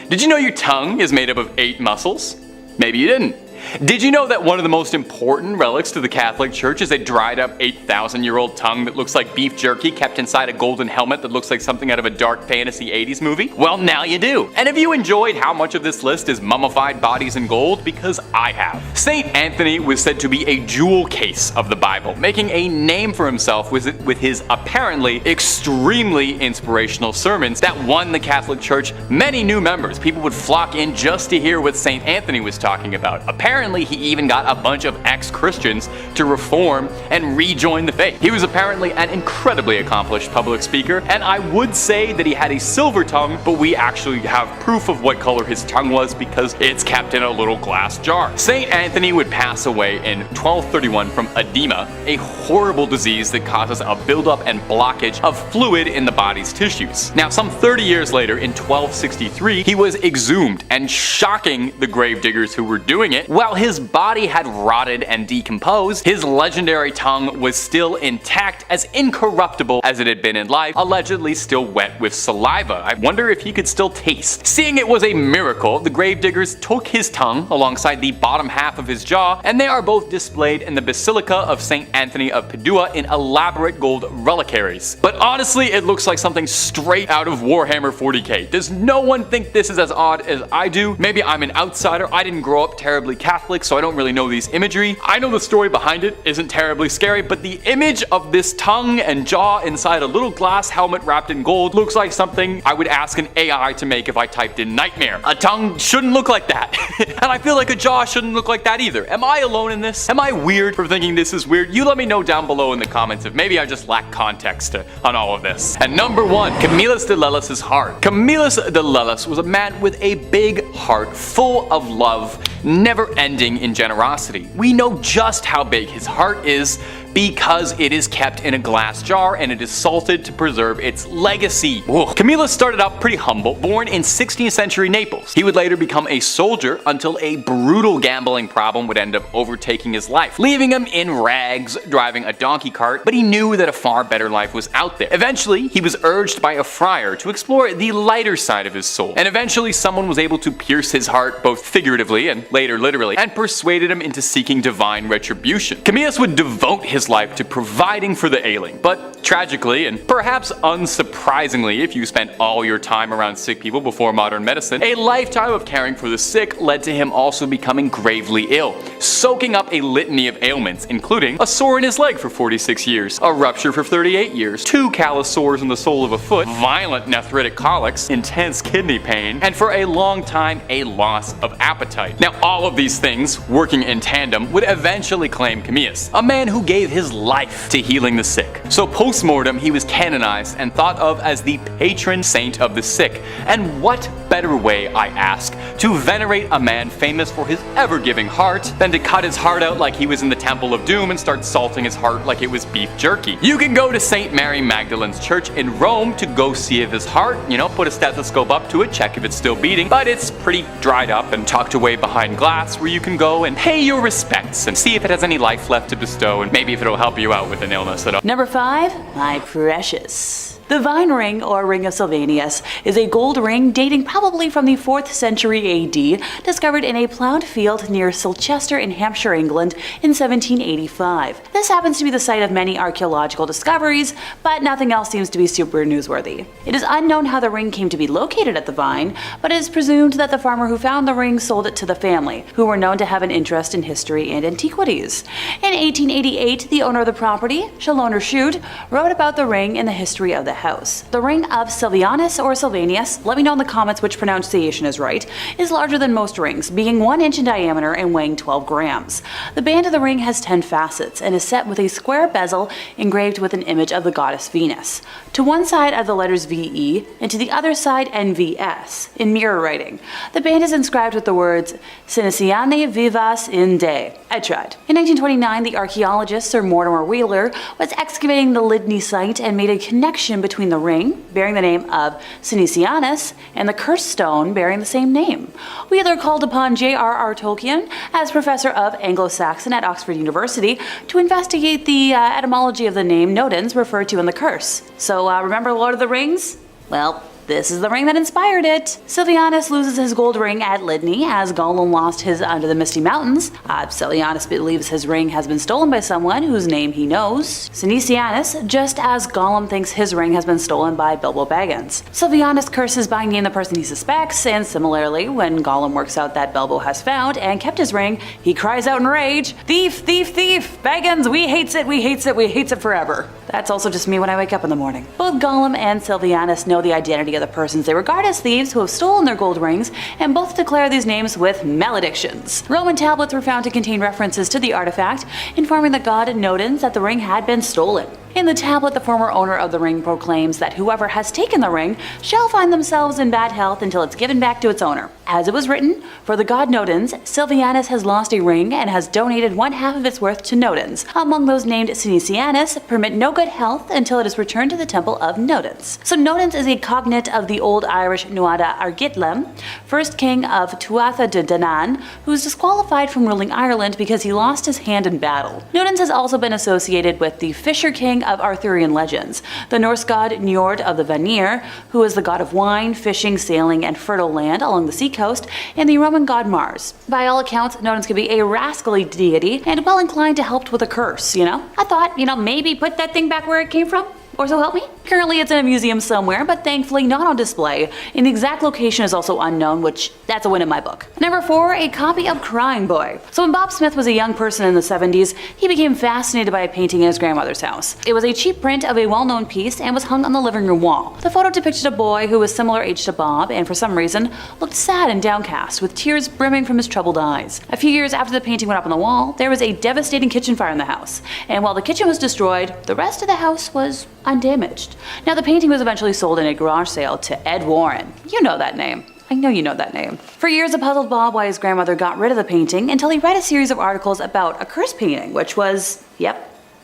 Did you know your tongue is made up of 8 muscles? Maybe you didn't. Did you know that one of the most important relics to the Catholic Church is a dried up 8,000-year-old tongue that looks like beef jerky kept inside a golden helmet that looks like something out of a dark fantasy 80s movie? Well, now you do. And have you enjoyed how much of this list is mummified bodies in gold? Because I have. St. Anthony was said to be a jewel case of the Bible, making a name for himself with his apparently extremely inspirational sermons that won the Catholic Church many new members. People would flock in just to hear what St. Anthony was talking about. Apparently, he even got a bunch of ex-Christians to reform and rejoin the faith. He was apparently an incredibly accomplished public speaker, and I would say that he had a silver tongue, but we actually have proof of what color his tongue was because it's kept in a little glass jar. St. Anthony would pass away in 1231 from edema, a horrible disease that causes a buildup and blockage of fluid in the body's tissues. Now, some 30 years later, in 1263, he was exhumed, and shocking the gravediggers who were doing it, while his body had rotted and decomposed, his legendary tongue was still intact, as incorruptible as it had been in life, allegedly still wet with saliva. I wonder if he could still taste. Seeing it was a miracle, the gravediggers took his tongue alongside the bottom half of his jaw, and they are both displayed in the Basilica of St. Anthony of Padua in elaborate gold reliquaries. But honestly, it looks like something straight out of Warhammer 40k. Does no one think this is as odd as I do? Maybe I'm an outsider. I didn't grow up terribly Catholic, so I don't really know these imagery. I know the story behind it isn't terribly scary, but the image of this tongue and jaw inside a little glass helmet wrapped in gold looks like something I would ask an AI to make if I typed in nightmare. A tongue shouldn't look like that. And I feel like a jaw shouldn't look like that either. Am I alone in this? Am I weird for thinking this is weird? You let me know down below in the comments if maybe I just lack context on all of this. And number 1, Camillus de Lellis' heart. Camillus de Lellis was a man with a big heart, full of love, never ending in generosity. We know just how big his heart is because it is kept in a glass jar and it is salted to preserve its legacy. Camillus started out pretty humble, born in 16th century Naples. He would later become a soldier until a brutal gambling problem would end up overtaking his life, leaving him in rags, driving a donkey cart, but he knew that a far better life was out there. Eventually, he was urged by a friar to explore the lighter side of his soul, and eventually someone was able to pierce his heart, both figuratively and later literally, and persuaded him into seeking divine retribution. Camillus would devote his life to providing for the ailing, but tragically, and perhaps unsurprisingly if you spent all your time around sick people before modern medicine, a lifetime of caring for the sick led to him also becoming gravely ill, soaking up a litany of ailments, including a sore in his leg for 46 years, a rupture for 38 years, 2 callous sores in the sole of a foot, violent nephritic colics, intense kidney pain, and for a long time, a loss of appetite. Now, all of these things, working in tandem, would eventually claim Camillus, a man who gave his life to healing the sick. So post-mortem, he was canonized and thought of as the patron saint of the sick. And what better way, I ask, to venerate a man famous for his ever-giving heart than to cut his heart out like he was in the Temple of Doom and start salting his heart like it was beef jerky. You can go to St. Mary Magdalene's Church in Rome to go see if his heart, put a stethoscope up to it, check if it's still beating, but it's pretty dried up and tucked away behind glass where you can go and pay your respects and see if it has any life left to bestow and maybe if it'll help you out with an illness at all. Number 5, my precious. The vine ring, or ring of Sylvanus, is a gold ring dating probably from the 4th century AD, discovered in a plowed field near Silchester in Hampshire, England in 1785. This happens to be the site of many archaeological discoveries, but nothing else seems to be super newsworthy. It is unknown how the ring came to be located at the vine, but it is presumed that the farmer who found the ring sold it to the family, who were known to have an interest in history and antiquities. In 1888, the owner of the property, Shalloner Shute, wrote about the ring in the history of the house. The ring of Sylvanus or Sylvanus, let me know in the comments which pronunciation is right, is larger than most rings, being 1 inch in diameter and weighing 12 grams. The band of the ring has 10 facets and is set with a square bezel engraved with an image of the goddess Venus. To one side are the letters VE and to the other side NVS in mirror writing. The band is inscribed with the words Siniciane vivas in de. I tried. In 1929, the archaeologist Sir Mortimer Wheeler was excavating the Lydney site and made a connection between the ring, bearing the name of Sinicianus, and the cursed stone bearing the same name. Wheeler called upon J.R.R. Tolkien, as professor of Anglo-Saxon at Oxford University, to investigate the etymology of the name Nodens referred to in the curse. So remember Lord of the Rings? Well, this is the ring that inspired it. Silvianus loses his gold ring at Lydney as Gollum lost his under the Misty Mountains. Silvianus believes his ring has been stolen by someone whose name he knows, Sinisianus, just as Gollum thinks his ring has been stolen by Bilbo Baggins. Silvianus curses by name the person he suspects, and similarly, when Gollum works out that Bilbo has found and kept his ring, he cries out in rage, "Thief, thief, thief! Baggins, we hates it, we hates it, we hates it forever." That's also just me when I wake up in the morning. Both Gollum and Silvianus know the identity of the persons they regard as thieves who have stolen their gold rings, and both declare these names with maledictions. Roman tablets were found to contain references to the artifact, informing the god Nodens that the ring had been stolen. In the tablet, the former owner of the ring proclaims that whoever has taken the ring shall find themselves in bad health until it's given back to its owner. As it was written, for the god Nodens, Silvianus has lost a ring and has donated one half of its worth to Nodens. Among those named Sinisianus, permit no good health until it is returned to the temple of Nodens. So Nodens is a cognate of the Old Irish Nuada Argitlem, first king of Tuatha de Danann, who was disqualified from ruling Ireland because he lost his hand in battle. Nodens has also been associated with the Fisher King of Arthurian legends, the Norse god Njord of the Vanir, who is the god of wine, fishing, sailing, and fertile land along the seacoast, and the Roman god Mars. By all accounts, Nodens could be a rascally deity and well inclined to help with a curse, I thought, maybe put that thing back where it came from. Or so help me? Currently it's in a museum somewhere, but thankfully not on display, and the exact location is also unknown, which that's a win in my book. Number 4, a copy of Crying Boy. So when Bob Smith was a young person in the 70s, he became fascinated by a painting in his grandmother's house. It was a cheap print of a well-known piece and was hung on the living room wall. The photo depicted a boy who was similar age to Bob and for some reason looked sad and downcast, with tears brimming from his troubled eyes. A few years after the painting went up on the wall, there was a devastating kitchen fire in the house, and while the kitchen was destroyed, the rest of the house was undamaged. Now the painting was eventually sold in a garage sale to Ed Warren. You know that name. I know you know that name. For years it puzzled Bob why his grandmother got rid of the painting until he read a series of articles about a curse painting, which was,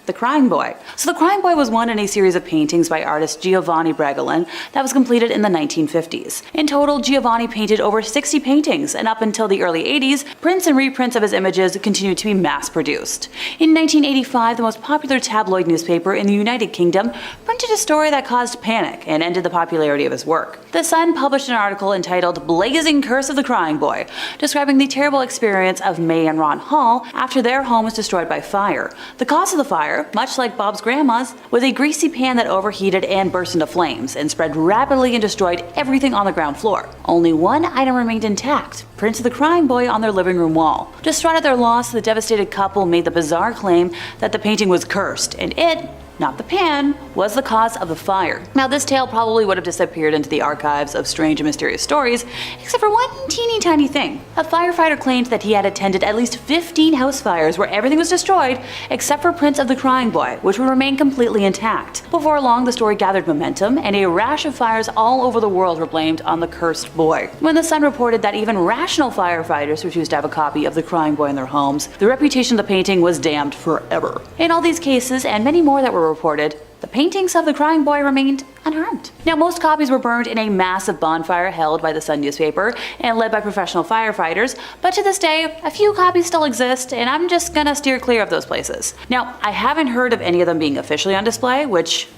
the Crying Boy. So the Crying Boy was one in a series of paintings by artist Giovanni Bregolin that was completed in the 1950s. In total, Giovanni painted over 60 paintings, and up until the early 80s, prints and reprints of his images continued to be mass-produced. In 1985, the most popular tabloid newspaper in the United Kingdom printed a story that caused panic and ended the popularity of his work. The Sun published an article entitled Blazing Curse of the Crying Boy, describing the terrible experience of May and Ron Hall after their home was destroyed by fire. The cause of the fire, much like Bob's grandma's, was a greasy pan that overheated and burst into flames and spread rapidly and destroyed everything on the ground floor. Only one item remained intact, prints of the Crying Boy on their living room wall. Distraught at their loss, the devastated couple made the bizarre claim that the painting was cursed, and it, not the pan, was the cause of the fire. Now this tale probably would have disappeared into the archives of strange and mysterious stories, except for one teeny tiny thing. A firefighter claimed that he had attended at least 15 house fires where everything was destroyed except for prints of the Crying Boy, which would remain completely intact. Before long, the story gathered momentum, and a rash of fires all over the world were blamed on the cursed boy. When the Sun reported that even rational firefighters refused to have a copy of the Crying Boy in their homes, the reputation of the painting was damned forever. In all these cases, and many more that were reported, the paintings of the Crying Boy remained unharmed. Now, most copies were burned in a massive bonfire held by the Sun newspaper and led by professional firefighters, but to this day, a few copies still exist, and I'm just gonna steer clear of those places. Now, I haven't heard of any of them being officially on display, which,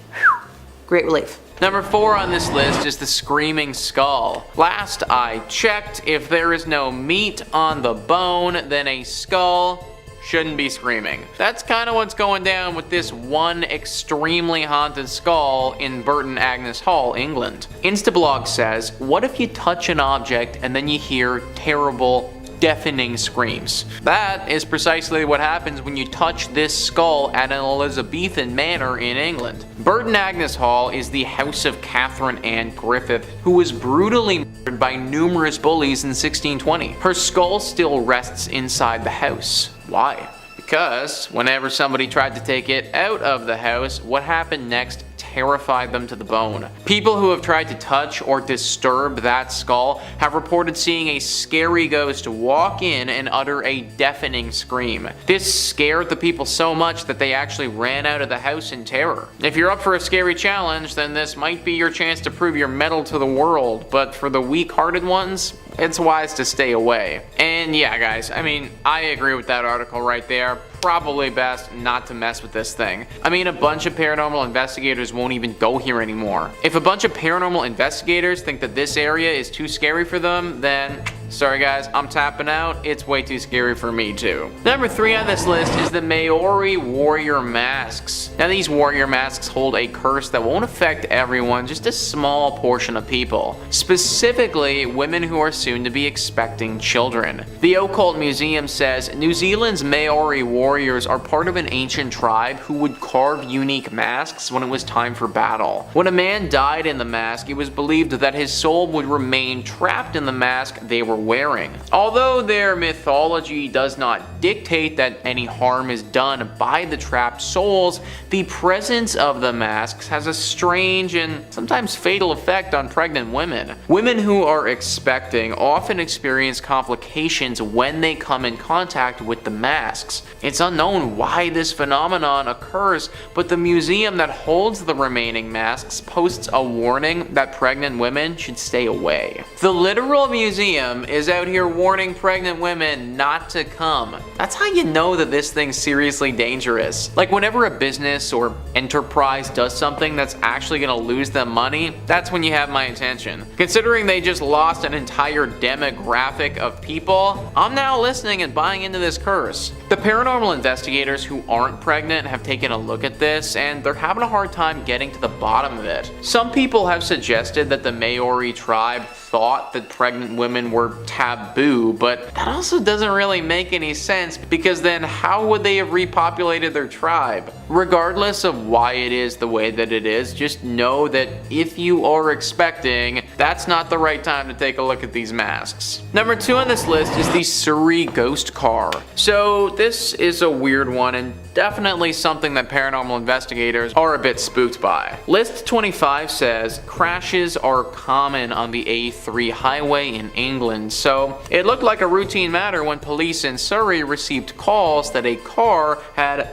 great relief. Number 4 on this list is the Screaming Skull. Last I checked, if there is no meat on the bone, then a skull shouldn't be screaming. That's kind of what's going down with this one extremely haunted skull in Burton Agnes Hall, England. Instablog says, what if you touch an object and then you hear terrible, deafening screams? That is precisely what happens when you touch this skull at an Elizabethan manor in England. Burton Agnes Hall is the house of Catherine Ann Griffith, who was brutally murdered by numerous bullies in 1620. Her skull still rests inside the house. Why? Because whenever somebody tried to take it out of the house, what happened next terrified them to the bone. People who have tried to touch or disturb that skull have reported seeing a scary ghost walk in and utter a deafening scream. This scared the people so much that they actually ran out of the house in terror. If you're up for a scary challenge, then this might be your chance to prove your mettle to the world, but for the weak-hearted ones, it's wise to stay away. And yeah, guys, I mean, I agree with that article right there. Probably best not to mess with this thing. I mean, a bunch of paranormal investigators won't even go here anymore. If a bunch of paranormal investigators think that this area is too scary for them, then sorry guys, I'm tapping out. It's way too scary for me too. Number 3 on this list is the Maori warrior masks. Now these warrior masks hold a curse that won't affect everyone, just a small portion of people. Specifically, women who are soon to be expecting children. The Occult Museum says New Zealand's Maori warriors are part of an ancient tribe who would carve unique masks when it was time for battle. When a man died in the mask, it was believed that his soul would remain trapped in the mask they were wearing. Although their mythology does not dictate that any harm is done by the trapped souls, the presence of the masks has a strange and sometimes fatal effect on pregnant women. Women who are expecting often experience complications when they come in contact with the masks. It's unknown why this phenomenon occurs, but the museum that holds the remaining masks posts a warning that pregnant women should stay away. The literal museum is out here warning pregnant women not to come. That's how you know that this thing's seriously dangerous. Like whenever a business or enterprise does something that's actually gonna lose them money, that's when you have my attention. Considering they just lost an entire demographic of people, I'm now listening and buying into this curse. The paranormal investigators who aren't pregnant have taken a look at this, and they're having a hard time getting to the bottom of it. Some people have suggested that the Maori tribe thought that pregnant women were taboo, but that also doesn't really make any sense, because then how would they have repopulated their tribe? Regardless of why it is the way that it is, just know that if you are expecting, that's not the right time to take a look at these masks. Number 2 on this list is the Surrey ghost car. So this is a weird one and definitely something that paranormal investigators are a bit spooked by. List 25 says crashes are common on the A3 highway in England, so it looked like a routine matter when police in Surrey received calls that a car had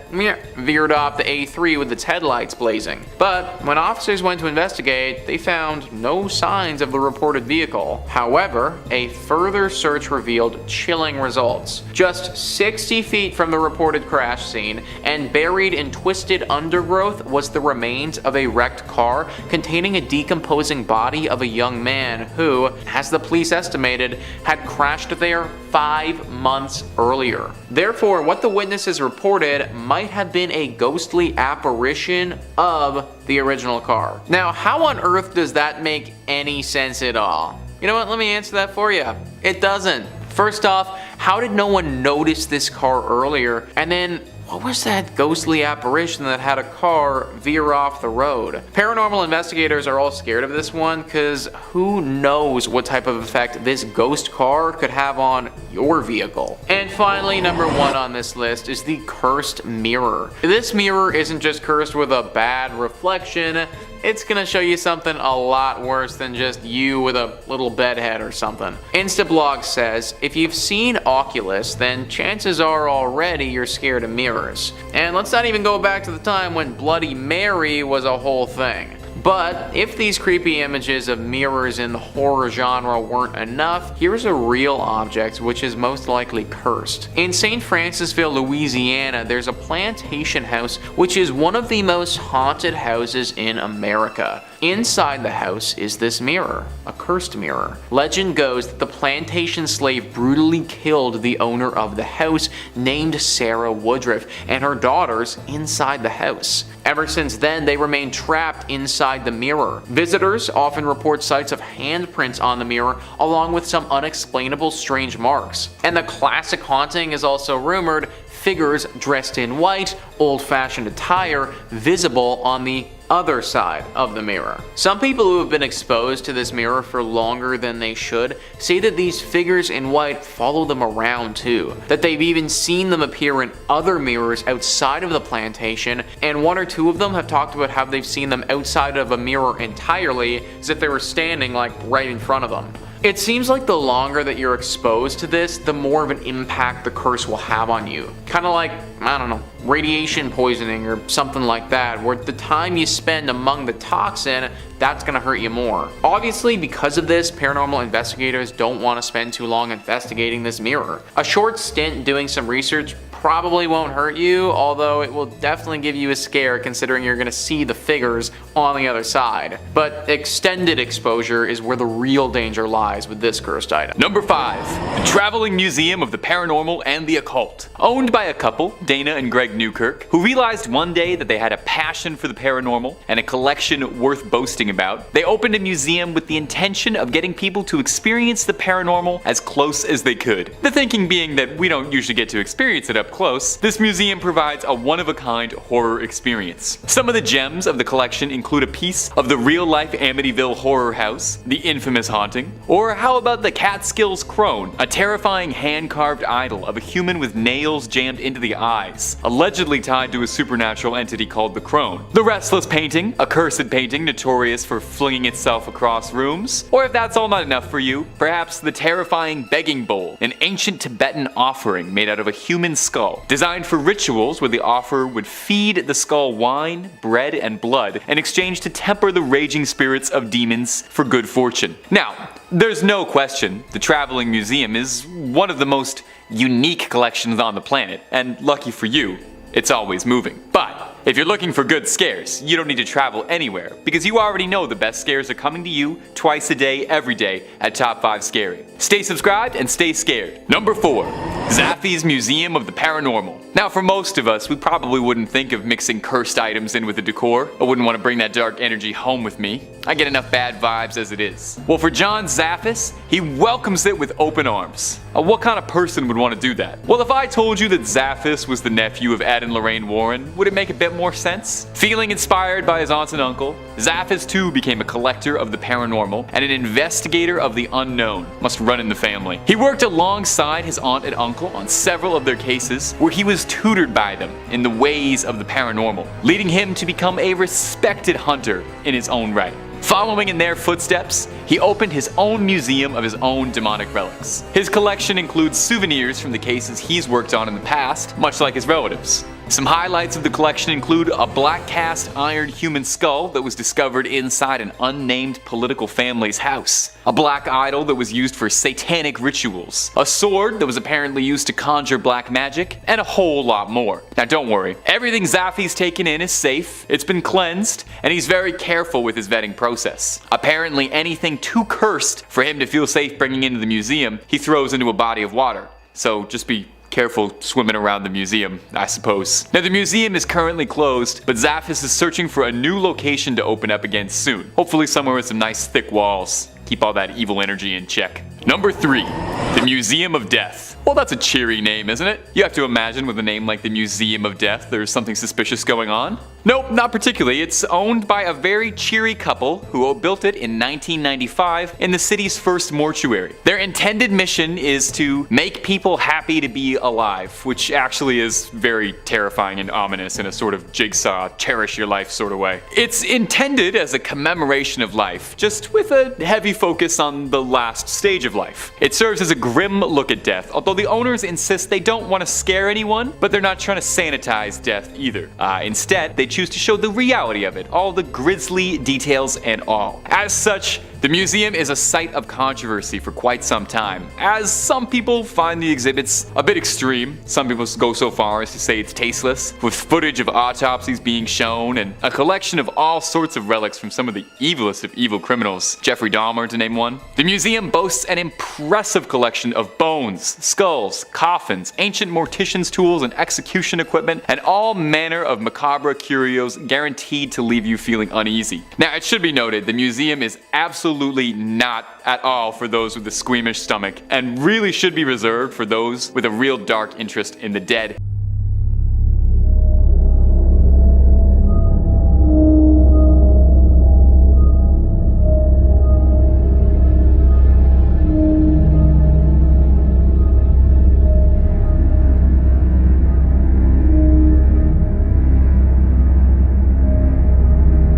veered off the A3 with its headlights blazing. But when officers went to investigate, they found no signs of the reported vehicle. However, a further search revealed chilling results. Just 60 feet from the reported crash scene, and buried in twisted undergrowth, was the remains of a wrecked car containing a decomposing body of a young man who, as the police estimated, had crashed there 5 months earlier. Therefore, what the witnesses reported might have been a ghostly apparition of the original car. Now, how on earth does that make any sense at all? You know what, let me answer that for you. It doesn't. First off, how did no one notice this car earlier? And then, what was that ghostly apparition that had a car veer off the road? Paranormal investigators are all scared of this one because who knows what type of effect this ghost car could have on your vehicle. And finally, number 1 on this list is the cursed mirror. This mirror isn't just cursed with a bad reflection, it's gonna show you something a lot worse than just you with a little bedhead or something. Instablog says, if you've seen Oculus, then chances are already you're scared of mirrors. And let's not even go back to the time when Bloody Mary was a whole thing. But if these creepy images of mirrors in the horror genre weren't enough, here's a real object which is most likely cursed. In St. Francisville, Louisiana, there's a plantation house which is one of the most haunted houses in America. Inside the house is this mirror, a cursed mirror. Legend goes that the plantation slave brutally killed the owner of the house, named Sarah Woodruff, and her daughters inside the house. Ever since then, they remain trapped inside the mirror. Visitors often report sights of handprints on the mirror, along with some unexplainable strange marks. And the classic haunting is also rumored, figures dressed in white, old-fashioned attire, visible on the other side of the mirror. Some people who have been exposed to this mirror for longer than they should say that these figures in white follow them around too, that they've even seen them appear in other mirrors outside of the plantation, and 1 or 2 of them have talked about how they've seen them outside of a mirror entirely, as if they were standing like right in front of them. It seems like the longer that you're exposed to this, the more of an impact the curse will have on you. Kind of like, I don't know, radiation poisoning or something like that, where the time you spend among the toxin, that's gonna hurt you more. Obviously, because of this, paranormal investigators don't want to spend too long investigating this mirror. A short stint doing some research probably won't hurt you, although it will definitely give you a scare considering you're gonna see the figures on the other side. But extended exposure is where the real danger lies with this cursed item. Number 5. The Traveling Museum of the Paranormal and the Occult. Owned by a couple, Dana and Greg Newkirk, who realized one day that they had a passion for the paranormal and a collection worth boasting about, they opened a museum with the intention of getting people to experience the paranormal as close as they could. The thinking being that we don't usually get to experience it up close, this museum provides a one-of-a-kind horror experience. Some of the gems of the collection include a piece of the real-life Amityville horror house, the infamous haunting, or how about the Catskills Crone, a terrifying hand-carved idol of a human with nails jammed into the eyes, allegedly tied to a supernatural entity called the Crone. The Restless painting, a cursed painting notorious for flinging itself across rooms, or if that's all not enough for you, perhaps the terrifying begging bowl, an ancient Tibetan offering made out of a human skull, designed for rituals where the offerer would feed the skull wine, bread, and blood in exchange to temper the raging spirits of demons for good fortune. Now, there's no question the Traveling Museum is one of the most unique collections on the planet, and lucky for you, it's always moving. But if you're looking for good scares, you don't need to travel anywhere, because you already know the best scares are coming to you twice a day, every day at Top 5 Scary. Stay subscribed and stay scared. Number 4. Zaffy's Museum of the Paranormal. Now, for most of us, we probably wouldn't think of mixing cursed items in with the decor. I wouldn't want to bring that dark energy home with me. I get enough bad vibes as it is. Well, for John Zaffis, he welcomes it with open arms. What kind of person would want to do that? Well, if I told you that Zaffis was the nephew of Ed and Lorraine Warren, would it make a bit more sense? Feeling inspired by his aunt and uncle, Zaffis too became a collector of the paranormal and an investigator of the unknown. Must run in the family. He worked alongside his aunt and uncle on several of their cases where he was tutored by them in the ways of the paranormal, leading him to become a respected hunter in his own right. Following in their footsteps, he opened his own museum of his own demonic relics. His collection includes souvenirs from the cases he's worked on in the past, much like his relatives. Some highlights of the collection include a black cast iron human skull that was discovered inside an unnamed political family's house, a black idol that was used for satanic rituals, a sword that was apparently used to conjure black magic, and a whole lot more. Now don't worry, everything Zaffy's taken in is safe, it's been cleansed, and he's very careful with his vetting process. Apparently anything too cursed for him to feel safe bringing into the museum, he throws into a body of water. So just be careful swimming around the museum, I suppose. Now the museum is currently closed, but Zaffis is searching for a new location to open up again soon. Hopefully somewhere with some nice thick walls. Keep all that evil energy in check. Number 3. The Museum of Death. Well, that's a cheery name, isn't it? You have to imagine with a name like the Museum of Death, there's something suspicious going on. Nope, not particularly. It's owned by a very cheery couple who built it in 1995 in the city's first mortuary. Their intended mission is to make people happy to be alive, which actually is very terrifying and ominous in a sort of Jigsaw, cherish your life sort of way. It's intended as a commemoration of life, just with a heavy focus on the last stage of life. It serves as a grim look at death, although the owners insist they don't want to scare anyone, but they're not trying to sanitize death either. Instead, they choose to show the reality of it, all the grisly details and all. As such, the museum is a site of controversy for quite some time, as some people find the exhibits a bit extreme. Some people go so far as to say it's tasteless, with footage of autopsies being shown and a collection of all sorts of relics from some of the evilest of evil criminals, Jeffrey Dahmer to name one. The museum boasts an impressive collection of bones, skulls, coffins, ancient morticians' tools and execution equipment, and all manner of macabre curios guaranteed to leave you feeling uneasy. Now, it should be noted, the museum is absolutely not at all for those with a squeamish stomach, and really should be reserved for those with a real dark interest in the dead.